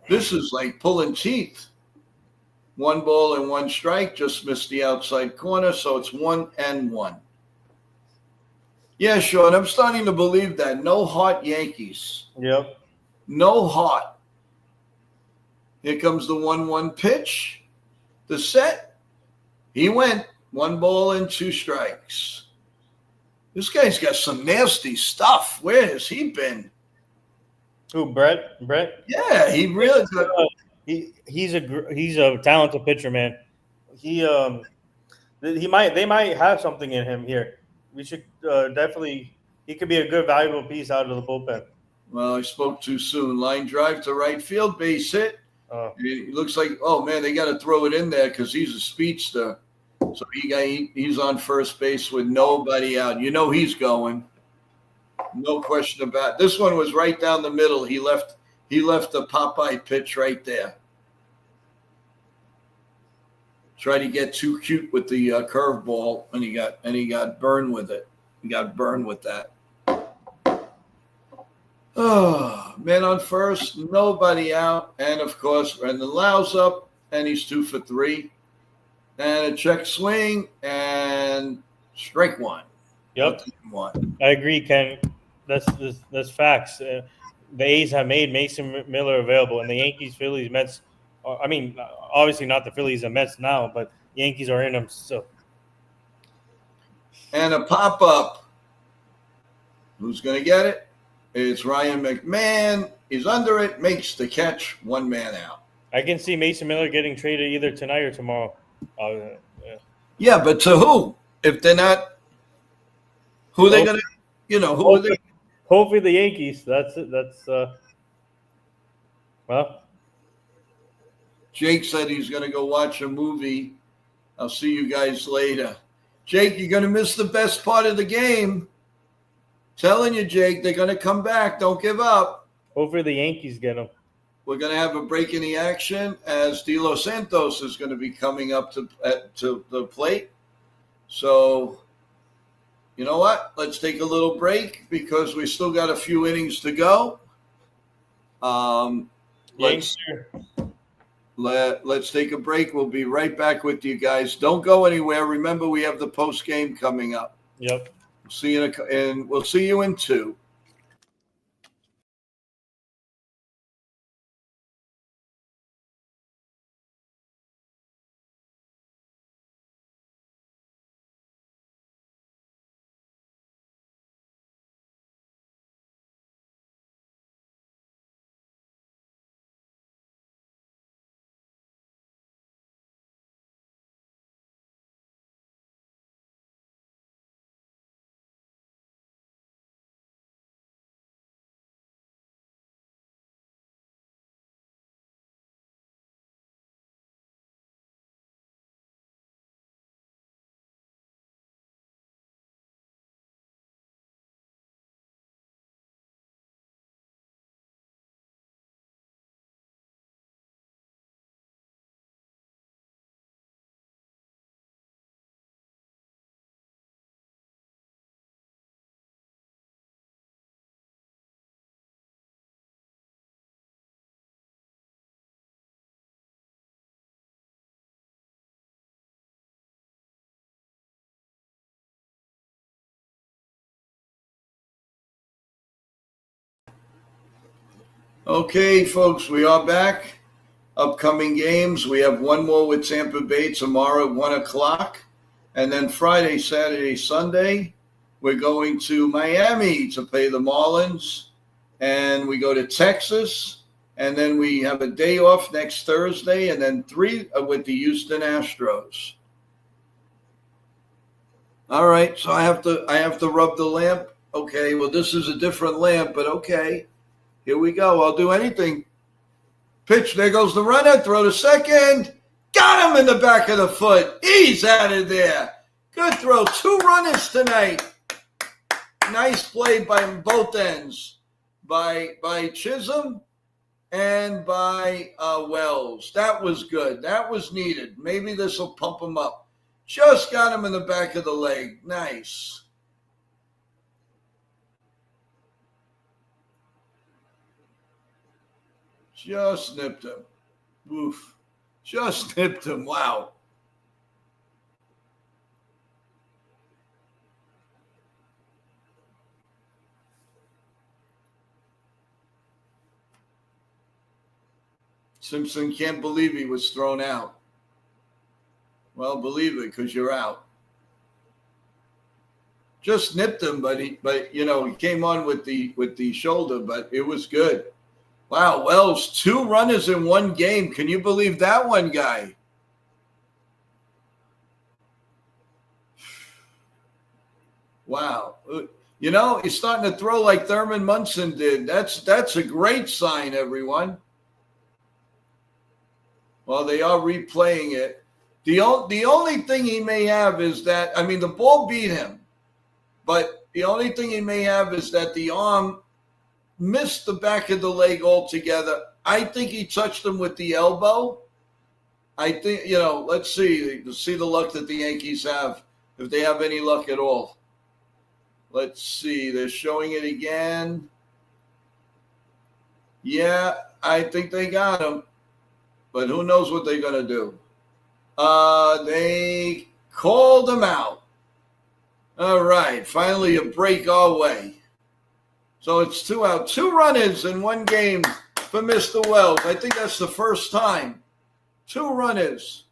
This is like pulling teeth. 1 ball and 1 strike, just missed the outside corner, so it's 1-1. Yeah, Sean, I'm starting to believe that. No heart Yankees. Yep. No heart. Here comes the 1-1 pitch. The set. He went 1 ball and 2 strikes. This guy's got some nasty stuff. Where has he been? Who, Brett? Yeah, he really. he's a talented pitcher, man. They might have something in him here. We should definitely. He could be a good, valuable piece out of the bullpen. Well, I spoke too soon. Line drive to right field, base hit. It looks like, oh man, they got to throw it in there because he's a speedster. So he's on first base with nobody out. You know he's going. No question about it. This one was right down the middle. He left the Popeye pitch right there. Tried to get too cute with the curveball, and he got burned with it. He got burned with that. Oh, man on first, nobody out, and of course, Brendan Lau's up, and he's 2 for 3, and a check swing and strike one. Yep, I agree, Ken. That's facts. The A's have made Mason Miller available, and the Yankees, Phillies, Mets. I mean, obviously not the Phillies and Mets now, but Yankees are in them still. And a pop up. Who's going to get it? It's Ryan McMahon. He's under it, makes the catch, 1 man out. I can see Mason Miller getting traded either tonight or tomorrow. Yeah, but to who? If they're not, who are they going to, who are they? Hopefully the Yankees. That's it. Well. Jake said he's going to go watch a movie. I'll see you guys later. Jake, you're going to miss the best part of the game. Telling you, Jake, they're going to come back. Don't give up. Hopefully the Yankees get them. We're going to have a break in the action as De Los Santos is going to be coming up to the plate. So, you know what? Let's take a little break because we still got a few innings to go. Let's take a break. We'll be right back with you guys. Don't go anywhere. Remember, we have the post game coming up. Yep. We'll see you in 2. Okay, folks, we are back. Upcoming games. We have one more with Tampa Bay tomorrow at 1 o'clock. And then Friday, Saturday, Sunday, we're going to Miami to play the Marlins. And we go to Texas. And then we have a day off next Thursday. And then 3 with the Houston Astros. All right, so I have to rub the lamp. Okay, well, this is a different lamp, but okay. Here we go. I'll do anything. Pitch. There goes the runner. Throw to second. Got him in the back of the foot. He's out of there. Good throw. 2 runners tonight. Nice play by both ends. By Chisholm and by Wells. That was good. That was needed. Maybe this will pump him up. Just got him in the back of the leg. Nice. Just nipped him. Oof. Just nipped him. Wow. Simpson can't believe he was thrown out. Well, believe it, because you're out. Just nipped him, but he came on with the shoulder, but it was good. Wow, Wells, 2 runners in one game. Can you believe that one guy? Wow. You know, he's starting to throw like Thurman Munson did. That's a great sign, everyone. Well, they are replaying it. The only thing he may have is that, I mean, the ball beat him, but the only thing he may have is that the arm missed the back of the leg altogether. I think he touched him with the elbow. I think, let's see the luck that the Yankees have, if they have any luck at all. Let's see. They're showing it again. Yeah, I think they got him, but who knows what they're going to do. They called him out. All right, finally a break our way. So it's 2 out. 2 runners in one game for Mr. Wells. I think that's the first time. 2 runners.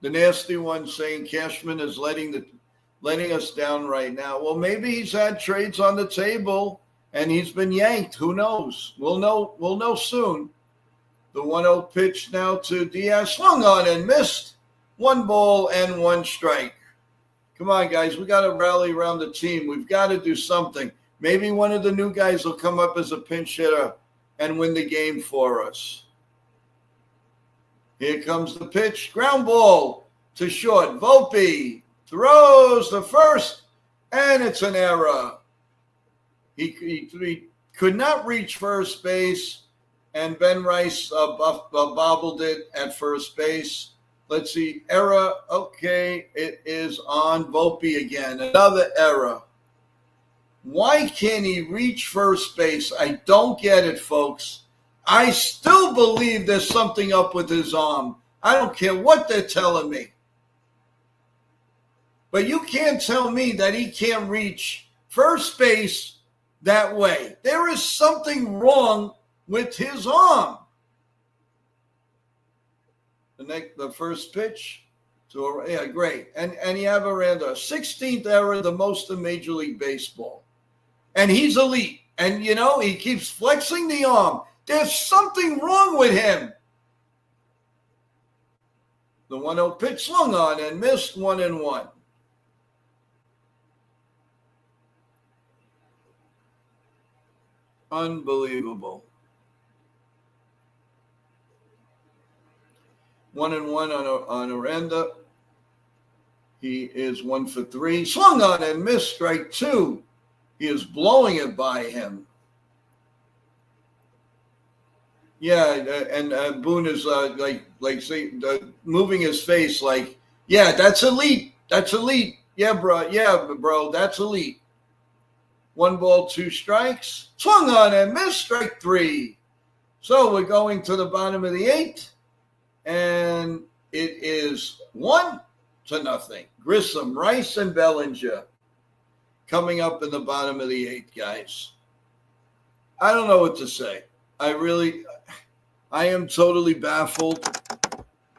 The nasty one saying Cashman is letting us down right now. Well, maybe he's had trades on the table and he's been yanked. Who knows? We'll know soon. The 1-0 pitch now to Diaz. Swung on and missed. 1 ball and 1 strike. Come on, guys. We got to rally around the team. We've got to do something. Maybe one of the new guys will come up as a pinch hitter and win the game for us. Here comes the pitch. Ground ball to short. Volpe throws the first, and it's an error. He could not reach first base, and Ben Rice bobbled it at first base. Let's see. Error. Okay, it is on Volpe again. Another error. Why can't he reach first base? I don't get it, folks. I still believe there's something up with his arm. I don't care what they're telling me. But you can't tell me that he can't reach first base that way. There is something wrong with his arm. The first pitch. Yeah, great. And you have Aranda. 16th error, the most in Major League Baseball. And he's elite. And, he keeps flexing the arm. There's something wrong with him. The 1-0 pitch swung on and missed. 1-1. Unbelievable. 1-1 on Aranda. He is 1 for 3. Swung on and missed. Strike 2. He is blowing it by him. Yeah, and Boone is moving his face like, yeah, that's elite. That's elite. Yeah, bro. Yeah, bro, that's elite. 1 ball, 2 strikes. Swung on and missed. Strike 3. So we're going to the bottom of the 8th, and it is 1-0. Grissom, Rice, and Bellinger coming up in the bottom of the 8th, guys. I don't know what to say. I am totally baffled.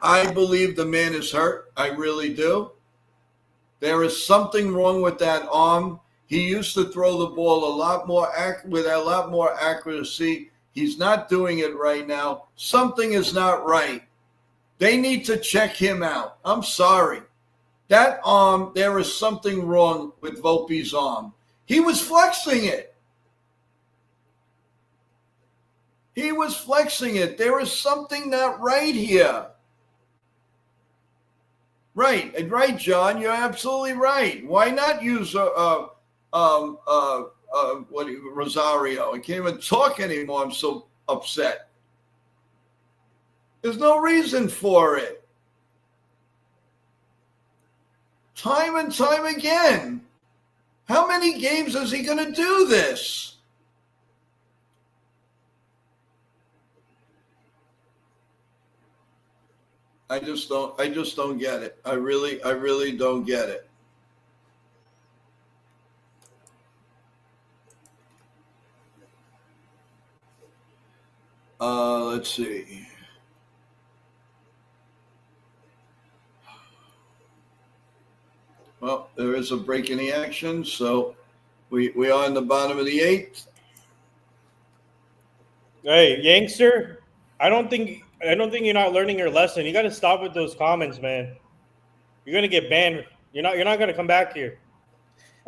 I believe the man is hurt. I really do. There is something wrong with that arm. He used to throw the ball with a lot more accuracy. He's not doing it right now. Something is not right. They need to check him out. I'm sorry. That arm, there is something wrong with Volpe's arm. He was flexing it. He was flexing it. There is something not right here. Right, John. You're absolutely right. Why not use Rosario? I can't even talk anymore. I'm so upset. There's no reason for it. Time and time again. How many games is he going to do this? I just don't get it. I really don't get it. Let's see. Well, there is a break in the action, so we are in the bottom of the 8th. Hey, youngster, I don't think you're not learning your lesson. You got to stop with those comments, man. You're gonna get banned. You're not gonna come back here,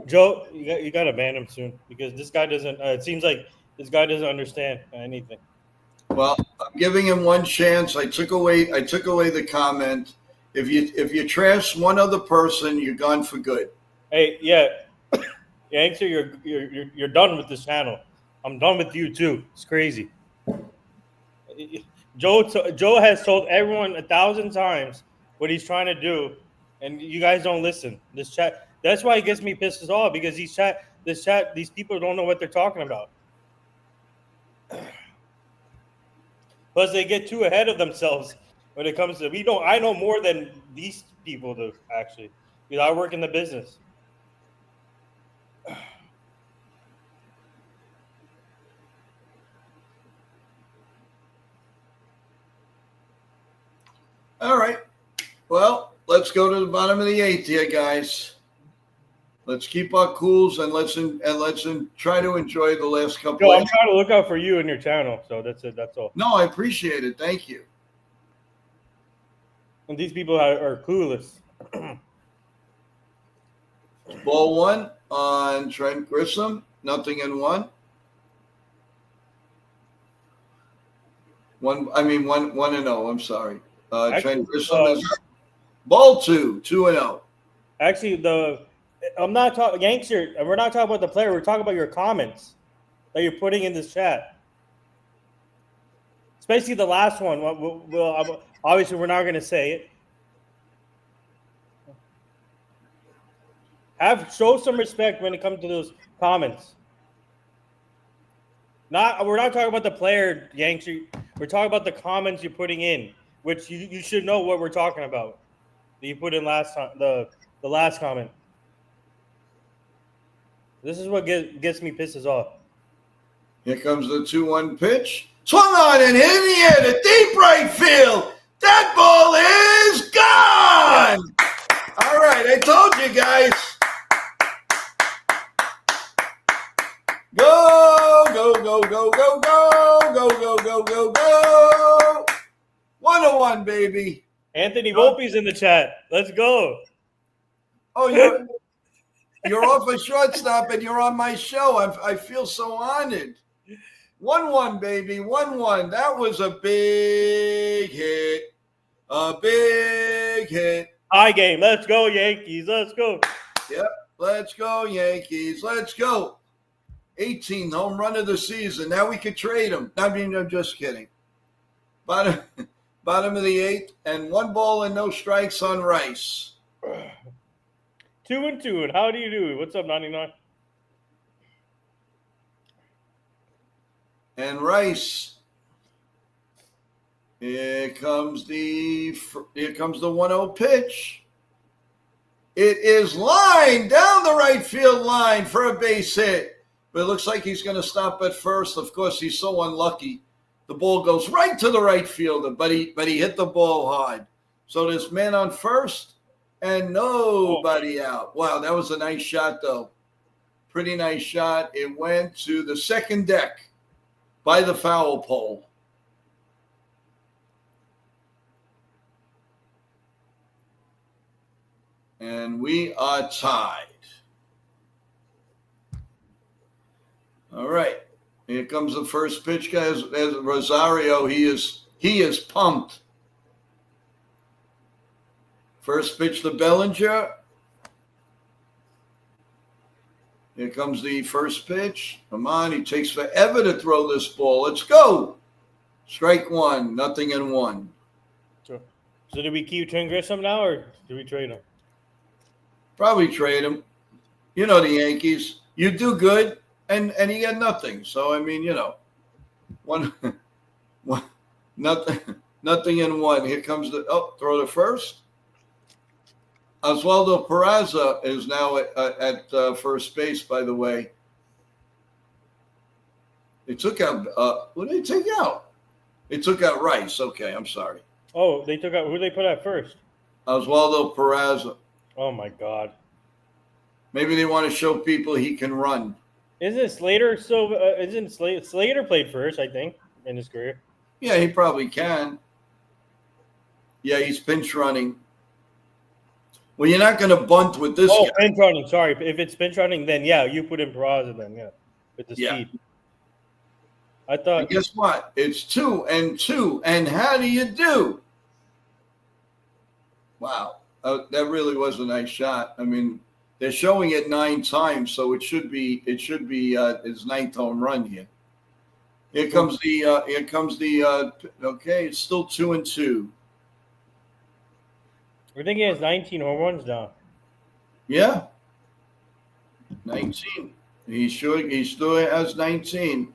Joe. You got to ban him soon because this guy doesn't. It seems like this guy doesn't understand anything. Well, I'm giving him one chance. I took away the comment. If you trash one other person, you're gone for good. Hey, yeah, youngster, you're done with this channel. I'm done with you too. It's crazy. Joe has told everyone 1,000 times what he's trying to do, and you guys don't listen. This chat. That's why it gets me pissed off because these people don't know what they're talking about. Plus, they get too ahead of themselves when it comes to we don't. I know more than these people do actually because I work in the business. All right. Well, let's go to the bottom of the eighth here, guys. Let's keep our cools and let's try to enjoy the last couple. Joe, I'm trying to look out for you and your channel, so that's it. That's all. No, I appreciate it. Thank you. And these people are clueless. Ball one on Trent Grissom. Nothing in one. One and 0. I'm sorry. Trent Grissom is ball 2-2-0. Actually, I'm not talking Yankster, and we're not talking about the player. We're talking about your comments that you're putting in this chat, especially the last one. Obviously, we're not going to say it. Show some respect when it comes to those comments. We're not talking about the player, Yankster. We're talking about the comments you're putting in, which you should know what we're talking about. That you put in last time, the last comment. This is what gets me pisses off. Here comes the 2-1 pitch. Swung on and hit in the air to deep right field. That ball is gone. All right, I told you guys. Go, go, go, go, go, go, go, go, go, go, go. 101, baby. Anthony Volpe's in the chat. Let's go. Oh, you're off a shortstop and you're on my show. I feel so honored. 1-1, baby. 1-1. That was a big hit. A big hit. High game. Let's go, Yankees. Let's go. Yep. Let's go, Yankees. Let's go. 18th home run of the season. Now we could trade him. I mean, I'm just kidding. Bottom of the eighth, and 1 ball and no strikes on Rice. 2-2. And how do you do? What's up, 99? And Rice. Here comes the 1-0 pitch. It is lined down the right field line for a base hit. But it looks like he's going to stop at first. Of course, he's so unlucky. The ball goes right to the right fielder, but he hit the ball hard. So there's man on first and nobody out. Wow, that was a nice shot, though. Pretty nice shot. It went to the second deck by the foul pole. And we are tied. All right. Here comes the first pitch, guys. As Rosario, he is pumped. First pitch to Bellinger. Here comes the first pitch. Come on, he takes forever to throw this ball. Let's go. Strike 1, 0-1. So do we keep Trent Grissom now, or do we trade him? Probably trade him. You know the Yankees. You do good, and you get nothing. So I mean, one nothing in one. Here comes throw to first. Oswaldo Peraza is now at first base, by the way. They took out what did they take out? They took out Rice. Okay, I'm sorry. Oh, they took out who they put at first? Oswaldo Peraza. Oh my God. Maybe they want to show people he can run. Isn't Slater still? Isn't Slater played first? I think. in his career. Yeah, he probably can. Yeah, he's pinch running. Well, you're not going to bunt with this guy. Pinch running. Sorry, if it's pinch running, then yeah, you put in Peraza then, yeah, with the speed. I thought. And guess what? It's 2-2, and how do you do? Wow, that really was a nice shot. I mean, they're showing it 9 times, so it should be his 9th home run here. Here comes the. Okay, it's still 2-2. I think he has 19 home runs now. Yeah, 19. He still has 19.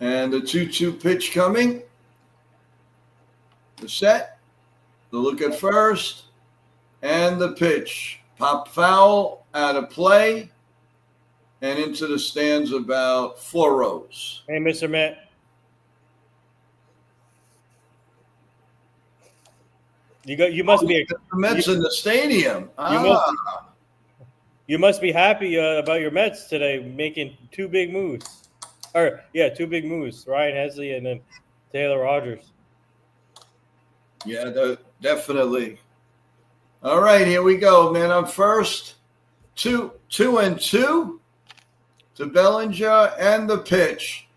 And the 2-2 pitch coming. The set. The look at first. And the pitch. Pop foul out of play. And into the stands about 4 rows. Hey, Mr. Met. You must be the Mets in the stadium. You must be happy about your Mets today making 2 big moves. 2 big moves. Ryan Hesley and then Taylor Rogers. Yeah, definitely. All right, here we go, man. I'm first. 2-2 to Bellinger and the pitch.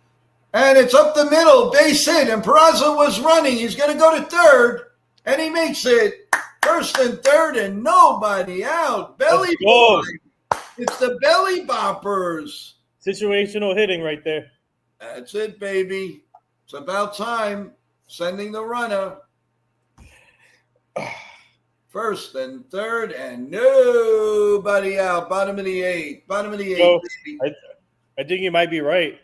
And it's up the middle, base hit. And Peraza was running. He's going to go to third. And he makes it first and third and nobody out. Belly boy. It's the belly boppers. Situational hitting right there. That's it, baby. It's about time. Sending the runner. First and third and nobody out. Bottom of the 8th. So, baby. I think you might be right.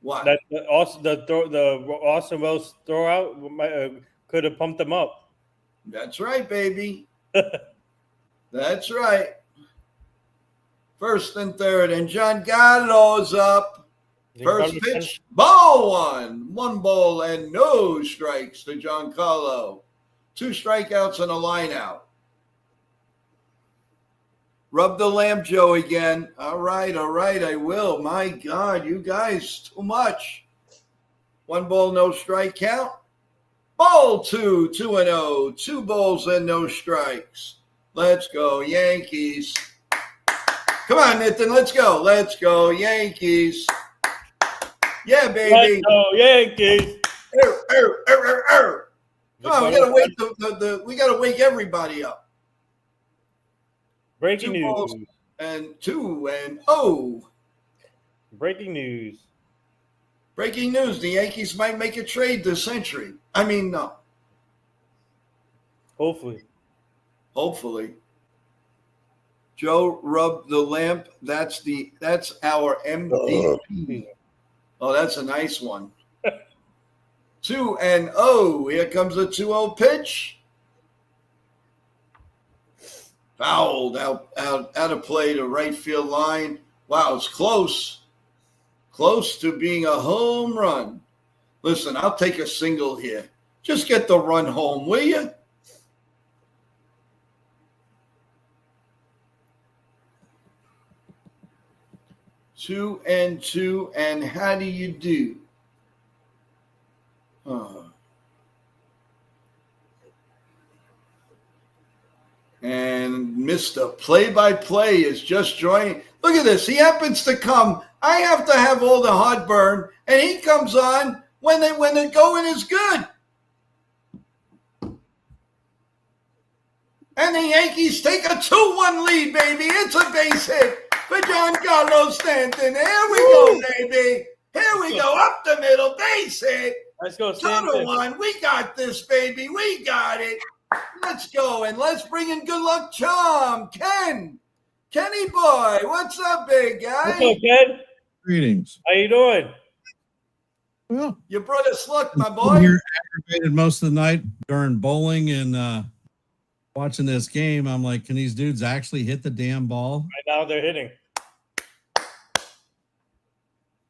What? That the Austin Wells throwout could have pumped them up. That's right, baby. That's right. First and third, and Giancarlo's up. First pitch, ball 1. 1 ball and no strikes to Giancarlo. 2 strikeouts and a line out. Rub the lamp, Joe, again. All right, I will. My God, you guys, too much. 1 ball, no strike count. Ball 2, 2-0. 2 balls and no strikes. Let's go, Yankees. Come on, Nathan, let's go. Let's go, Yankees. Yeah, baby. Let's go, Yankees. Come on, we gotta wake we gotta wake everybody up. Breaking news. And 2-0. Breaking news. Breaking news. The Yankees might make a trade this century. I mean, no. Hopefully. Joe, rub the lamp. That's our MVP. Oh, that's a nice one. 2-0. Here comes the 2-0 pitch. Fouled out of play to right field line. Wow, it's close. Close to being a home run. Listen, I'll take a single here. Just get the run home, will you? Two and 2, and how do you do? And Mr. Play-by-Play is just joining. Look at this. He happens to come. I have to have all the heartburn, and he comes on when the going is good. And the Yankees take a 2-1 lead, baby. It's a base hit for Giancarlo Stanton. Here we go, baby. Here we go. Up the middle, base hit. Let's go, Stanton. 2-1. We got this, baby. We got it. Let's go, and let's bring in Good Luck Charm. Kenny boy, what's up, big guy? What's up, Ken? Greetings. How you doing? Well, You brought us luck, my boy. You're aggravated most of the night during bowling and watching this game. I'm like, can these dudes actually hit the damn ball? Right now they're hitting.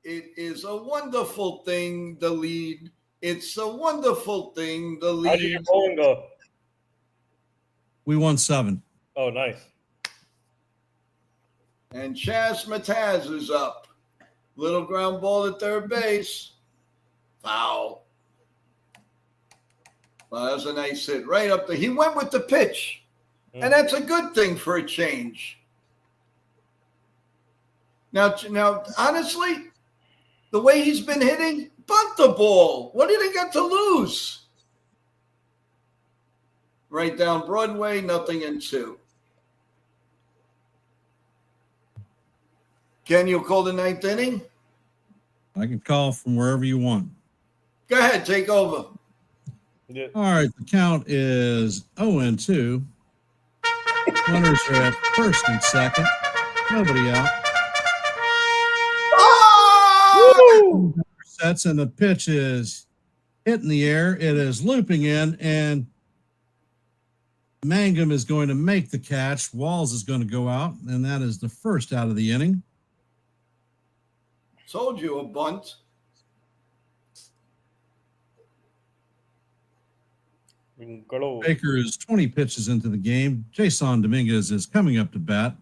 It is a wonderful thing, the lead. It's a wonderful thing, the lead. How did your bowling go? We won 7. Oh, nice. And Chaz Mataz is up. Little ground ball at third base. Foul. Well, that was a nice hit right up there. He went with the pitch, and that's a good thing for a change. Now, honestly, the way he's been hitting, bunt the ball. What did he got to lose? Right down Broadway, nothing in 2. Can you call the 9th inning? I can call from wherever you want. Go ahead, take over. Yeah. All right, the count is 0-2. Runners are at first and second. Nobody out. Oh! Sets, and the pitch is hit in the air. It is looping in, and Mangum is going to make the catch. Walls is going to go out, and that is the first out of the inning. Told you, a bunt. Baker is 20 pitches into the game. Jason Dominguez is coming up to bat.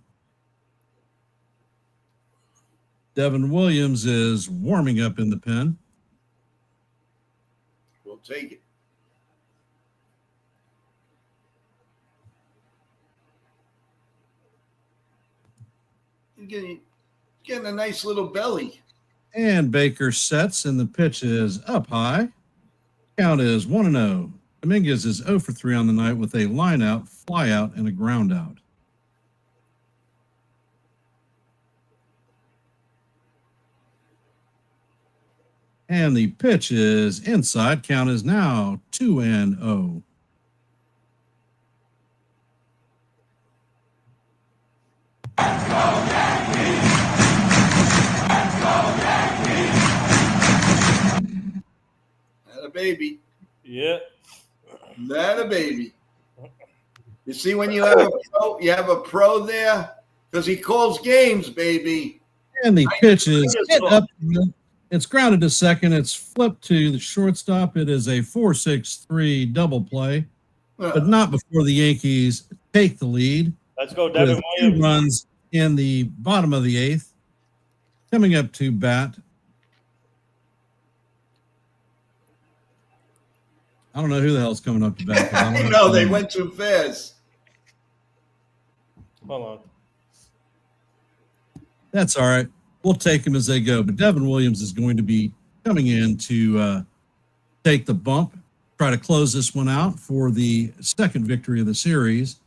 Devin Williams is warming up in the pen. We'll take it. Getting a nice little belly. And Baker sets, and the pitch is up high. Count is 1-0. Dominguez is 0 for 3 on the night with a line out, fly out, and a ground out. And the pitch is inside. Count is now 2-0. That a baby. Yeah. That a baby. You see, when you have a pro there, because he calls games, baby. And the pitch is hit up. It's grounded to second. It's flipped to the shortstop. It is a 4-6-3 double play, but not before the Yankees take the lead. Let's go, Devin with Williams. 2 runs in the bottom of the 8th. Coming up to bat. I don't know who the hell's coming up to bat. No, they went too fast. Hold on. That's all right. We'll take them as they go. But Devin Williams is going to be coming in to take the bump, try to close this one out for the second victory of the series,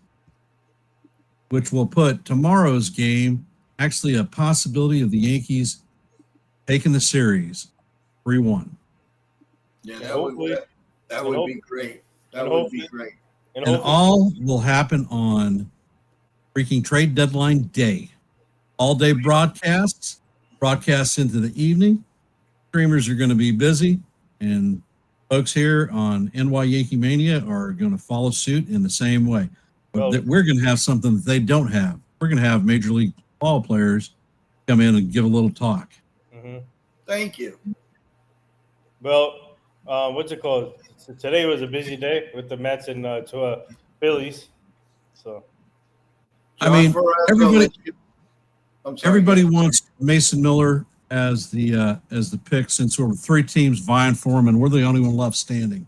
which will put tomorrow's game actually a possibility of the Yankees taking the series 3-1. Yeah, that would be great. That would be great. And all will happen on freaking trade deadline day. All day broadcasts into the evening. Streamers are going to be busy, and folks here on NY Yankee Mania are going to follow suit in the same way. But we're going to have something that they don't have. We're going to have Major League ball players come in and give a little talk. Mm-hmm. Thank you. Well, what's it called? So today was a busy day with the Mets and Phillies. So, I mean, everybody wants Mason Miller as the pick, since there were 3 teams vying for him, and we're the only one left standing.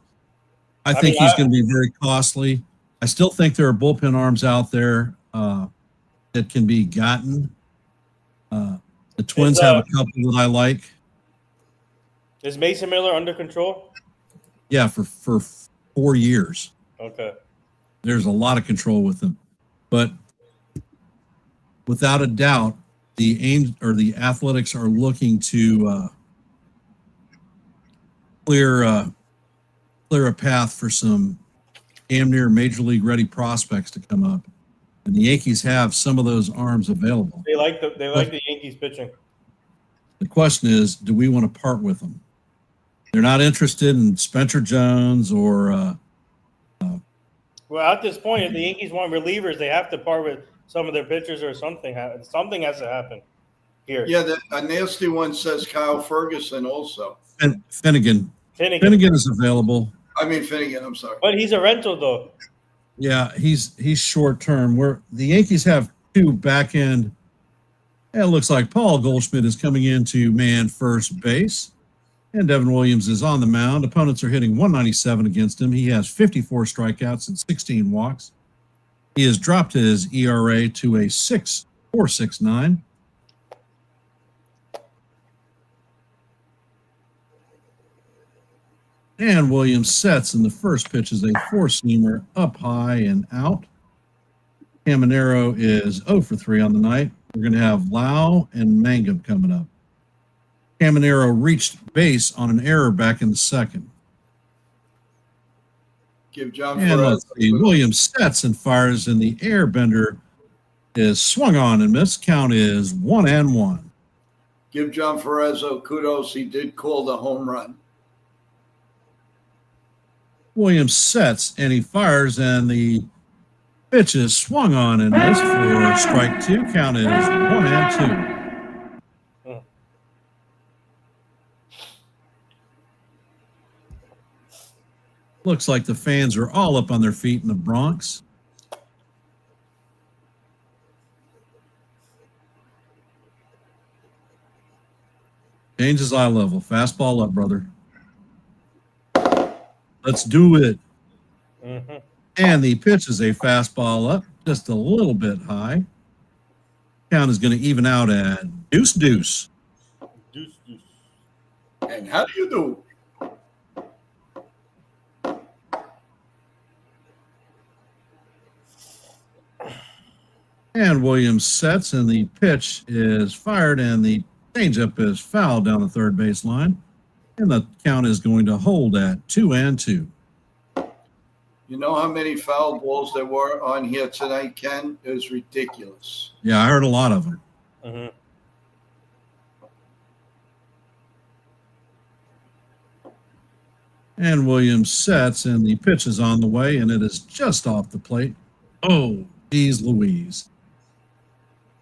I think he's going to be very costly. I still think there are bullpen arms out there that can be gotten. The Twins have a couple that I like. Is Mason Miller under control? Yeah, for 4 years. Okay. There's a lot of control with him, but without a doubt, the Athletics are looking to clear a path for some damn near major league ready prospects to come up, and the Yankees have some of those arms available. They like the Yankees pitching. The question is, do we want to part with them? They're not interested in Spencer Jones or. Well, at this point, if the Yankees want relievers, they have to part with some of their pitchers, or something. Something has to happen here. Yeah, a nasty one says Kyle Ferguson also. Finnegan is available. I mean Finnegan. I'm sorry, but he's a rental though. Yeah, he's short term. Where the Yankees have 2 back end It looks like Paul Goldschmidt is coming in to man first base. And Devin Williams is on the mound. Opponents are hitting 197 against him. He has 54 strikeouts and 16 walks. He has dropped his ERA to a 6.469. And Williams sets, and the first pitch is a four-seamer up high and out. Caminero is 0 for 3 on the night. We're going to have Lau and Mangum coming up. Caminero reached base on an error back in the second. Give John And let's see, Ferrazzo. Williams sets and fires, and the airbender is swung on and missed. Count is 1-1. Give John Ferrazzo kudos. He did call the home run. Williams sets and he fires, and the pitch is swung on and missed for strike two. Count is 1-2. Looks like the fans are all up on their feet in the Bronx. Changes eye level. Fastball up, brother. Let's do it. Mm-hmm. And the pitch is a fastball up, just a little bit high. Count is going to even out at deuce. Deuce. And how do you do? And Williams sets, and the pitch is fired, and the changeup is fouled down the third base line. And the count is going to hold at 2-2. You know how many foul balls there were on here tonight, Ken? It was ridiculous. Yeah, I heard a lot of them. Mm-hmm. And Williams sets, and the pitch is on the way, and it is just off the plate. Oh, geez Louise.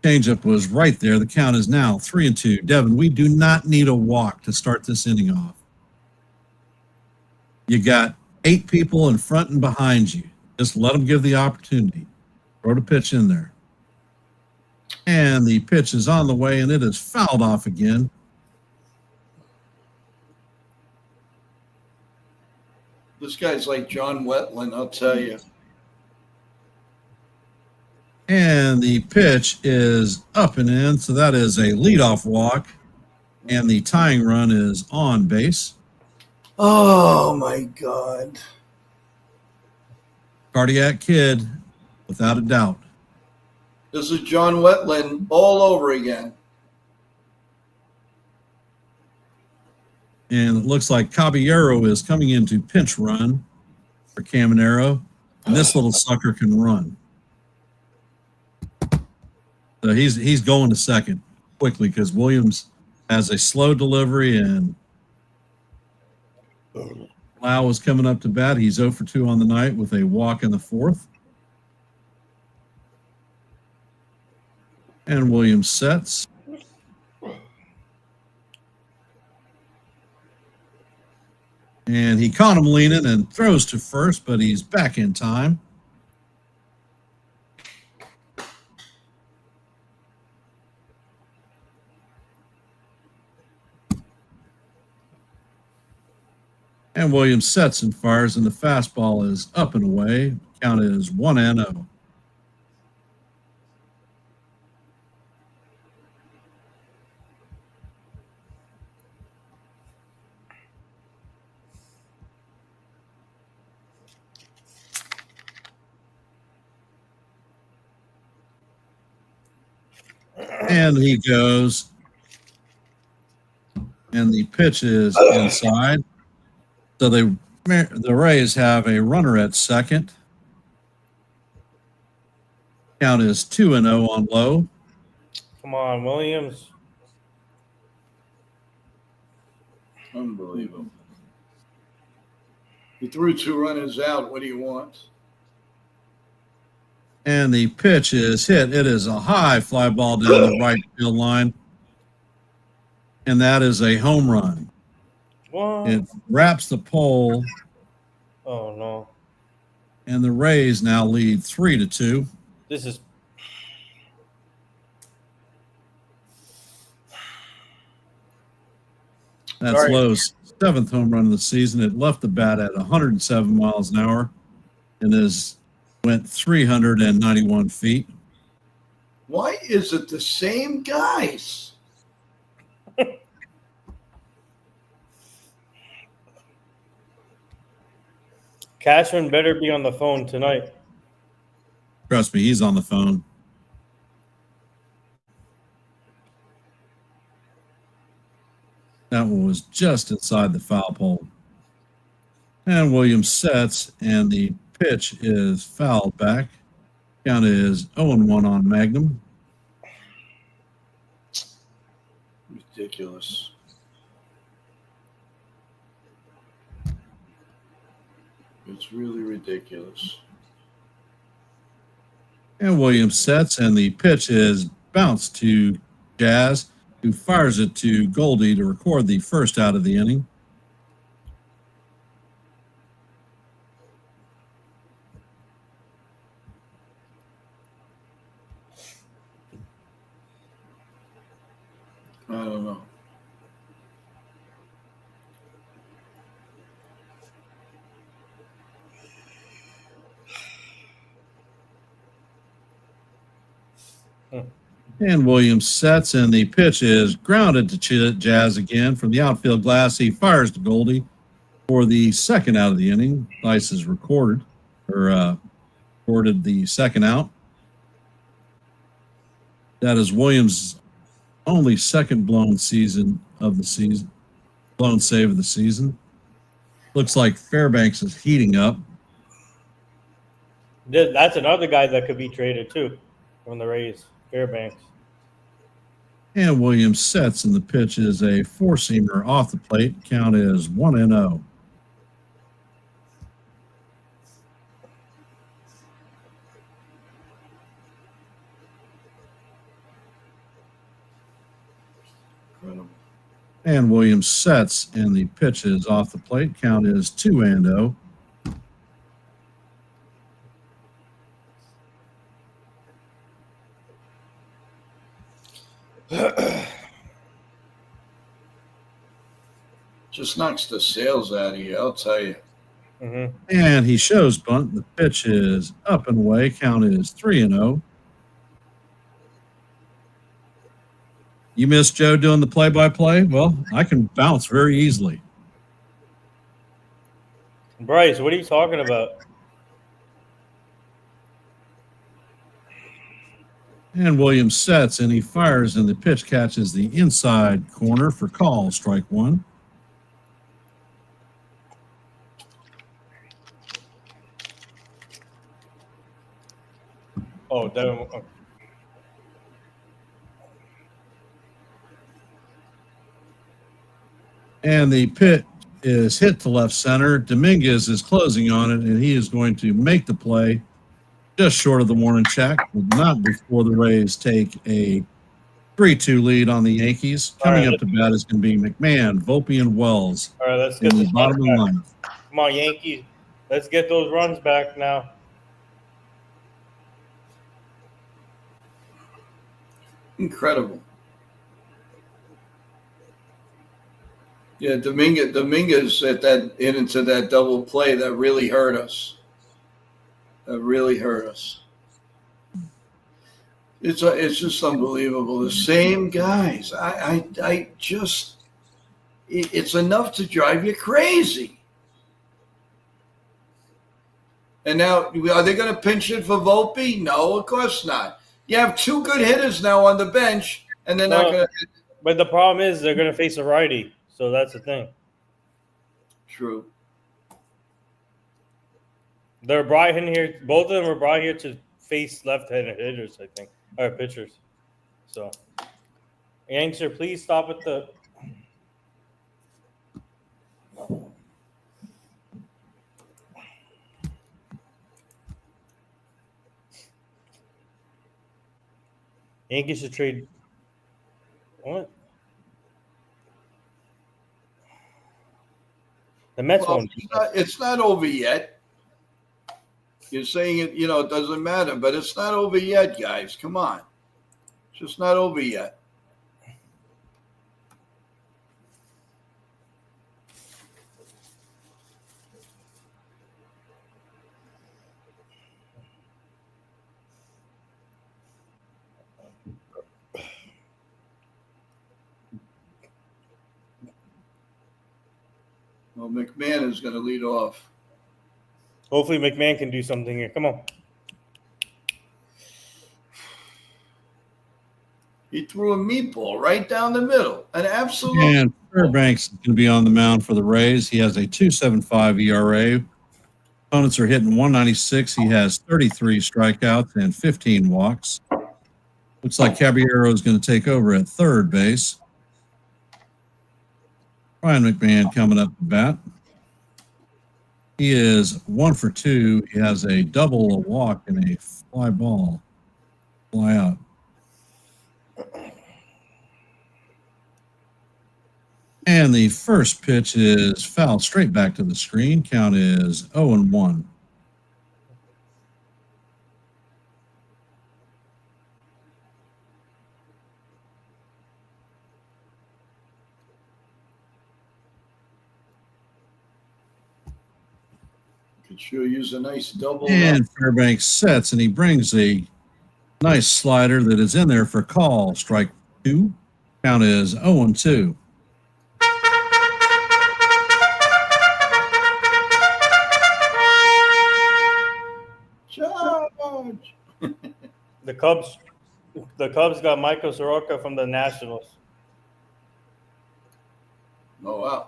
Changeup was right there. The count is now 3-2. Devin, we do not need a walk to start this inning off. You got 8 people in front and behind you. Just let them give the opportunity. Throw the pitch in there. And the pitch is on the way, and it is fouled off again. This guy's like John Wetland, I'll tell you. And the pitch is up and in, so that is a leadoff walk. And the tying run is on base. Oh, my God. Cardiac Kid, without a doubt. This is John Wetland all over again. And it looks like Caballero is coming into pinch run for Caminero. And this little sucker can run. So he's going to second quickly because Williams has a slow delivery, and Lau is coming up to bat. He's 0 for 2 on the night with a walk in the fourth. And Williams sets. And he caught him leaning and throws to first, but he's back in time. And Williams sets and fires, and the fastball is up and away. Count is 1-0. And he goes, and the pitch is inside. So the Rays have a runner at second. Count is 2-0 on low. Come on, Williams. Unbelievable. He threw 2 runners out. What do you want? And the pitch is hit. It is a high fly ball down the right field line. And that is a home run. What? It wraps the pole, Oh, no. and the Rays now lead 3-2. This is That's Lowe's 7th home run of the season. It left the bat at 107 miles an hour and went 391 feet. Why is it the same guys? Cashman better be on the phone tonight. Trust me, he's on the phone. That one was just inside the foul pole. And Williams sets, and the pitch is fouled back. Count is 0-1 on Magnum. Ridiculous. It's really ridiculous. And Williams sets, and the pitch is bounced to Jazz, who fires it to Goldie to record the first out of the inning. I don't know. And Williams sets, and the pitch is grounded to Jazz again from the outfield glass. He fires to Goldie for the second out of the inning. Dice is recorded the second out. That is Williams' only second blown save of the season. Looks like Fairbanks is heating up. That's another guy that could be traded too from the Rays, Fairbanks. And Williams sets, and the pitch is a four-seamer off the plate. Count is 1-0. Incredible. And Williams sets, and the pitch is off the plate. Count is 2-0. Just knocks the sales out of you, I'll tell you. Mm-hmm. And he shows bunt. The pitch is up and away. Count is 3-0. You missed Joe doing the play-by-play? Well, I can bounce very easily. Bryce, what are you talking about? And Williams sets, and he fires, and the pitch catches the inside corner for call, strike one. Oh, Devin. And the pitch is hit to left center. Dominguez is closing on it, and he is going to make the play just short of the warning check, but not before the Rays take a 3-2 lead on the Yankees. Coming up to bat is going to be McMahon, Volpe, and Wells. All right, let's get in the this bottom of the line. Come on, Yankees. Let's get those runs back now. Incredible. Yeah, Dominguez into that double play that really hurt us. That really hurt us. It's just unbelievable. The same guys. It's enough to drive you crazy. And now, are they going to pinch it for Volpe? No, of course not. You have two good hitters now on the bench, and they're not going to. But the problem is they're going to face a righty, so that's the thing. True. They're brought in here. Both of them were brought here to face left-handed hitters, I think, or pitchers. So, Yankster, please stop at the. Yankees should trade. What? The Mets won't. It's not over yet. You're saying it, it doesn't matter, but it's not over yet, guys. Come on. It's just not over yet. Well, McMahon is going to lead off. Hopefully McMahon can do something here. Come on. He threw a meatball right down the middle. An absolute. And Fairbanks is going to be on the mound for the Rays. He has a 2.75 ERA. Opponents are hitting 196. He has 33 strikeouts and 15 walks. Looks like Caballero is going to take over at third base. Ryan McMahon coming up to bat. He is 1 for 2. He has a double, a walk, and a fly ball. Fly out. And the first pitch is fouled straight back to the screen. Count is 0-1. Could sure use a nice double. And Fairbanks sets, and he brings a nice slider that is in there for call. Strike 2. Count is 0-2. Charge. The Cubs got Michael Soroka from the Nationals. Oh, wow.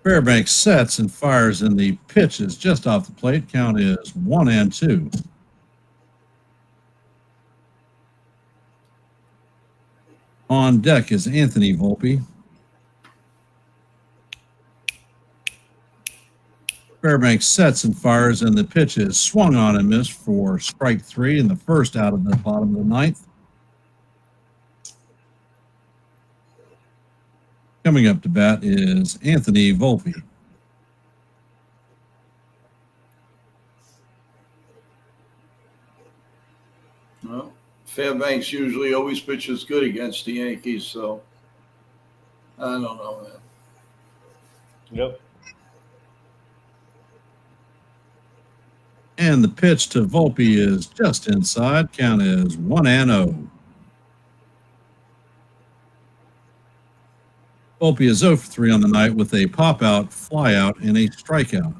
Fairbanks sets and fires, and the pitch is just off the plate. Count is 1-2. On deck is Anthony Volpe. Fairbanks sets and fires, and the pitch is swung on and missed for strike 3 in the first out of the bottom of the ninth. Coming up to bat is Anthony Volpe. Well, Fairbanks usually always pitches good against the Yankees, so I don't know, man. Yep. And the pitch to Volpe is just inside. Count is 1-0. Volpe is 0 for 3 on the night with a pop-out, fly-out, and a strikeout.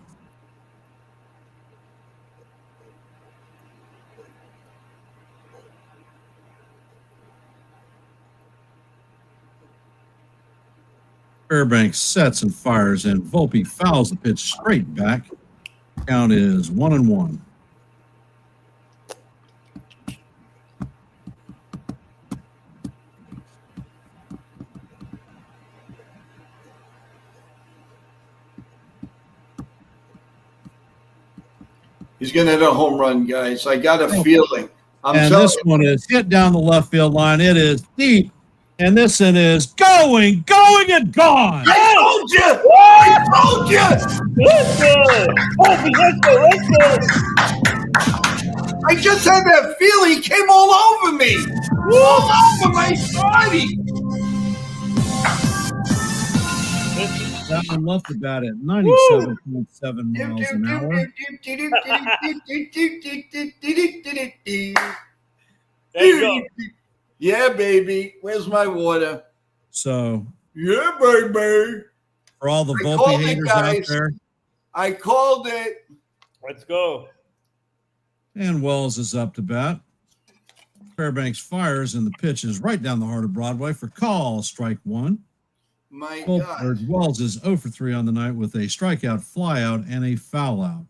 Fairbanks sets and fires, and Volpe fouls the pitch straight back. Count is 1-1. He's going to hit a home run, guys. I got a feeling. And this one is hit down the left field line. It is deep. And this one is going, and gone. I told you! I told you! Let's go. I just had that feeling. He came all over me. All over my body. That one left about at 97.7 miles an hour. There you go. Yeah, baby. Where's my water? So, Yeah, baby. for all the I Volpe called it, haters out guys. there, I called it. Let's go. and Wells is up to bat. Fairbanks fires, and the pitch is right down the heart of Broadway for call. Strike 1. My God. Wells is 0 for 3 on the night with a strikeout, flyout, and a foul out.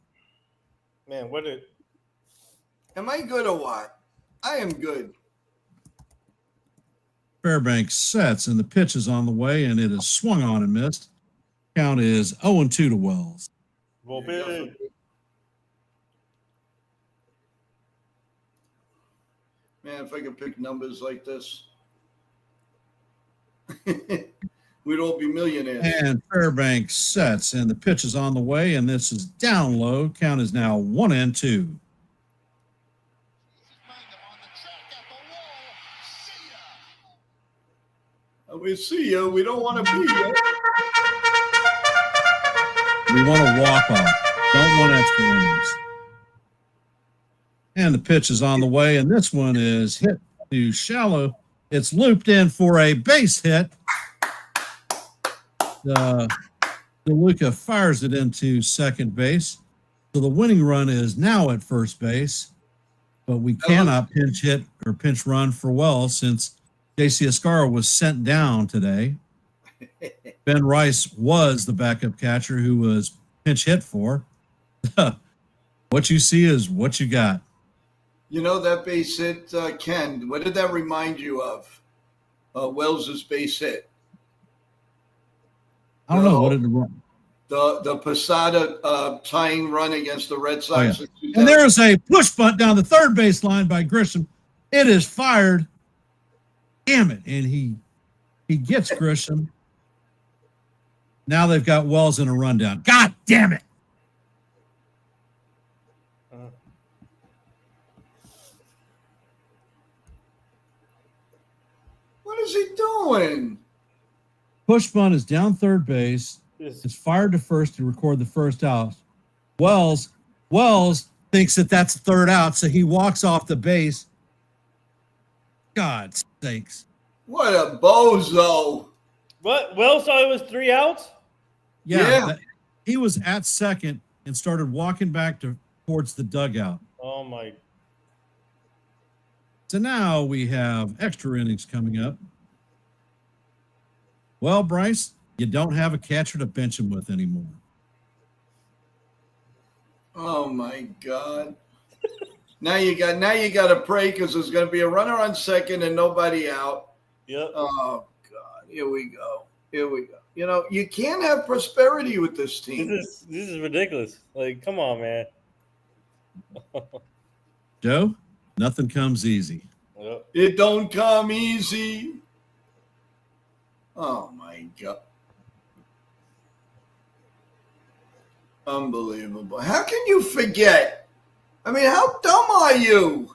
Man, what a Am I good or what? I am good. Fairbanks sets, and the pitch is on the way, and it is swung on and missed. Count is 0-2 to Wells. Volpe. Man, if I could pick numbers like this, we'd all be millionaires. And Fairbanks sets, and the pitch is on the way, and this is down low. Count is now 1-2. We see you. We don't want to be here. We want to walk off. Don't want extra innings. And the pitch is on the way, and this one is hit to shallow. It's looped in for a base hit. DeLuca fires it into second base. So the winning run is now at first base, but we cannot pinch hit or pinch run for Wells since JC Escarra was sent down today. Ben Rice was the backup catcher who was pinch hit for. What you see is what you got. You know, that base hit, Ken, what did that remind you of? Wells's base hit. I don't know. What did it run? The Posada tying run against the Red Sox. Oh, yeah. And there is a push bunt down the third base line by Grisham. It is fired. Damn it. And he gets Grisham. Now they've got Wells in a rundown. God damn it. What is he doing? Push bunt is down third base. It's fired to first to record the first out. Wells thinks that that's a third out, so he walks off the base. God sakes. What a bozo. What? Wells thought it was 3 outs? Yeah. He was at second and started walking back towards the dugout. Oh, my. So now we have extra innings coming up. Well, Bryce, you don't have a catcher to bench him with anymore. Oh my God! now you got to pray because there's going to be a runner on second and nobody out. Yep. Oh God! Here we go. You know, you can't have prosperity with this team. This is ridiculous. Like, come on, man. Joe, nothing comes easy. Yep. It don't come easy. Oh my God. Unbelievable. How can you forget? I mean, how dumb are you?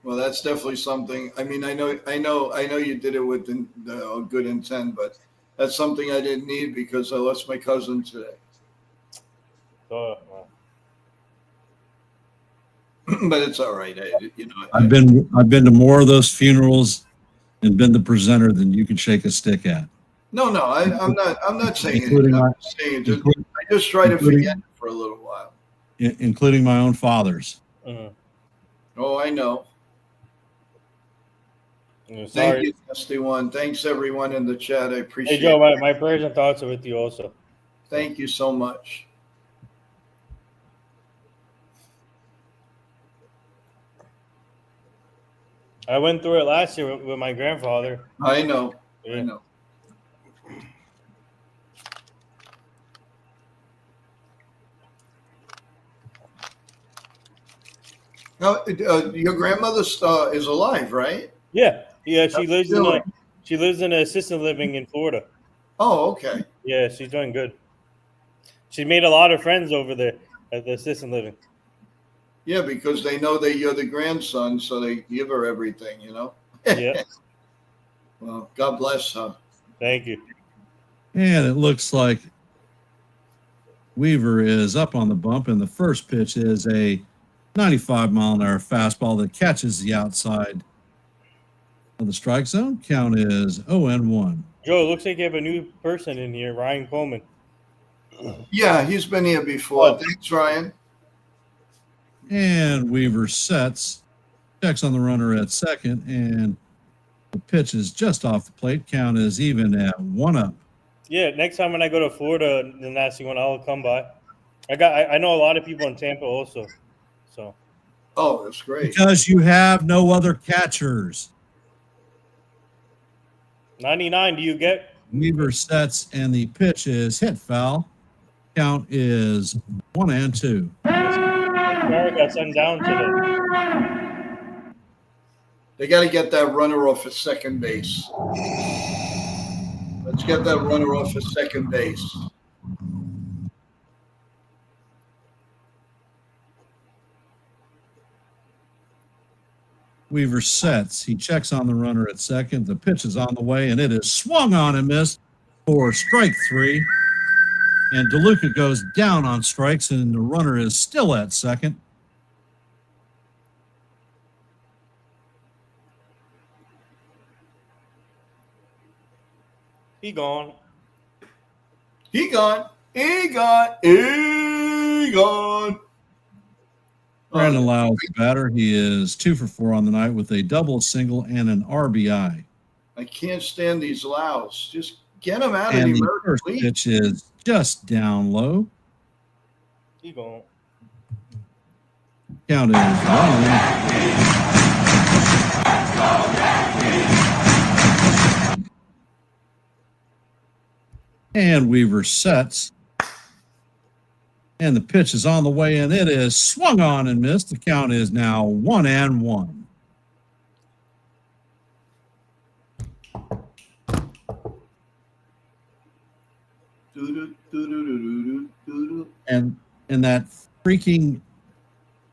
Well, that's definitely something. I mean, I know you did it with the good intent, but that's something I didn't need because I lost my cousin today. Wow. But it's all right. I've been to more of those funerals and been the presenter than you can shake a stick at. No, I'm not saying it. I'm saying it. I just try to forget it for a little while. Including my own father's. Uh-huh. Oh, I know. Thank you, Dusty One. Thanks, everyone in the chat. I appreciate it. Hey, Joe, my prayers and thoughts are with you also. Thank you so much. I went through it last year with my grandfather. I know. Yeah. I know. Now, your grandmother is alive, right? Yeah. She lives in assisted living in Florida. Oh, okay. Yeah, she's doing good. She made a lot of friends over there at the assisted living. Yeah, because they know that you're the grandson, so they give her everything, you know? Yeah. Well, God bless her. Thank you. And it looks like Weaver is up on the bump, and the first pitch is a 95-mile-an-hour fastball that catches the outside of the strike zone. Count is 0-1. Joe, it looks like you have a new person in here, Ryan Coleman. Yeah, he's been here before. Oh. Thanks, Ryan. And Weaver sets, checks on the runner at second, and the pitch is just off the plate. Count is even at 1-up. Yeah, next time when I go to Florida, the nasty one, I'll come by. I know a lot of people in Tampa also. So. Oh, that's great. Because you have no other catchers. 99, do you get? Weaver sets, and the pitch is hit foul. Count is 1-2. Barrett got sent down today. They got to get that runner off at second base. Let's get that runner off at second base. Weaver sets. He checks on the runner at second. The pitch is on the way, and it is swung on and missed for strike 3. And DeLuca goes down on strikes, and the runner is still at second. He gone. He gone. He gone. He gone. Brandon Lau is the batter. He is 2 for 4 on the night with a double, single, and an RBI. I can't stand these Laos. Just get them out And of the the first League. pitch is just down low. He gone. Count is 1. And Weaver sets. And the pitch is on the way, and it is swung on and missed. The count is now 1-1. And that freaking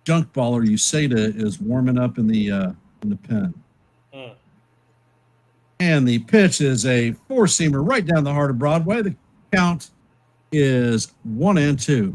junk baller Uceda is warming up in the pen. And the pitch is a four-seamer right down the heart of Broadway. The count is 1-2.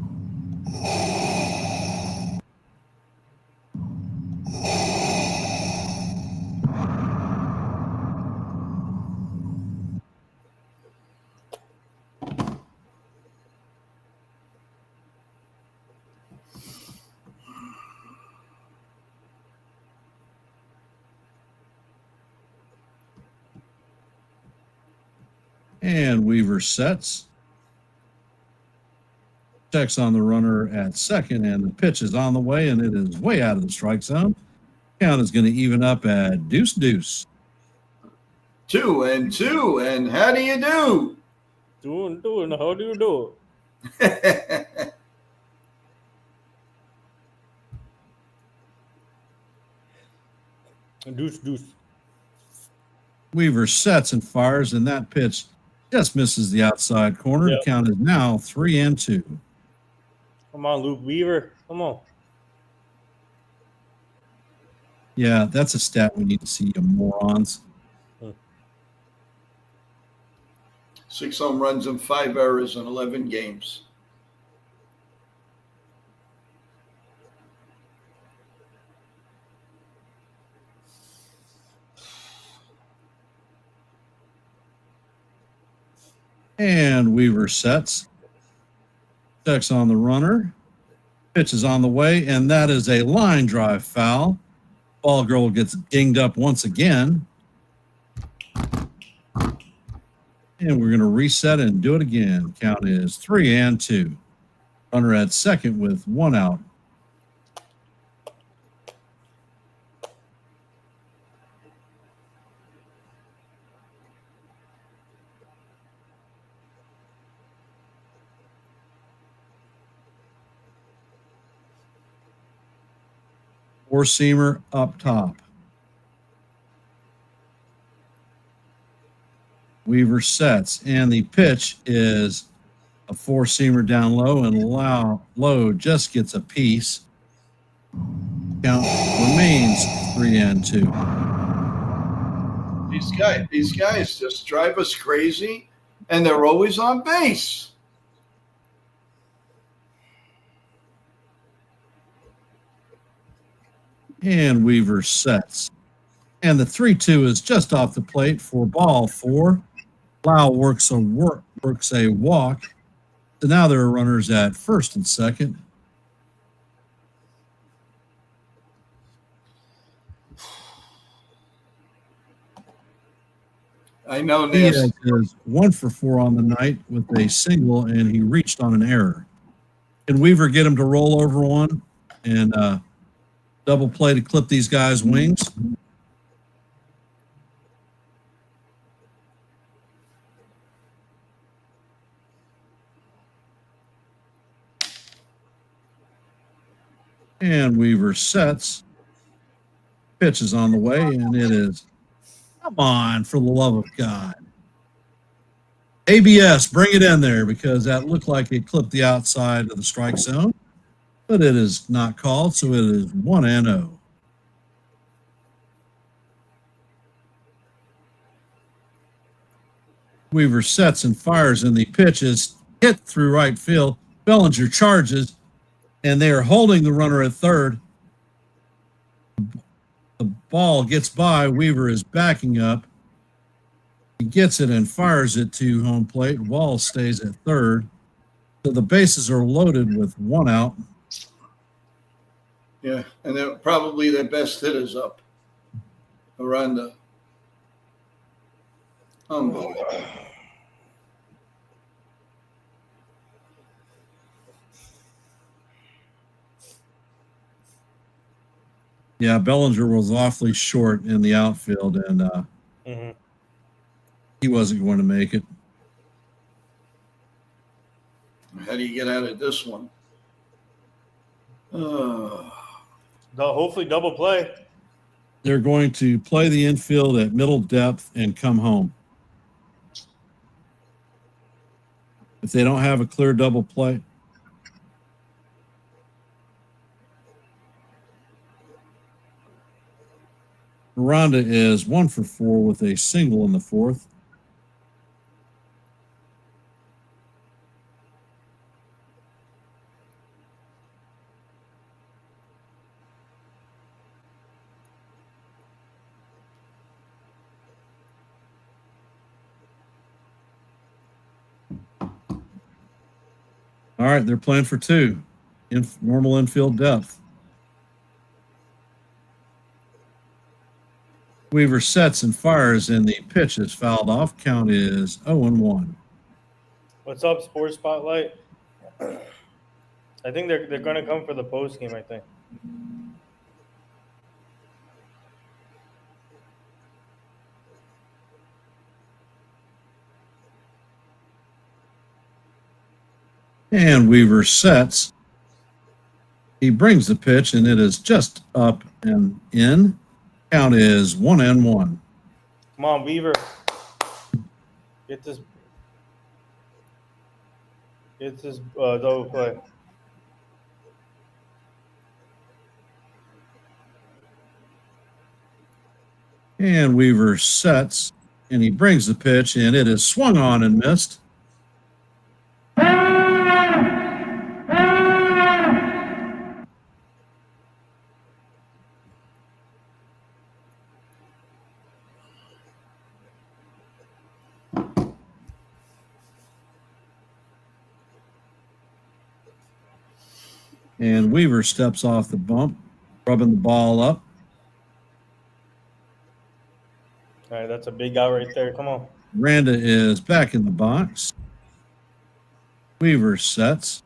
And Weaver sets. Checks on the runner at second, and the pitch is on the way, and it is way out of the strike zone. Count is going to even up at 2-2. 2-2, and how do you do? Doing. How do you do? Deuce. Weaver sets and fires, and that pitch just misses the outside corner. Yep. The count is now 3-2. Come on, Luke Weaver. Come on. Yeah, that's a stat we need to see, you morons. 6 home runs and 5 errors in 11 games. And Weaver sets. Checks on the runner. Pitch is on the way, and that is a line drive foul. Ball girl gets dinged up once again. And we're going to reset and do it again. Count is 3-2. Runner at second with 1 out. Four-seamer up top. Weaver sets, and the pitch is a four-seamer down low, and Low just gets a piece. Count remains 3-2. These guys just drive us crazy, and they're always on base. And Weaver sets. And the 3-2 is just off the plate for ball 4. Lau works a walk. So now there are runners at first and second. I know He this. is 1 for 4 on the night with a single, and he reached on an error. Can Weaver get him to roll over one and double play to clip these guys' wings? And Weaver sets. Pitch is on the way, and it is, come on, for the love of God. ABS, bring it in there, because that looked like it clipped the outside of the strike zone, but it is not called, so it is 1-0. Weaver sets and fires, and the pitch is hit through right field. Bellinger charges, and they are holding the runner at third. The ball gets by. Weaver is backing up. He gets it and fires it to home plate. Wall stays at third. So the bases are loaded with one out. Yeah, and they're probably their best hitters up. Aranda. Unbelievable. Yeah, Bellinger was awfully short in the outfield, and he wasn't going to make it. How do you get out of this one? Hopefully double play. They're going to play the infield at middle depth and come home. If they don't have a clear double play. Aranda is 1 for 4 with a single in the fourth. All right, they're playing for 2 in normal infield depth. Weaver sets and fires, and the pitch is fouled off. Count is 0-1. What's up, Sports Spotlight? I think they're going to come for the post game, I think. And Weaver sets. He brings the pitch, and it is just up and in. Count is 1-1. Come on, Weaver. Get this double play. And Weaver sets, and he brings the pitch, and it is swung on and missed. And Weaver steps off the bump, rubbing the ball up. All right, that's a big out right there. Come on. Randa is back in the box. Weaver sets.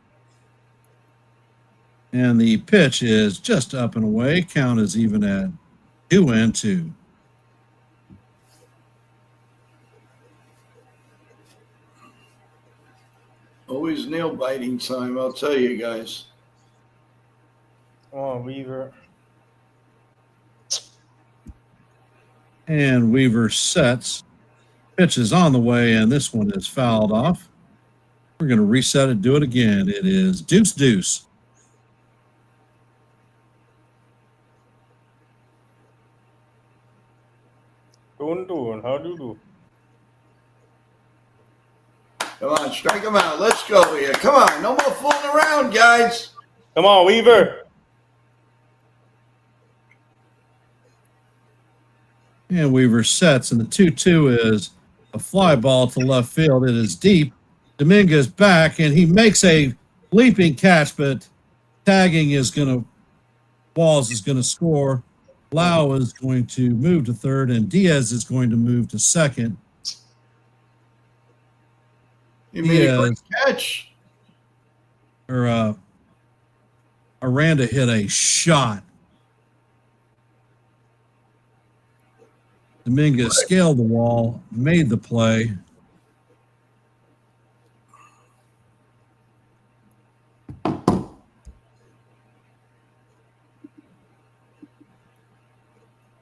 And the pitch is just up and away. Count is even at 2-2. Always nail biting time, I'll tell you guys. Come on, Weaver. And Weaver sets. Pitch is on the way, and this one is fouled off. We're going to reset it, do it again. It is deuce. How do you do? Come on, strike him out. Let's go here. Come on, no more fooling around, guys. Come on, Weaver. And Weaver sets, and the 2-2 is a fly ball to left field. It is deep. Dominguez back, and he makes a leaping catch, but tagging is going to – Walls is going to score. Lau is going to move to third, and Diaz is going to move to second. He made a great catch. Aranda hit a shot. Dominguez scaled the wall, made the play.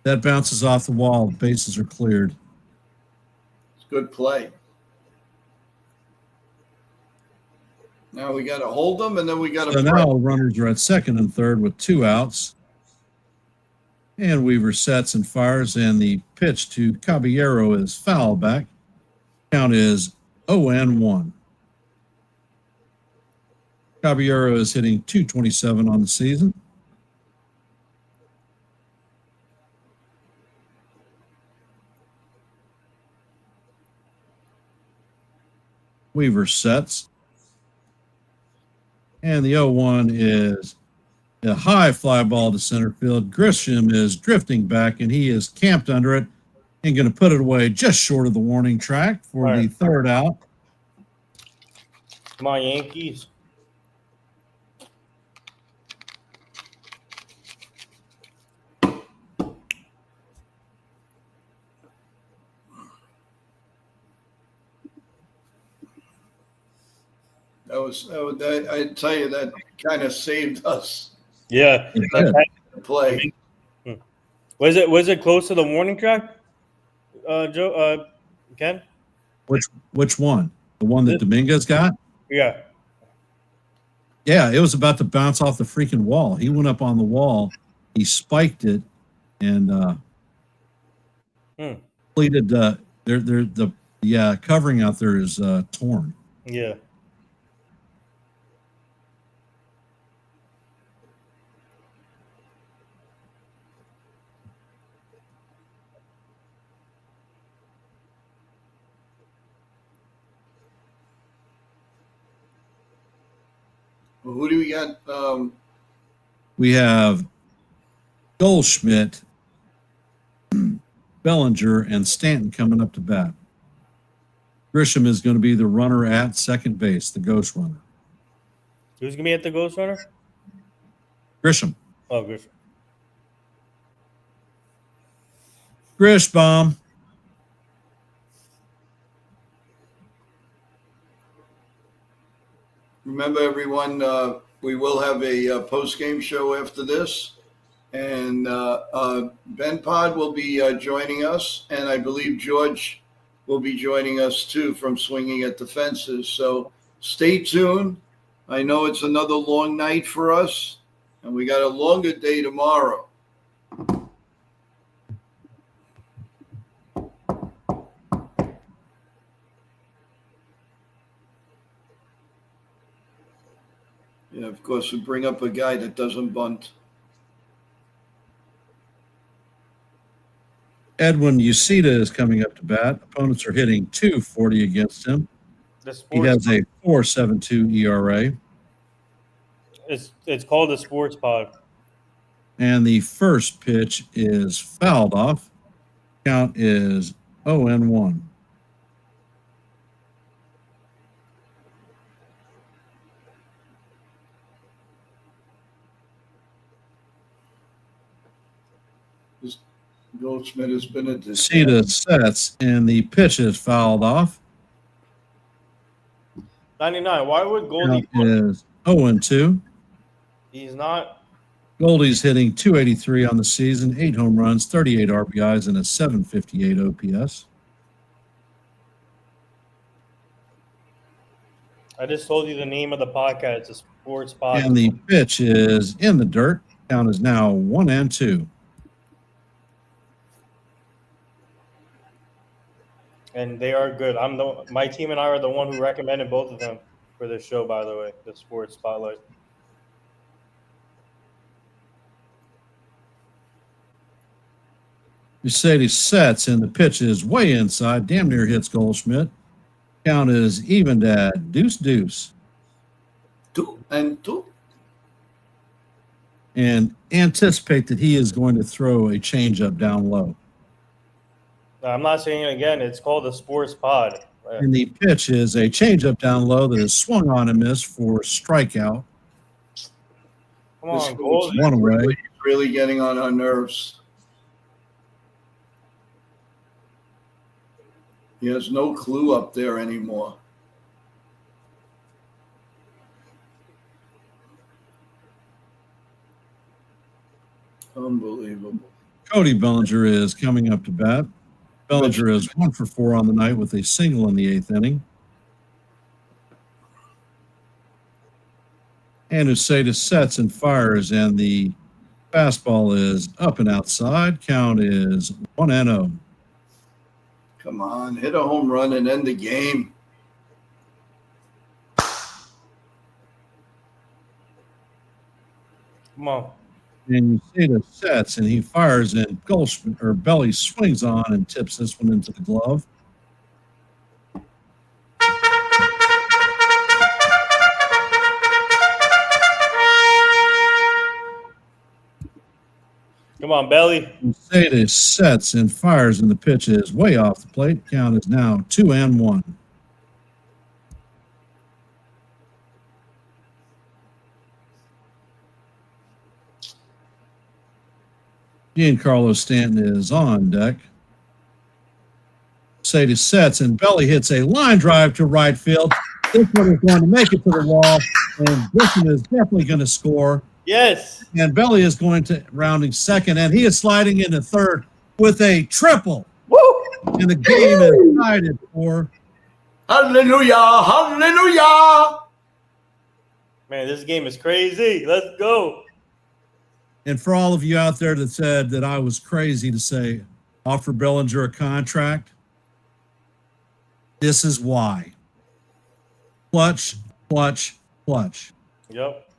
That bounces off the wall. The bases are cleared. It's good play. Now we got to hold them, and then we got to. So now runners are at second and third with 2 outs. And Weaver sets and fires, and the pitch to Caballero is foul back. Count is 0-1. Caballero is hitting 227 on the season. Weaver sets. And the 0-1 is a high fly ball to center field. Grisham is drifting back, and he is camped under it and going to put it away just short of the warning track for the third out. Come on, Yankees. I tell you, that kind of saved us. Yeah. Play. Was it close to the warning track, Joe? Ken? Which one? The one that Dominguez got? Yeah. Yeah, it was about to bounce off the freaking wall. He went up on the wall, he spiked it, and completed. The covering out there is torn. Yeah. Well, who do we got? We have Goldschmidt, Bellinger, and Stanton coming up to bat. Grisham is going to be the runner at second base, the ghost runner. Who's going to be at the ghost runner? Grisham. Oh, Grisham. Grish bomb. Remember, everyone, we will have a post-game show after this. And Ben Pod will be joining us. And I believe George will be joining us, too, from Swinging at the Fences. So stay tuned. I know it's another long night for us. And we got a longer day tomorrow. Yeah, of course, we bring up a guy that doesn't bunt. Edwin Uceda is coming up to bat. Opponents are hitting .240 against him. He has a 4.72 ERA. It's called the Sports Pod. And the first pitch is fouled off. Count is 0-1. Goldschmidt has been a disaster. Uceda sets, and the pitch is fouled off. 99. Why would Goldie? Is 0-2. He's not. Goldie's hitting .283 on the season, 8 home runs, 38 RBIs, and a 758 OPS. I just told you the name of the podcast. It's a Sports Pod. And the pitch is in the dirt. Count is now 1-2. And they are good. My team and I are the one who recommended both of them for this show, by the way, the Sports Spotlight. Mercedes sets, and the pitch is way inside, damn near hits Goldschmidt. Count is evened at 2-2. 2-2. And anticipate that he is going to throw a changeup down low. I'm not saying it again. It's called the Sports Pod. And the pitch is a changeup down low that is swung on and missed for strikeout. Come on, Goldie. One away. Really getting on our nerves. He has no clue up there anymore. Unbelievable. Cody Bellinger is coming up to bat. Bellinger is 1 for 4 on the night with a single in the 8th inning. And Uceda sets and fires, and the fastball is up and outside. Count is 1-0. Come on, hit a home run and end the game. Come on. And Uceda sets, and he fires, and Belly swings on and tips this one into the glove. Come on, Belly. Uceda sets and fires, and the pitch is way off the plate. Count is now 2-1. Giancarlo Stanton is on deck. Uceda sets, and Belly hits a line drive to right field. This one is going to make it to the wall, and Grissom is definitely going to score. Yes. And Belly is going to rounding second, and he is sliding into third with a triple. Woo! And the game is tied at 4. Hallelujah! Hallelujah! Man, this game is crazy. Let's go. And for all of you out there that said that I was crazy to say offer Bellinger a contract, this is why. Clutch, clutch, clutch. Yep.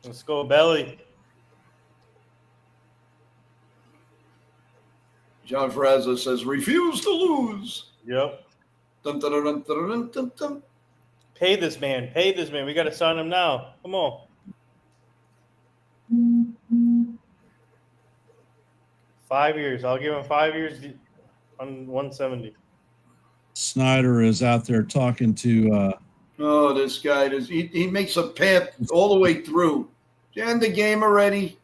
Let's go, Belly. John Ferrazza says, refuse to lose. Yep. Dun, dun, dun, dun, dun, dun, dun. Pay this man. Pay this man. We got to sign him now. Come on. 5 years. I'll give him 5 years on 170. Snyder is out there talking to Oh, this guy, he makes a path all the way through. Did you end the game already?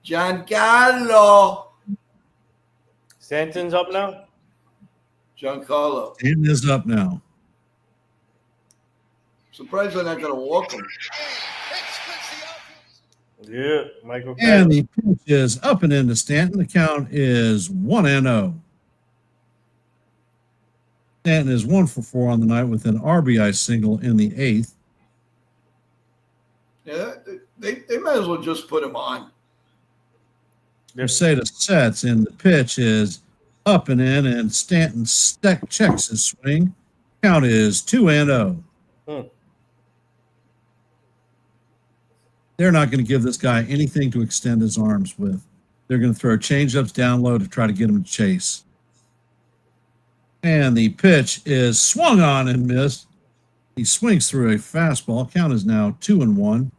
Giancarlo. Stanton's up now? Giancarlo. Stanton is up now. Surprised they're not going to walk him. Yeah, Michael. And the pitch is up and into Stanton. The count is 1-0. Stanton is 1 for 4 on the night with an RBI single in the 8th. Yeah, they might as well just put him on. Uceda sets, and the pitch is up and in, and Stanton checks his swing. Count is 2-0. They're not going to give this guy anything to extend his arms with. They're going to throw changeups down low to try to get him to chase. And the pitch is swung on and missed. He swings through a fastball. Count is now 2-1.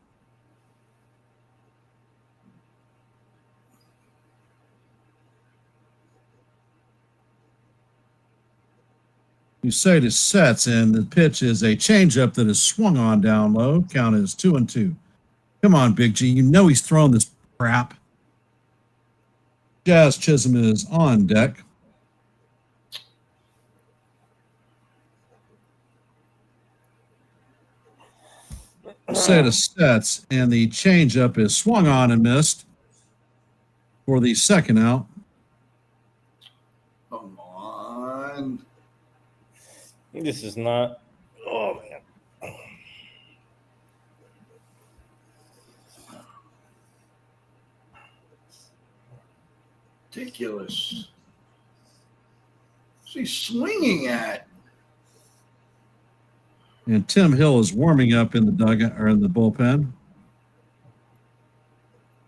Uceda sets, and the pitch is a changeup that is swung on down low. Count is 2-2. Come on, Big G. You know he's throwing this crap. Jazz Chisholm is on deck. Uceda sets, and the changeup is swung on and missed for the second out. Come on. This is not. Oh, man. Ridiculous. What's he swinging at? And Tim Hill is warming up in the dugout or in the bullpen.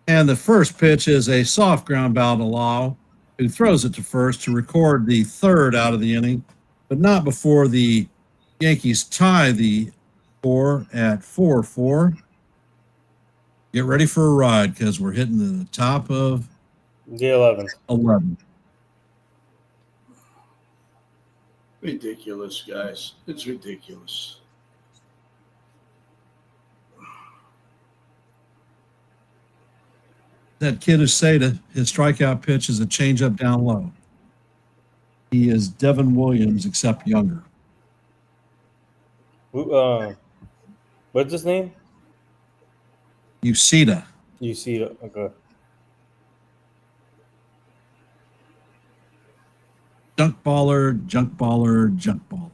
And the first pitch is a soft ground ball to Lau, who throws it to first to record the third out of the inning, but not before the Yankees tie the score at 4-4. Get ready for a ride because we're hitting the top of the 11th. 11. Ridiculous, guys. It's ridiculous. That kid Uceda, his strikeout pitch is a changeup down low. He is Devin Williams, except younger. What's his name? Uceda. Uceda. Okay. Junk baller, junk baller, junk baller.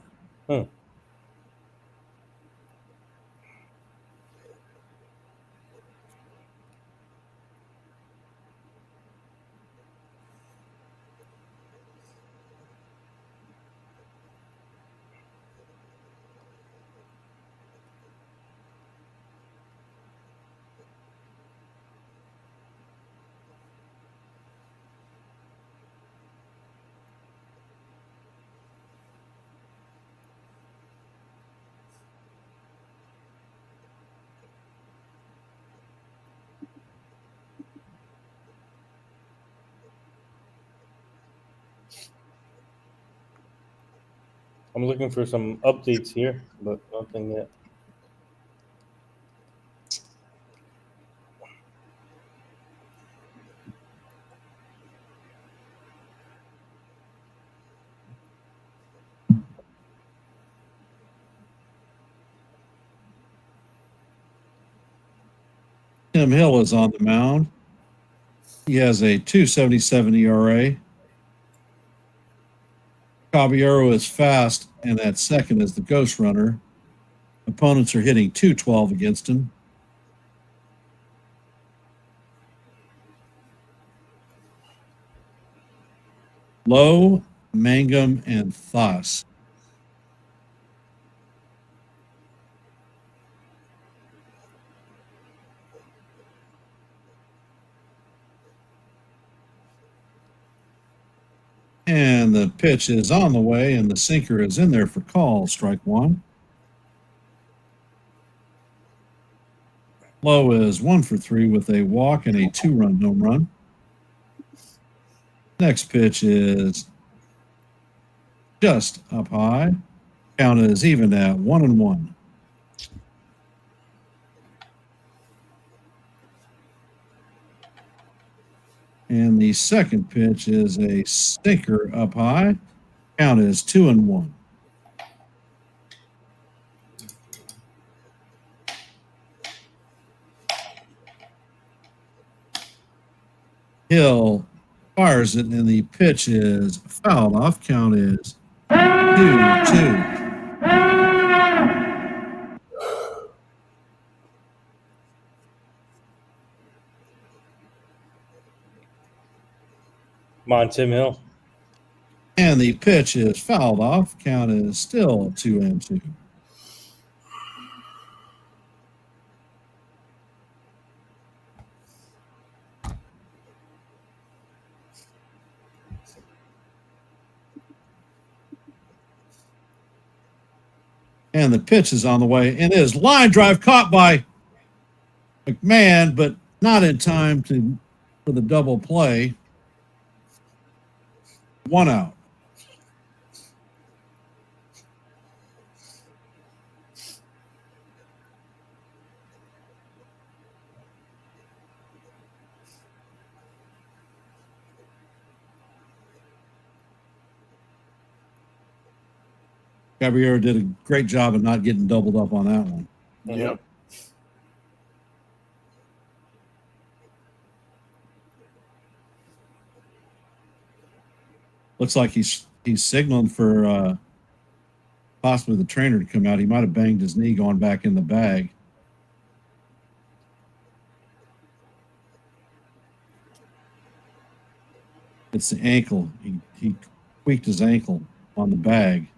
I'm looking for some updates here, but nothing yet. Tim Hill is on the mound. He has a 2.77 ERA. Caballero is fast, and at second is the ghost runner. Opponents are hitting .212 against him. Lowe, Mangum, and Thas. And the pitch is on the way, and the sinker is in there for call, strike one. Lowe is 1 for 3 with a walk and a 2-run home run. Next pitch is just up high. Count is even at 1-1. And the second pitch is a sinker up high. Count is 2-1. Hill fires it, and the pitch is fouled off. Count is 2-2. Come on, Tim Hill. And the pitch is fouled off. Count is still 2-2. And the pitch is on the way, and it is line drive caught by McMahon, but not in time for the double play. 1 out. Caballero did a great job of not getting doubled up on that one. Yep. Looks like he's signaling for possibly the trainer to come out. He might have banged his knee going back in the bag. It's the ankle. He tweaked his ankle on the bag.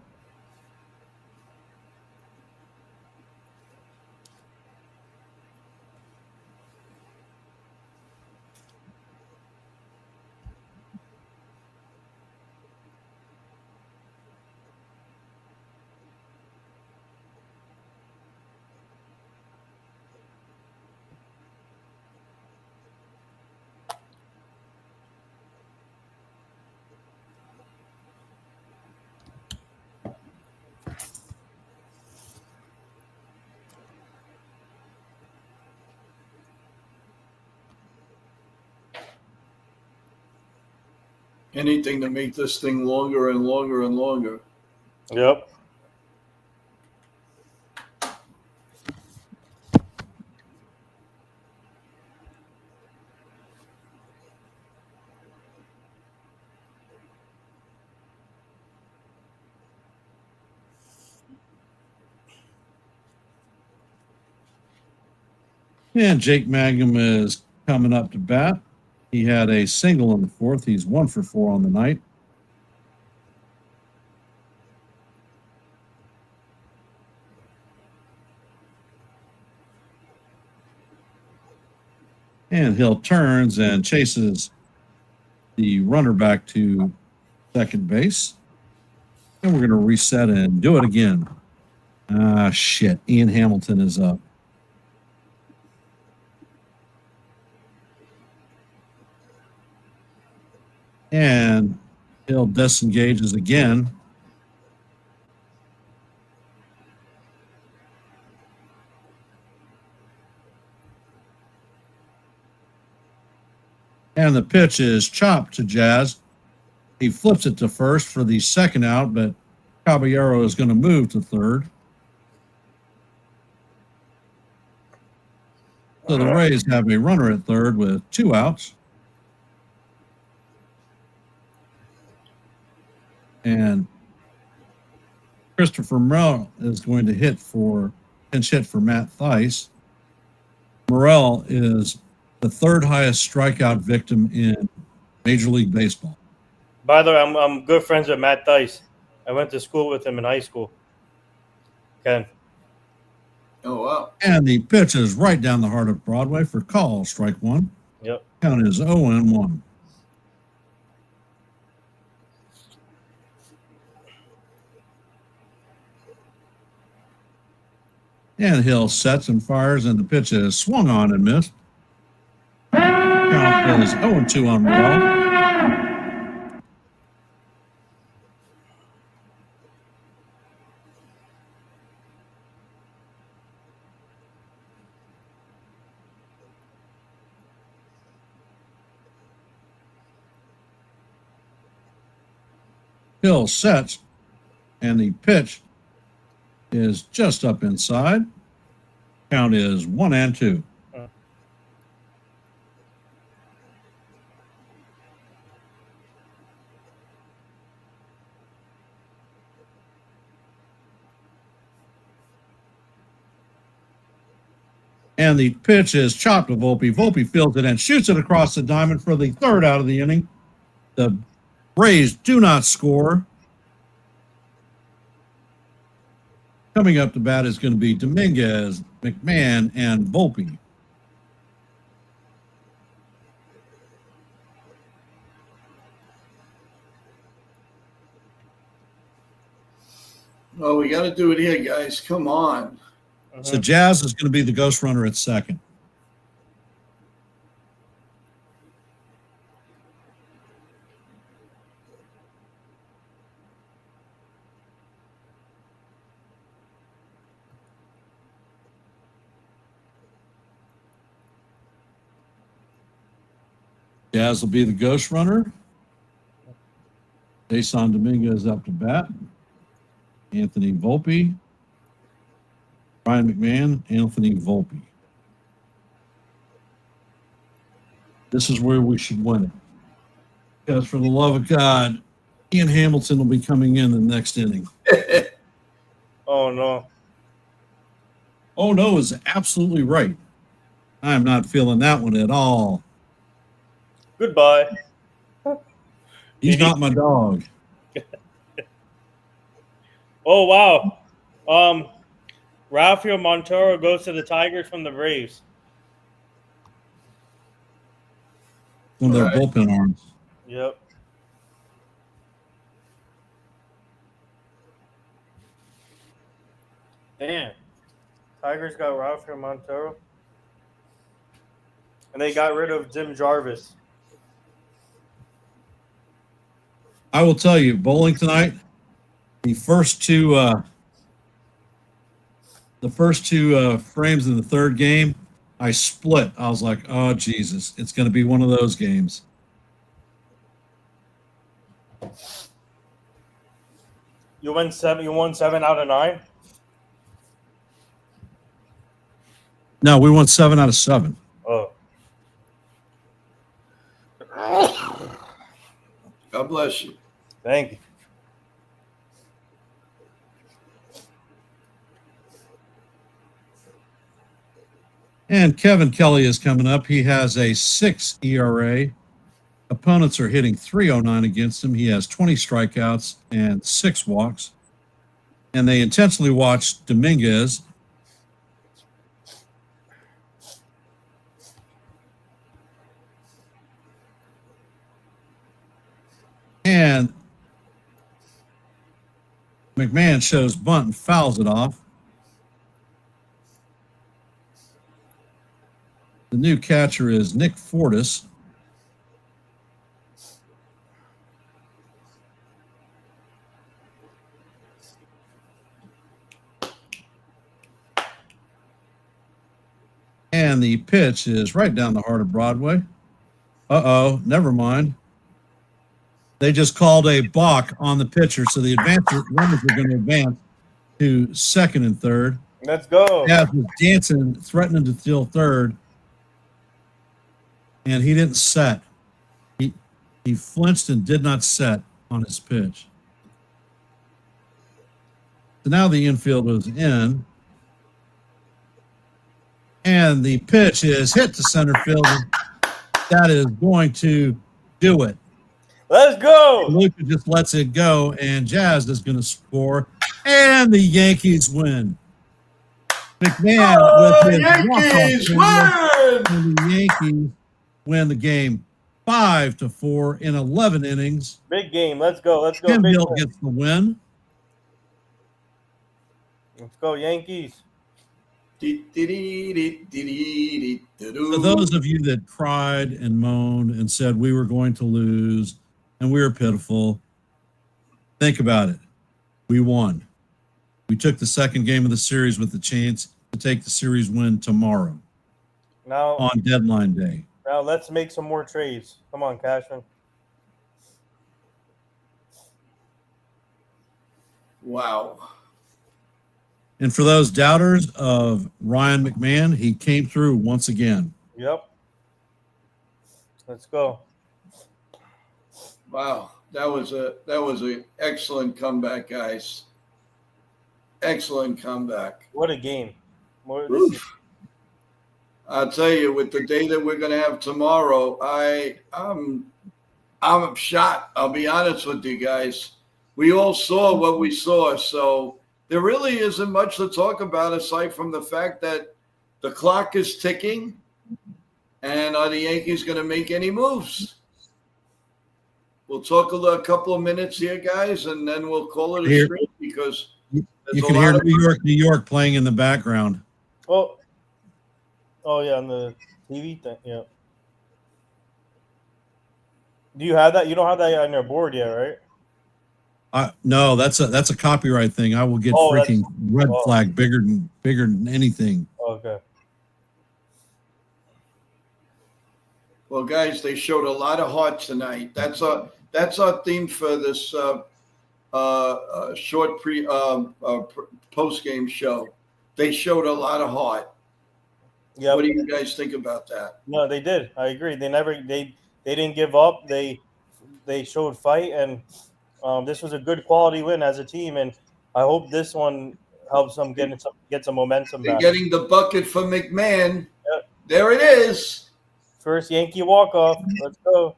Anything to make this thing longer and longer and longer. Yep. And Jake Mangum is coming up to bat. He had a single in the fourth. He's 1 for 4 on the night. And Hill turns and chases the runner back to second base. And we're going to reset and do it again. Ah, shit. Ian Hamilton is up. And Hill disengages again. And the pitch is chopped to Jazz. He flips it to first for the second out, but Caballero is going to move to third. So the Rays have a runner at third with 2 outs. And Christopher Morel is going to pinch hit for Matt Thaiss. Morel is the 3rd highest strikeout victim in Major League Baseball. By the way, I'm good friends with Matt Thaiss. I went to school with him in high school. Ken. Oh, wow. And the pitch is right down the heart of Broadway for call, strike 1. Yep. Count is 0-1. And Hill sets and fires, and the pitch is swung on and missed. Count is 0-2 on Morel. Hill sets, and the pitch is just up inside. Count is 1-2. And the pitch is chopped to Volpe. Volpe fields it and shoots it across the diamond for the 3rd out of the inning. The Rays do not score. Coming up to bat is going to be Dominguez, McMahon, and Volpe. Oh, we got to do it here, guys. Come on. So Jazz is going to be the ghost runner at second. Jazz will be the ghost runner. Jason Dominguez up to bat. Anthony Volpe. Brian McMahon, Anthony Volpe. This is where we should win it. Because for the love of God, Ian Hamilton will be coming in the next inning. Oh, no. Oh, no is absolutely right. I am not feeling that one at all. Goodbye. He's not my dog. Oh, wow. Rafael Montero goes to the Tigers from the Braves. One of their bullpen arms. Yep. Damn. Tigers got Rafael Montero. And they got rid of Jim Jarvis. I will tell you, bowling tonight, the first two frames in the 3rd game, I split. I was like, oh, Jesus, it's going to be one of those games. You won 7 out of 9? No, we won 7 out of 7. Oh. God bless you. Thank you. And Kevin Kelly is coming up. He has a 6 ERA. Opponents are hitting .309 against him. He has 20 strikeouts and 6 walks. And they intentionally watched Dominguez. And McMahon shows bunt and fouls it off. The new catcher is Nick Fortis. And the pitch is right down the heart of Broadway. Never mind. They just called a balk on the pitcher, so the runners are going to advance to second and third. Let's go. Yeah, Jansen threatening to steal third, and he didn't set. He flinched and did not set on his pitch. So now the infield is in, and the pitch is hit to center field. That is going to do it. Let's go. Luca just lets it go, and Jazz is going to score, and the Yankees win. McMahon with his Yankees walk-off win! and the Yankees win the game 5-4 in 11 innings. Big game. Let's go. Let's go. Tim Big Hill win. gets the win. Let's go, Yankees. For those of you that cried and moaned and said we were going to lose and we were pitiful, think about it. We won. We took the second game of the series with the chance to take the series win tomorrow Now on deadline day. Now let's make some more trades. Come on, Cashman. Wow. And for those doubters of Ryan McMahon, he came through once again. Yep. Let's go. Wow. That was a excellent comeback, guys. Excellent comeback. What a game. I'll tell you, with the day that we're going to have tomorrow, I'm shot. I'll be honest with you guys. We all saw what we saw, so there really isn't much to talk about aside from the fact that the clock is ticking, and are the Yankees going to make any moves? We'll talk a couple of minutes here, guys, and then we'll call it a stream because you can hear New York playing in the background. Oh yeah, on the TV thing. Yeah. Do you have that? You don't have that on your board yet, right? No, that's a copyright thing. I will get freaking red flag bigger than anything. Okay. Well, guys, they showed a lot of heart tonight. That's our theme for this short post-game show. They showed a lot of heart. Yeah. What do you guys think about that? No, they did. I agree. They didn't give up. They showed fight, and this was a good quality win as a team. And I hope this one helps them get some momentum They're back. getting the bucket for McMahon. Yep. There it is. First Yankee walk-off. Let's go.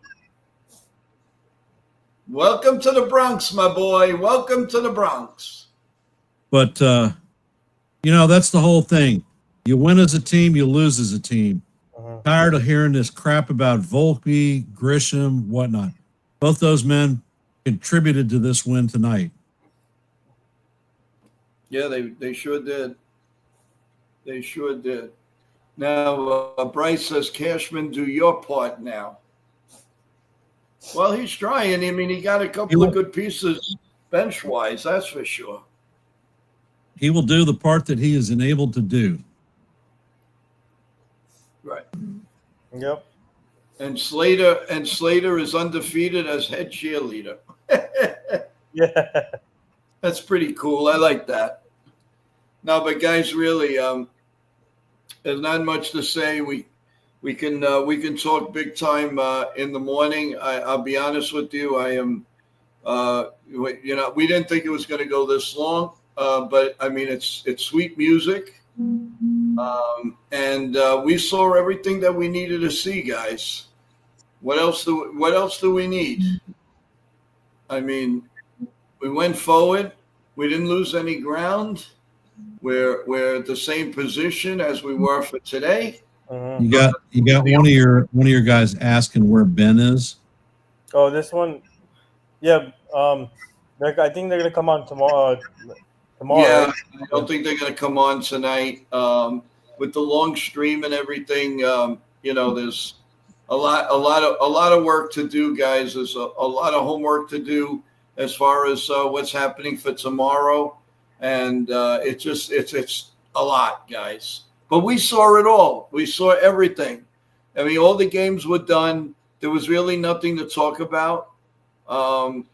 Welcome to the Bronx, my boy. Welcome to the Bronx. But, that's the whole thing. You win as a team, you lose as a team. Tired of hearing this crap about Volpe, Grisham, whatnot. Both those men contributed to this win tonight. Yeah, they sure did. They sure did. Now, Bryce says, Cashman, do your part now. Well, he's trying. I mean, he got a couple of good pieces bench-wise, that's for sure. He will do the part that he is enabled to do. Right. Yep. And Slater is undefeated as head cheerleader. Yeah. That's pretty cool. I like that. No, but guys, really, there's not much to say. We can talk big time in the morning. I'll be honest with you. I am, we didn't think it was going to go this long, but I mean, it's sweet music, and we saw everything that we needed to see, guys. What else do we need? I mean, we went forward. We didn't lose any ground. We're at the same position as we were for today. You got one of your guys asking where Ben is. Oh, this one, yeah. I think they're gonna come on tomorrow. Yeah, I don't think they're gonna come on tonight. With the long stream and everything, there's a lot of work to do, guys. There's a lot of homework to do as far as what's happening for tomorrow, and it's a lot, guys. But we saw it all. We saw everything. I mean, all the games were done. there was really nothing to talk about. Well,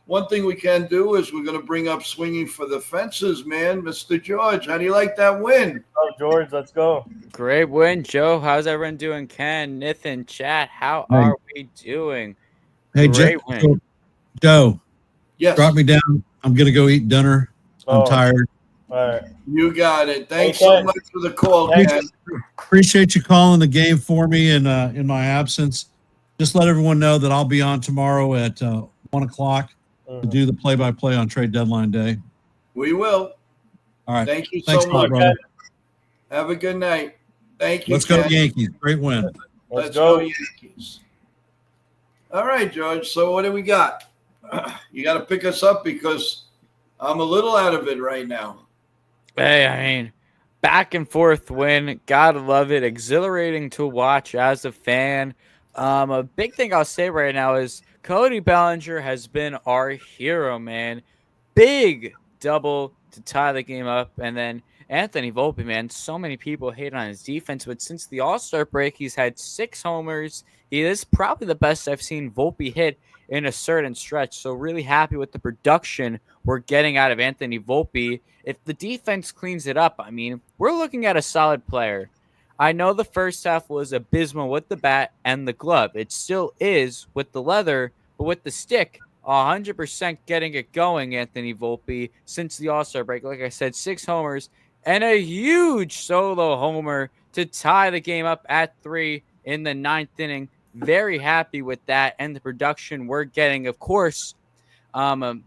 one thing we can do is we're going to bring up swinging for the fences, man. Mr. George, how do you like that win? Oh, George, let's go. Great win, Joe. How's everyone doing? Ken, Nathan, chat, how Hey. are we doing? Hey, Great win. Joe, Yes. drop me down. I'm going to go eat dinner. I'm Oh. tired. All right. You got it. Thanks Hey, so Ken. much for the call, Thank Ken. Appreciate you calling the game for me in my absence. Just let everyone know that I'll be on tomorrow at 1 o'clock to do the play-by-play on trade deadline day. We will. All right. Thank you Thanks so a lot, much. brother. Have a good night. Thank you, Let's go Ken. Yankees. Great win. Let's go Yankees. All right, George. So what do we got? You got to pick us up because I'm a little out of it right now. Hey, I mean, back and forth win. Gotta love it. Exhilarating to watch as a fan. A big thing I'll say right now is Cody Bellinger has been our hero, man. Big double to tie the game up. And then Anthony Volpe, man, so many people hate on his defense, but since the All-Star break, he's had 6 homers. He is probably the best I've seen Volpe hit in a certain stretch. So really happy with the production we're getting out of Anthony Volpe. If the defense cleans it up, I mean, we're looking at a solid player. I know the first half was abysmal with the bat and the glove. It still is with the leather, but with the stick, 100% getting it going, Anthony Volpe, since the All-Star break. Like I said, 6 homers and a huge solo homer to tie the game up at 3 in the 9th inning. Very happy with that and the production we're getting. Of course, the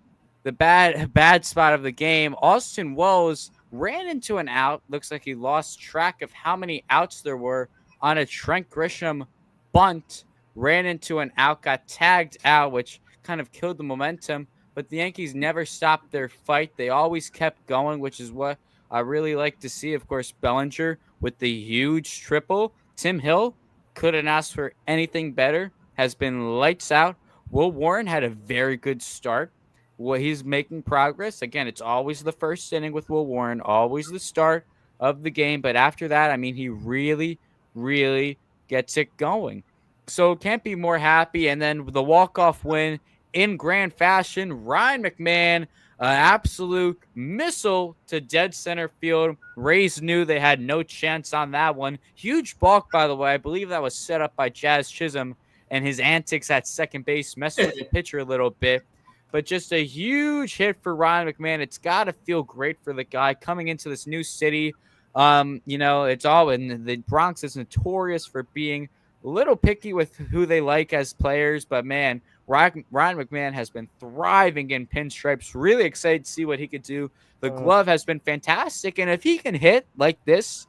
bad spot of the game, Austin Wells ran into an out. Looks like he lost track of how many outs there were on a Trent Grisham bunt. Ran into an out, got tagged out, which kind of killed the momentum. But the Yankees never stopped their fight. They always kept going, which is what I really like to see. Of course, Bellinger with the huge triple. Tim Hill couldn't ask for anything better. Has been lights out. Will Warren had a very good start. Well, he's making progress. Again, it's always the first inning with Will Warren, always the start of the game. But after that, I mean, he really, really gets it going. So can't be more happy. And then the walk-off win in grand fashion, Ryan McMahon, an absolute missile to dead center field. Rays knew they had no chance on that one. Huge balk, by the way. I believe that was set up by Jazz Chisholm and his antics at second base, messing with the pitcher a little bit. But just a huge hit for Ryan McMahon. It's got to feel great for the guy coming into this new city. It's all in the Bronx is notorious for being a little picky with who they like as players. But, man, Ryan McMahon has been thriving in pinstripes. Really excited to see what he could do. The glove has been fantastic. And if he can hit like this,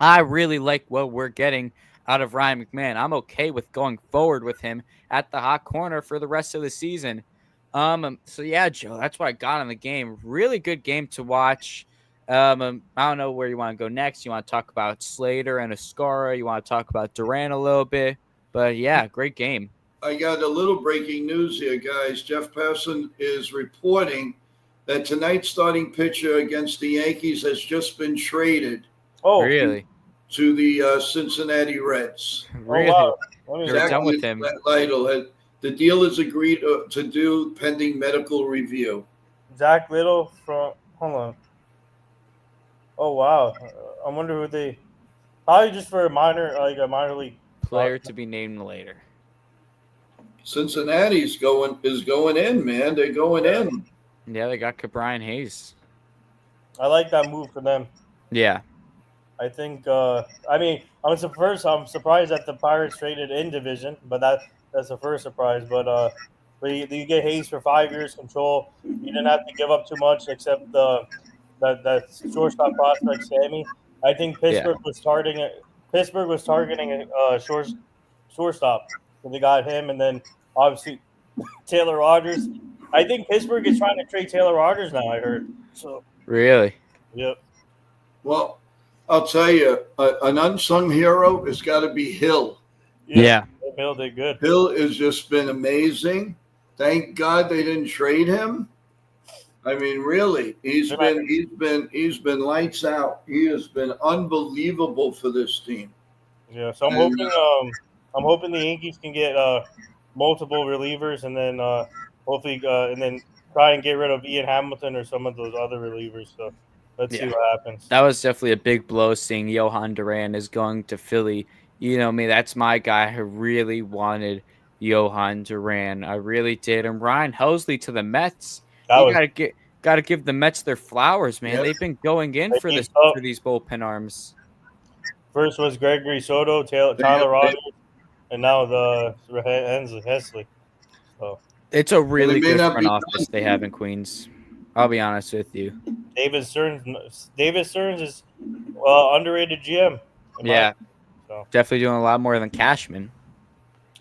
I really like what we're getting out of Ryan McMahon. I'm okay with going forward with him at the hot corner for the rest of the season. So yeah, Joe, that's what I got on the game. Really good game to watch. I don't know where you want to go next. You want to talk about Slater and Ascara? You want to talk about Duran a little bit? But yeah, great game. I got a little breaking news here, guys. Jeff Passan is reporting that tonight's starting pitcher against the Yankees has just been traded. Oh, really? To the Cincinnati Reds. Really? Oh, wow. They're done with him. Lytle the deal is agreed to do pending medical review. Zach Little from – hold on. Oh, wow. I wonder who they – probably just for a minor league Player to be named later. Cincinnati's going in, man. They're going in. Yeah, they got Brian Hayes. I like that move for them. Yeah. I think I'm surprised that the Pirates traded in division, but that's the first surprise. But you get Hayes for 5 years control. You didn't have to give up too much except that shortstop prospect Sammy. I think Pittsburgh was targeting a shortstop. So they got him, and then obviously Taylor Rogers. I think Pittsburgh is trying to trade Taylor Rogers now. I heard. So really. Yep. Well, I'll tell you, an unsung hero has got to be Hill. Yeah. Hill did good. Hill has just been amazing. Thank God they didn't trade him. I mean, really, he's been lights out. He has been unbelievable for this team. Yeah, so I'm hoping I'm hoping the Yankees can get multiple relievers, and then hopefully, and then try and get rid of Ian Hamilton or some of those other relievers. So let's see Yeah. what happens. That was definitely a big blow seeing Johan Duran is going to Philly. You know me, that's my guy who really wanted Johan Duran. I really did. And Ryan Helsley to the Mets. That You was gotta give the Mets their flowers, man. Yep. They've been going in they for need this help. for these bullpen arms. First was Gregory Soto, Tyler Rogers, and now the Hesley. So It's a And really it may good not front be office they done. have in Queens. I'll be honest with you. David Stearns is underrated GM. Yeah, So definitely doing a lot more than Cashman.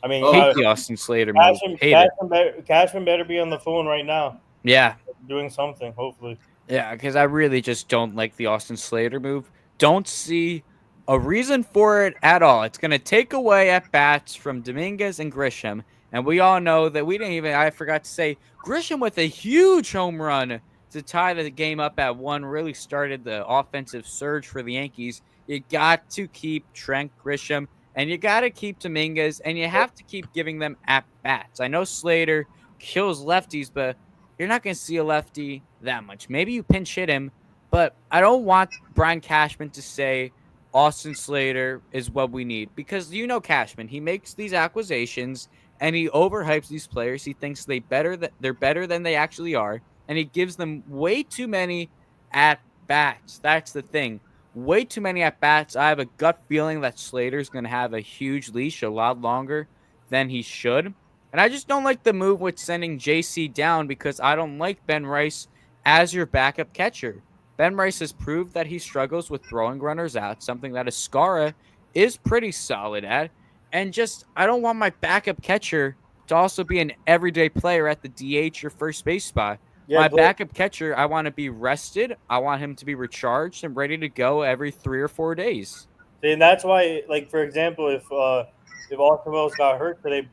I mean, Oh, Hate the Austin Slater move. Hate it. Cashman better be on the phone right now, Yeah, doing something. Hopefully, yeah, because I really just don't like the Austin Slater move. Don't see a reason for it at all. It's going to take away at bats from Dominguez and Grisham. And we all know that we didn't even, I forgot to say, Grisham with a huge home run to tie the game up at 1 really started the offensive surge for the Yankees. You got to keep Trent Grisham and you got to keep Dominguez and you have to keep giving them at bats. I know Slater kills lefties, but you're not going to see a lefty that much. Maybe you pinch hit him, but I don't want Brian Cashman to say Austin Slater is what we need because you know Cashman, he makes these acquisitions and he overhypes these players. He thinks they're better than they actually are, and he gives them way too many at bats. That's the thing. Way too many at bats. I have a gut feeling that Slater's going to have a huge leash a lot longer than he should. And I just don't like the move with sending JC down because I don't like Ben Rice as your backup catcher. Ben Rice has proved that he struggles with throwing runners out, something that Escara is pretty solid at. And just, I don't want my backup catcher to also be an everyday player at the DH or first base spot. yeah. My backup catcher, I want to be rested. I want him to be recharged and ready to go every 3 or 4 days. And that's why, like for example, if Austin Wells got hurt today,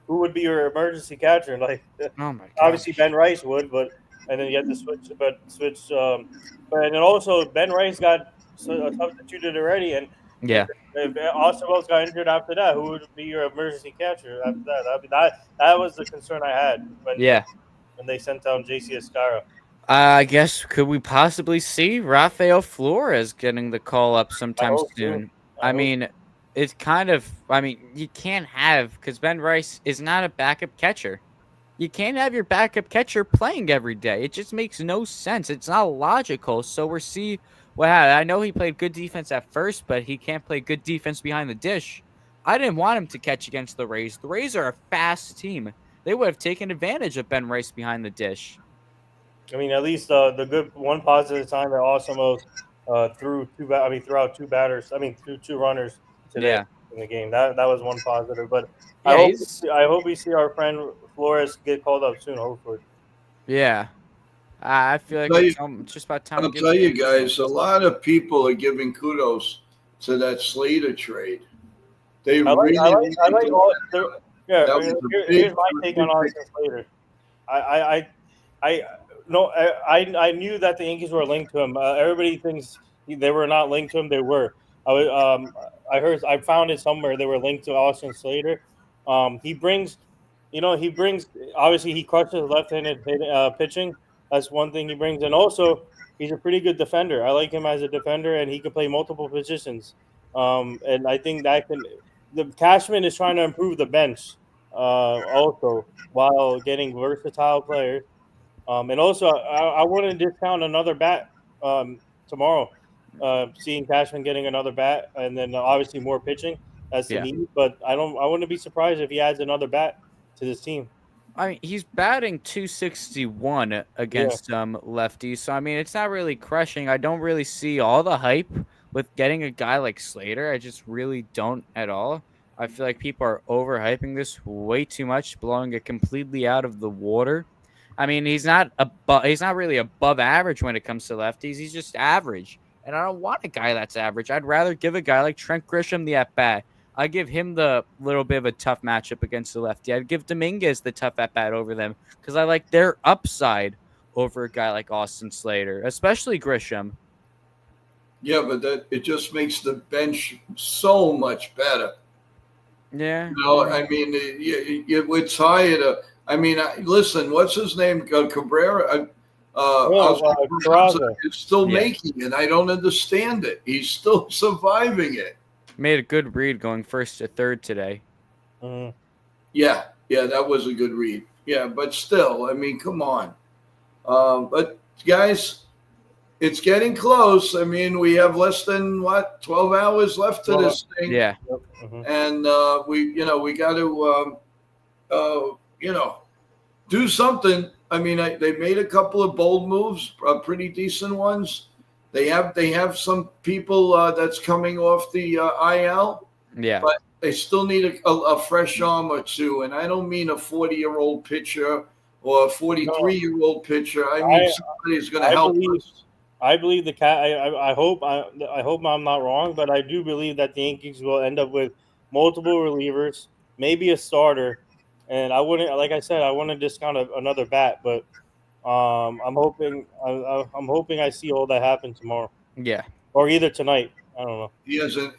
who would be your emergency catcher? Like Oh my obviously gosh. Ben Rice would, but and then you had to switch. But and then also Ben Rice got substituted already, and if Austin Wells got injured after that, who would be your emergency catcher after that? That was the concern I had Yeah. when they sent down JC Escara. I guess could we possibly see Rafael Flores getting the call up I sometime hope so. soon? I mean, it's kind of. I mean, you can't have because Ben Rice is not a backup catcher. You can't have your backup catcher playing every day. It just makes no sense. It's not logical. So we'll see what happens. I know he played good defense at first, but he can't play good defense behind the dish. I didn't want him to catch against the Rays. The Rays are a fast team. They would have taken advantage of Ben Rice behind the dish. I mean, at least the good one positive sign that Austin Wells threw out two batters. I mean, two runners today in the game. That was one positive. But Yeah, I hope we see our friend Flores get called up soon. Hopefully. Yeah. I feel like it's just about time. I'll tell you guys, a lot of people are giving kudos to that Slater trade. They I like all. Yeah, That was a here's big- my take on Austin Slater. I knew that the Yankees were linked to him. Everybody thinks they were not linked to him. They were. I found it somewhere. They were linked to Austin Slater. He brings. Obviously, he crushes left-handed pitching. That's one thing he brings, and also he's a pretty good defender. I like him as a defender, and he can play multiple positions. And I think that the Cashman is trying to improve the bench, also while getting versatile players. And also, I wouldn't discount another bat tomorrow. Seeing Cashman getting another bat, and then obviously more pitching. That's the need. But I wouldn't be surprised if he adds another bat to this team. I mean, he's batting 261 against lefties, so I mean, it's not really crushing. I don't really see all the hype with getting a guy like Slater. I just really don't at all. I feel like people are overhyping this way too much, blowing it completely out of the water. I mean, he's not really above average when it comes to lefties. He's just average, and I don't want a guy that's average. I'd rather give a guy like Trent Grisham the at bat. I give him the little bit of a tough matchup against the lefty. I'd give Dominguez the tough at bat over them because I like their upside over a guy like Austin Slater, especially Grisham. Yeah, but it just makes the bench so much better. Yeah. I mean, it's high. Listen, what's his name? Cabrera. Oscar Peraza Peraza. is still Yeah. making it. I don't understand it. He's still surviving it. Made a good read going first to third today. Mhm. Yeah, that was a good read. Yeah, but still, I mean, come on. But guys, it's getting close. I mean, we have less than 12 hours left to this thing, Yeah. Mhm. and we got to do something. I mean, they made a couple of bold moves, pretty decent ones. They have some people that's coming off the IL, Yeah. but they still need a fresh arm or two. And I don't mean a 40-year-old pitcher or a 43-year-old pitcher. I mean somebody who's going to help us. I believe the cat. I hope I'm not wrong, but I do believe that the Yankees will end up with multiple relievers, maybe a starter, and I wouldn't, like I said, I wouldn't discount another bat, but I'm hoping I see all that happen tomorrow Yeah. or either tonight. I don't know. He has an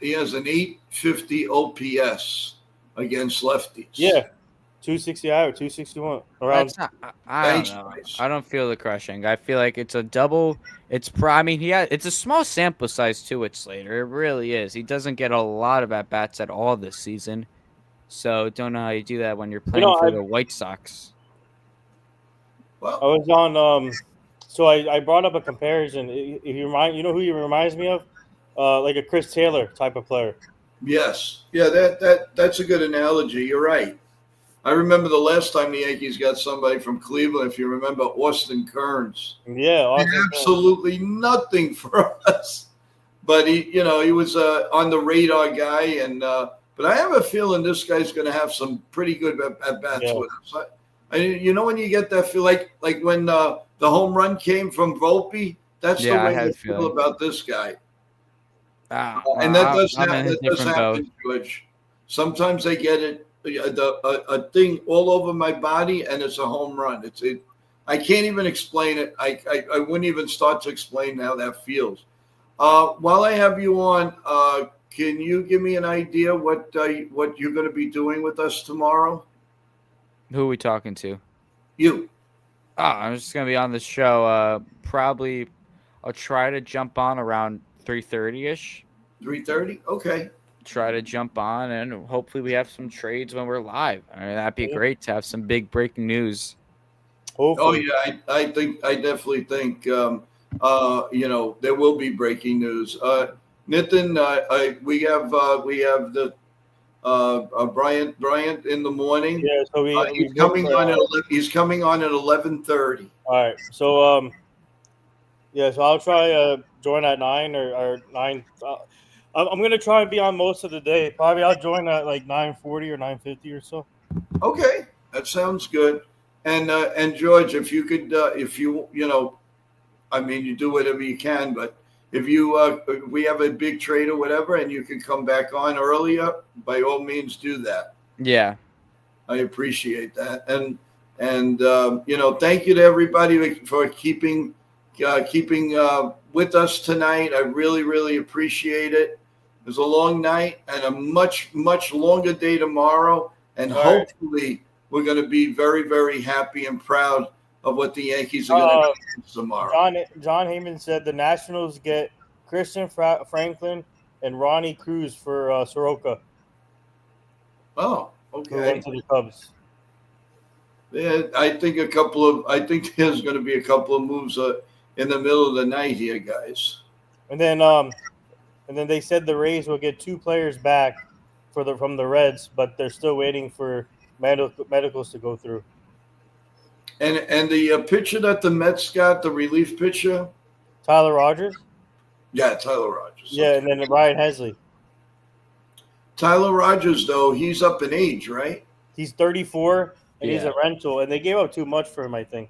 850 OPS against lefties. Yeah, 260 or 261 around. That's not. I don't know. I don't feel the crushing. I feel like it's a double. I mean, it's a small sample size too. It's Slater. It really is. He doesn't get a lot of at bats at all this season. So don't know how you do that when you're playing for the White Sox. Well, I was on. So I brought up a comparison. If you know who he reminds me of, like a Chris Taylor type of player. yes, yeah, that's a good analogy. You're right. I remember the last time the Yankees got somebody from Cleveland. If you remember, Austin Kearns. Yeah, Austin absolutely nothing for us. But he was on the radar guy, and but I have a feeling this guy's going to have some pretty good at bats with us. When you get that feel, like when the home run came from Volpe, that's the way I feel about this guy. And that does happen, George. Sometimes I get it. A thing all over my body, and it's a home run. I can't even explain it. I wouldn't even start to explain how that feels. While I have you on, can you give me an idea what you're going to be doing with us tomorrow? Who are we talking to? You. I'm just gonna be on the show. Probably, I'll try to jump on around 3:30ish. 3:30. Okay. Try to jump on, and hopefully we have some trades when we're live. I mean, that'd be great to have some big breaking news. Hopefully. Oh yeah, I definitely think there will be breaking news. Nitin, we have the Bryant in the morning. Yeah, so he's coming on at 11:30. All right, so so I'll try join at 9 or 9. I'm gonna try and be on most of the day. Probably I'll join at like 9:40 or 9:50 or so. Okay, that sounds good. And George, if you could, you do whatever you can, but if we have a big trade or whatever, and you can come back on earlier, by all means do that. Yeah, I appreciate that, and thank you to everybody for keeping with us tonight. I really, really appreciate it. It was a long night and a much, much longer day tomorrow, and hopefully we're going to be very, very happy and proud of what the Yankees are going to do tomorrow. John Heyman said the Nationals get Christian Franklin and Ronnie Cruz for Soroka. Oh, okay. Who went to the Cubs. Yeah, I think there's going to be a couple of moves in the middle of the night here, guys. And then they said the Rays will get 2 players back from the Reds, but they're still waiting for medicals to go through. And the pitcher that the Mets got, the relief pitcher, Tyler Rogers. Yeah, Tyler Rogers. Yeah, and then Ryan Hesley. Tyler Rogers, though, he's up in age, right? He's 34, and he's a rental, and they gave up too much for him, I think.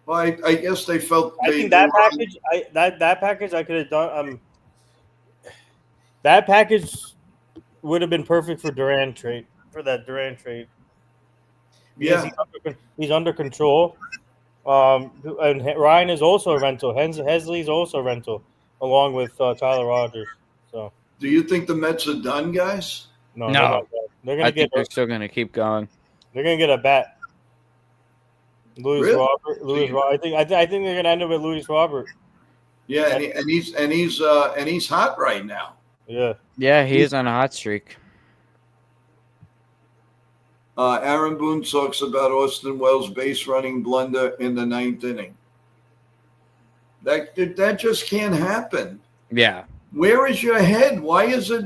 Well, I guess they felt. I think that package. That package I could have done. That package would have been perfect for Duran trade. Yeah, he's under control. And Ryan is also a rental. Hesley is also a rental, along with Tyler Rogers. So, do you think the Mets are done, guys? No. They're I gonna think get. they're still going to keep going. They're gonna get a bat. Louis Really? Robert. Louis. I think they're gonna end up with Louis Robert. Yeah, and he's hot right now. Yeah. Yeah, he is on a hot streak. Aaron Boone talks about Austin Wells' base running blunder in the 9th inning. That just can't happen. Yeah. Where is your head? Why is it?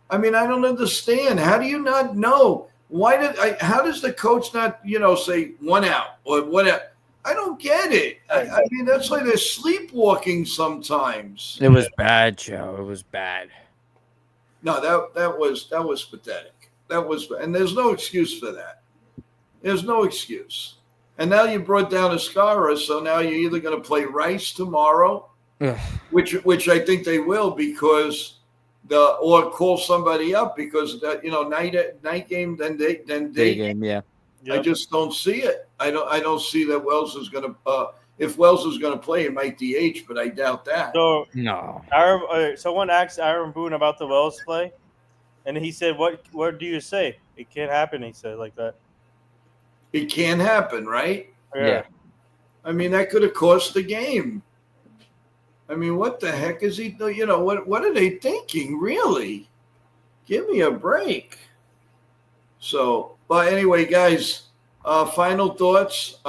I mean, I don't understand. How do you not know? How does the coach not, say 1 out or whatever? I don't get it. I mean, that's like they're sleepwalking sometimes. It was bad, Joe. It was bad. No, that was pathetic. And there's no excuse for that. There's no excuse. And now you brought down Escara, so now you're either going to play Rice tomorrow, Ugh. which I think they will, because or call somebody up because night game then day game, yeah. I just don't see it. I don't see that Wells is going to. If Wells is going to play, he might DH, but I doubt that. So No. someone asked Aaron Boone about the Wells play, and he said, "What do you say? It can't happen." He said like that. It can't happen, right? Yeah. I mean, that could have cost the game. I mean, what the heck is he? What are they thinking? Really? Give me a break. So, but anyway, guys, final thoughts,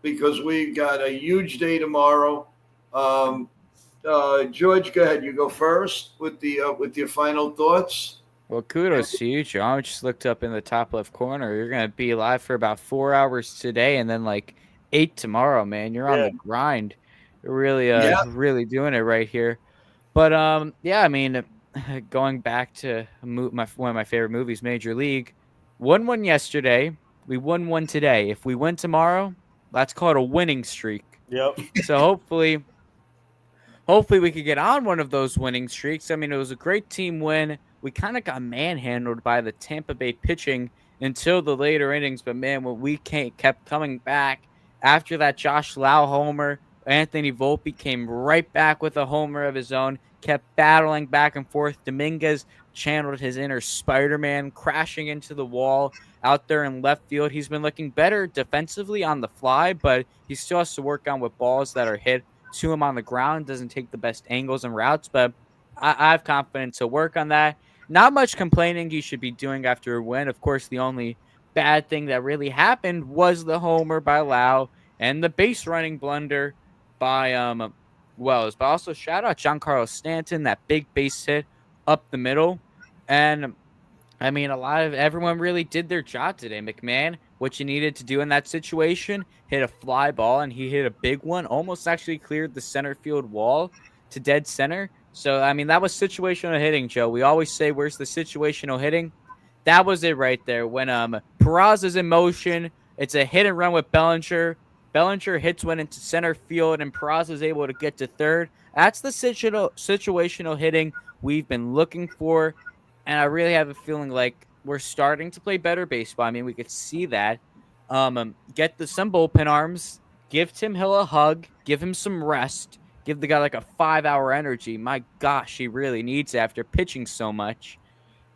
because we got a huge day tomorrow. George, go ahead. You go first with your final thoughts. Well, kudos to you, Joe. I just looked up in the top left corner. You're going to be live for about 4 hours today and then like 8 tomorrow, man. You're on the grind. You're really, really doing it right here. But, yeah, I mean, going back to one of my favorite movies, Major League, won one yesterday. We won one today. If we win tomorrow, let's call it a winning streak. Yep. So hopefully we could get on one of those winning streaks. I mean, it was a great team win. We kind of got manhandled by the Tampa Bay pitching until the later innings. But, man, when we kept coming back after that Josh Lau homer, Anthony Volpe came right back with a homer of his own, kept battling back and forth. Dominguez channeled his inner Spider-Man, crashing into the wall out there in left field. He's been looking better defensively on the fly, but he still has to work on with balls that are hit to him on the ground. Doesn't take the best angles and routes, but I have confidence to work on that. Not much complaining you should be doing after a win. Of course, the only bad thing that really happened was the homer by Lau and the base running blunder by Wells. But also shout out Giancarlo Stanton, that big base hit up the middle. And I mean, everyone really did their job today. McMahon, what you needed to do in that situation, hit a fly ball, and he hit a big one, almost actually cleared the center field wall to dead center. So, I mean, that was situational hitting, Joe. We always say, where's the situational hitting? That was it right there. When Peraza's in motion, it's a hit and run with Bellinger. Bellinger hits one into center field, and Peraza's able to get to third. That's the situational hitting we've been looking for. And I really have a feeling like we're starting to play better baseball. I mean, we could see that. Get some bullpen arms. Give Tim Hill a hug. Give him some rest. Give the guy like a 5-hour energy. My gosh, he really needs it after pitching so much.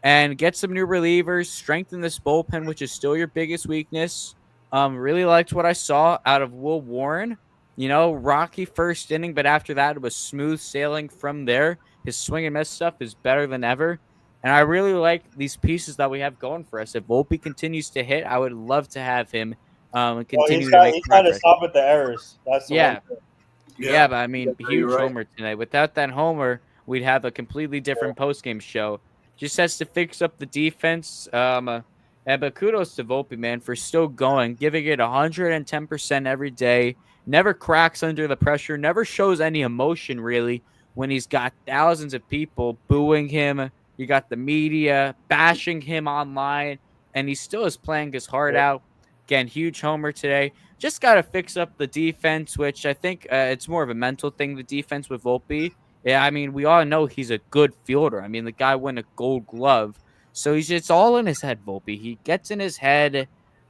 And get some new relievers. Strengthen this bullpen, which is still your biggest weakness. Really liked what I saw out of Will Warren. Rocky first inning, but after that, it was smooth sailing from there. His swing and miss stuff is better than ever. And I really like these pieces that we have going for us. If Volpe continues to hit, I would love to have him continue to make he's got to stop with the errors. That's the one thing. Yeah, but I mean, huge right. homer tonight. Without that homer, we'd have a completely different postgame show. Just has to fix up the defense. But kudos to Volpe, man, for still going, giving it 110% every day. Never cracks under the pressure. Never shows any emotion, really, when he's got thousands of people booing him. You got the media bashing him online, and he still is playing his heart out. Again, huge homer today. Just got to fix up the defense, which I think it's more of a mental thing, the defense with Volpe. Yeah, I mean, we all know he's a good fielder. I mean, the guy won a Gold Glove. So it's all in his head, Volpe. He gets in his head.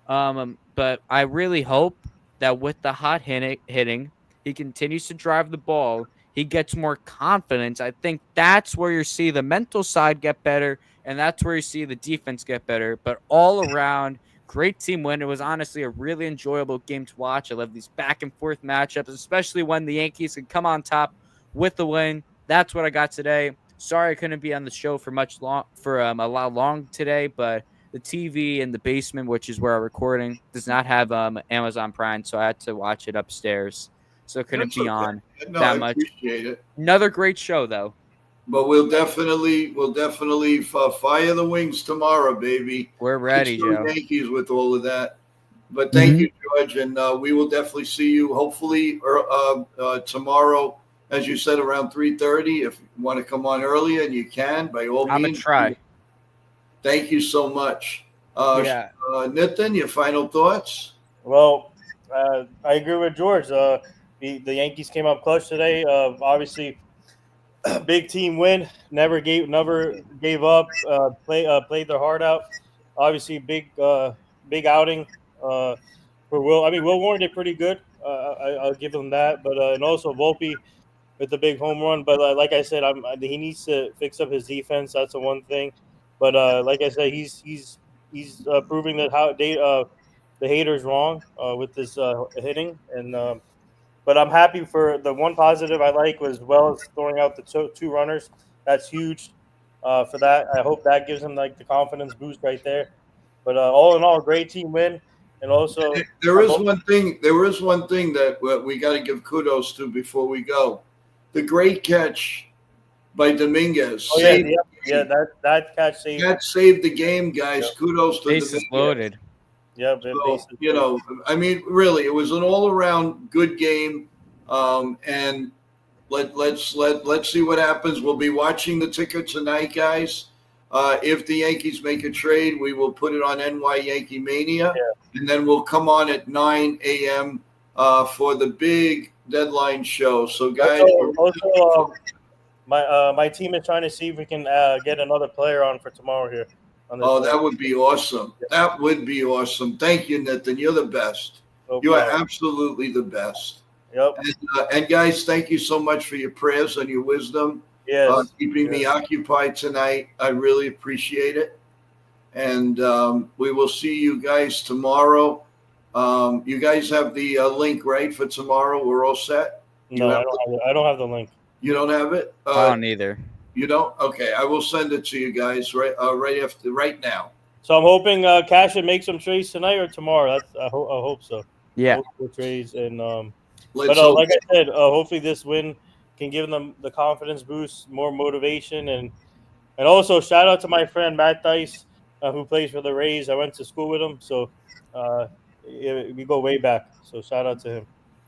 But I really hope that with the hot hitting, he continues to drive the ball. He gets more confidence. I think that's where you see the mental side get better and that's where you see the defense get better. But all around, great team win. It was honestly a really enjoyable game to watch. I love these back and forth matchups, especially when the Yankees can come on top with the win. That's what I got today. Sorry I couldn't be on the show for a lot long today, but the TV in the basement, which is where I'm recording, does not have Amazon Prime, so I had to watch it upstairs. So it couldn't That's be okay. on No, that I much. appreciate it. Another great show, though. But we'll definitely fire the wings tomorrow, baby. We're ready, Let's go Joe. Yankees with all of that. But thank you, George, and we will definitely see you hopefully tomorrow, as you said, around 3:30. If you want to come on earlier, and you can, by all I'm means. gonna try. Thank you so much. Yeah. Nitin, your final thoughts? Well, I agree with George. The Yankees came up clutch today. Obviously, big team win. Never gave up. Played their heart out. Obviously, big outing for Will. I mean, Will Warren did pretty good. I'll give him that. But and also Volpe with the big home run. But like I said, he needs to fix up his defense. That's the one thing. But like I said, he's proving that the haters wrong with this hitting. And but I'm happy for the one positive I like was Wells throwing out the two runners. That's huge for that. I hope that gives him like the confidence boost right there. But all in all, great team win. And also, there is one thing that we got to give kudos to before we go. The great catch by Dominguez. Oh yeah, that catch saved. That saved the game, guys. Yep. Kudos to Bases Dominguez. loaded. Yeah, so, I mean, really, it was an all-around good game, and let's see what happens. We'll be watching the ticker tonight, guys. If the Yankees make a trade, we will put it on NY Yankee Mania, and then we'll come on at 9 a.m. For the big deadline show. So, guys, my team is trying to see if we can get another player on for tomorrow here. That would be awesome. That would be awesome. Thank you, Nitin. You're the best. You are absolutely the best. Yep. And guys, thank you so much for your prayers and your wisdom. Yes. Keeping me occupied tonight. I really appreciate it. And we will see you guys tomorrow. You guys have the link, right, for tomorrow? We're all set? No, I don't have the link. You don't have it? I don't either. You don't? Okay, I will send it to you guys right now. So I'm hoping Cashman makes some trades tonight or tomorrow. I hope so. Yeah. Trades and like I said, hopefully this win can give them the confidence boost, more motivation, and also shout out to my friend Matt Dice, who plays for the Rays. I went to school with him, so we go way back. So shout out to him.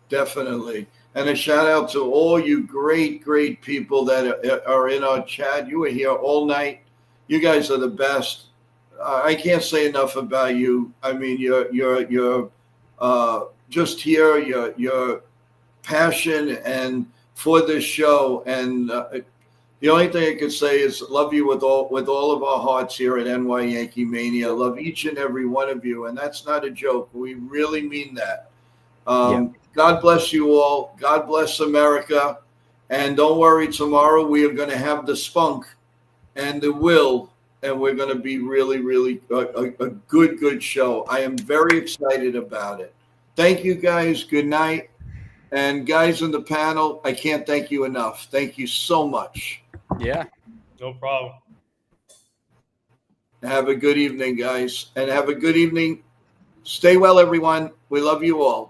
Definitely. And a shout out to all you great people that are in our chat. You were here all night. You guys are the best. I can't say enough about you. I mean, you're just here. Your passion and for this show. And the only thing I can say is love you with all of our hearts here at NY Yankee Mania. Love each and every one of you, and that's not a joke. We really mean that. God bless you all. God bless America. And don't worry, tomorrow we are going to have the spunk and the will, and we're going to be really, really a good show. I am very excited about it. Thank you, guys. Good night. And guys in the panel, I can't thank you enough. Thank you so much. Yeah. No problem. Have a good evening, guys. And have a good evening. Stay well, everyone. We love you all.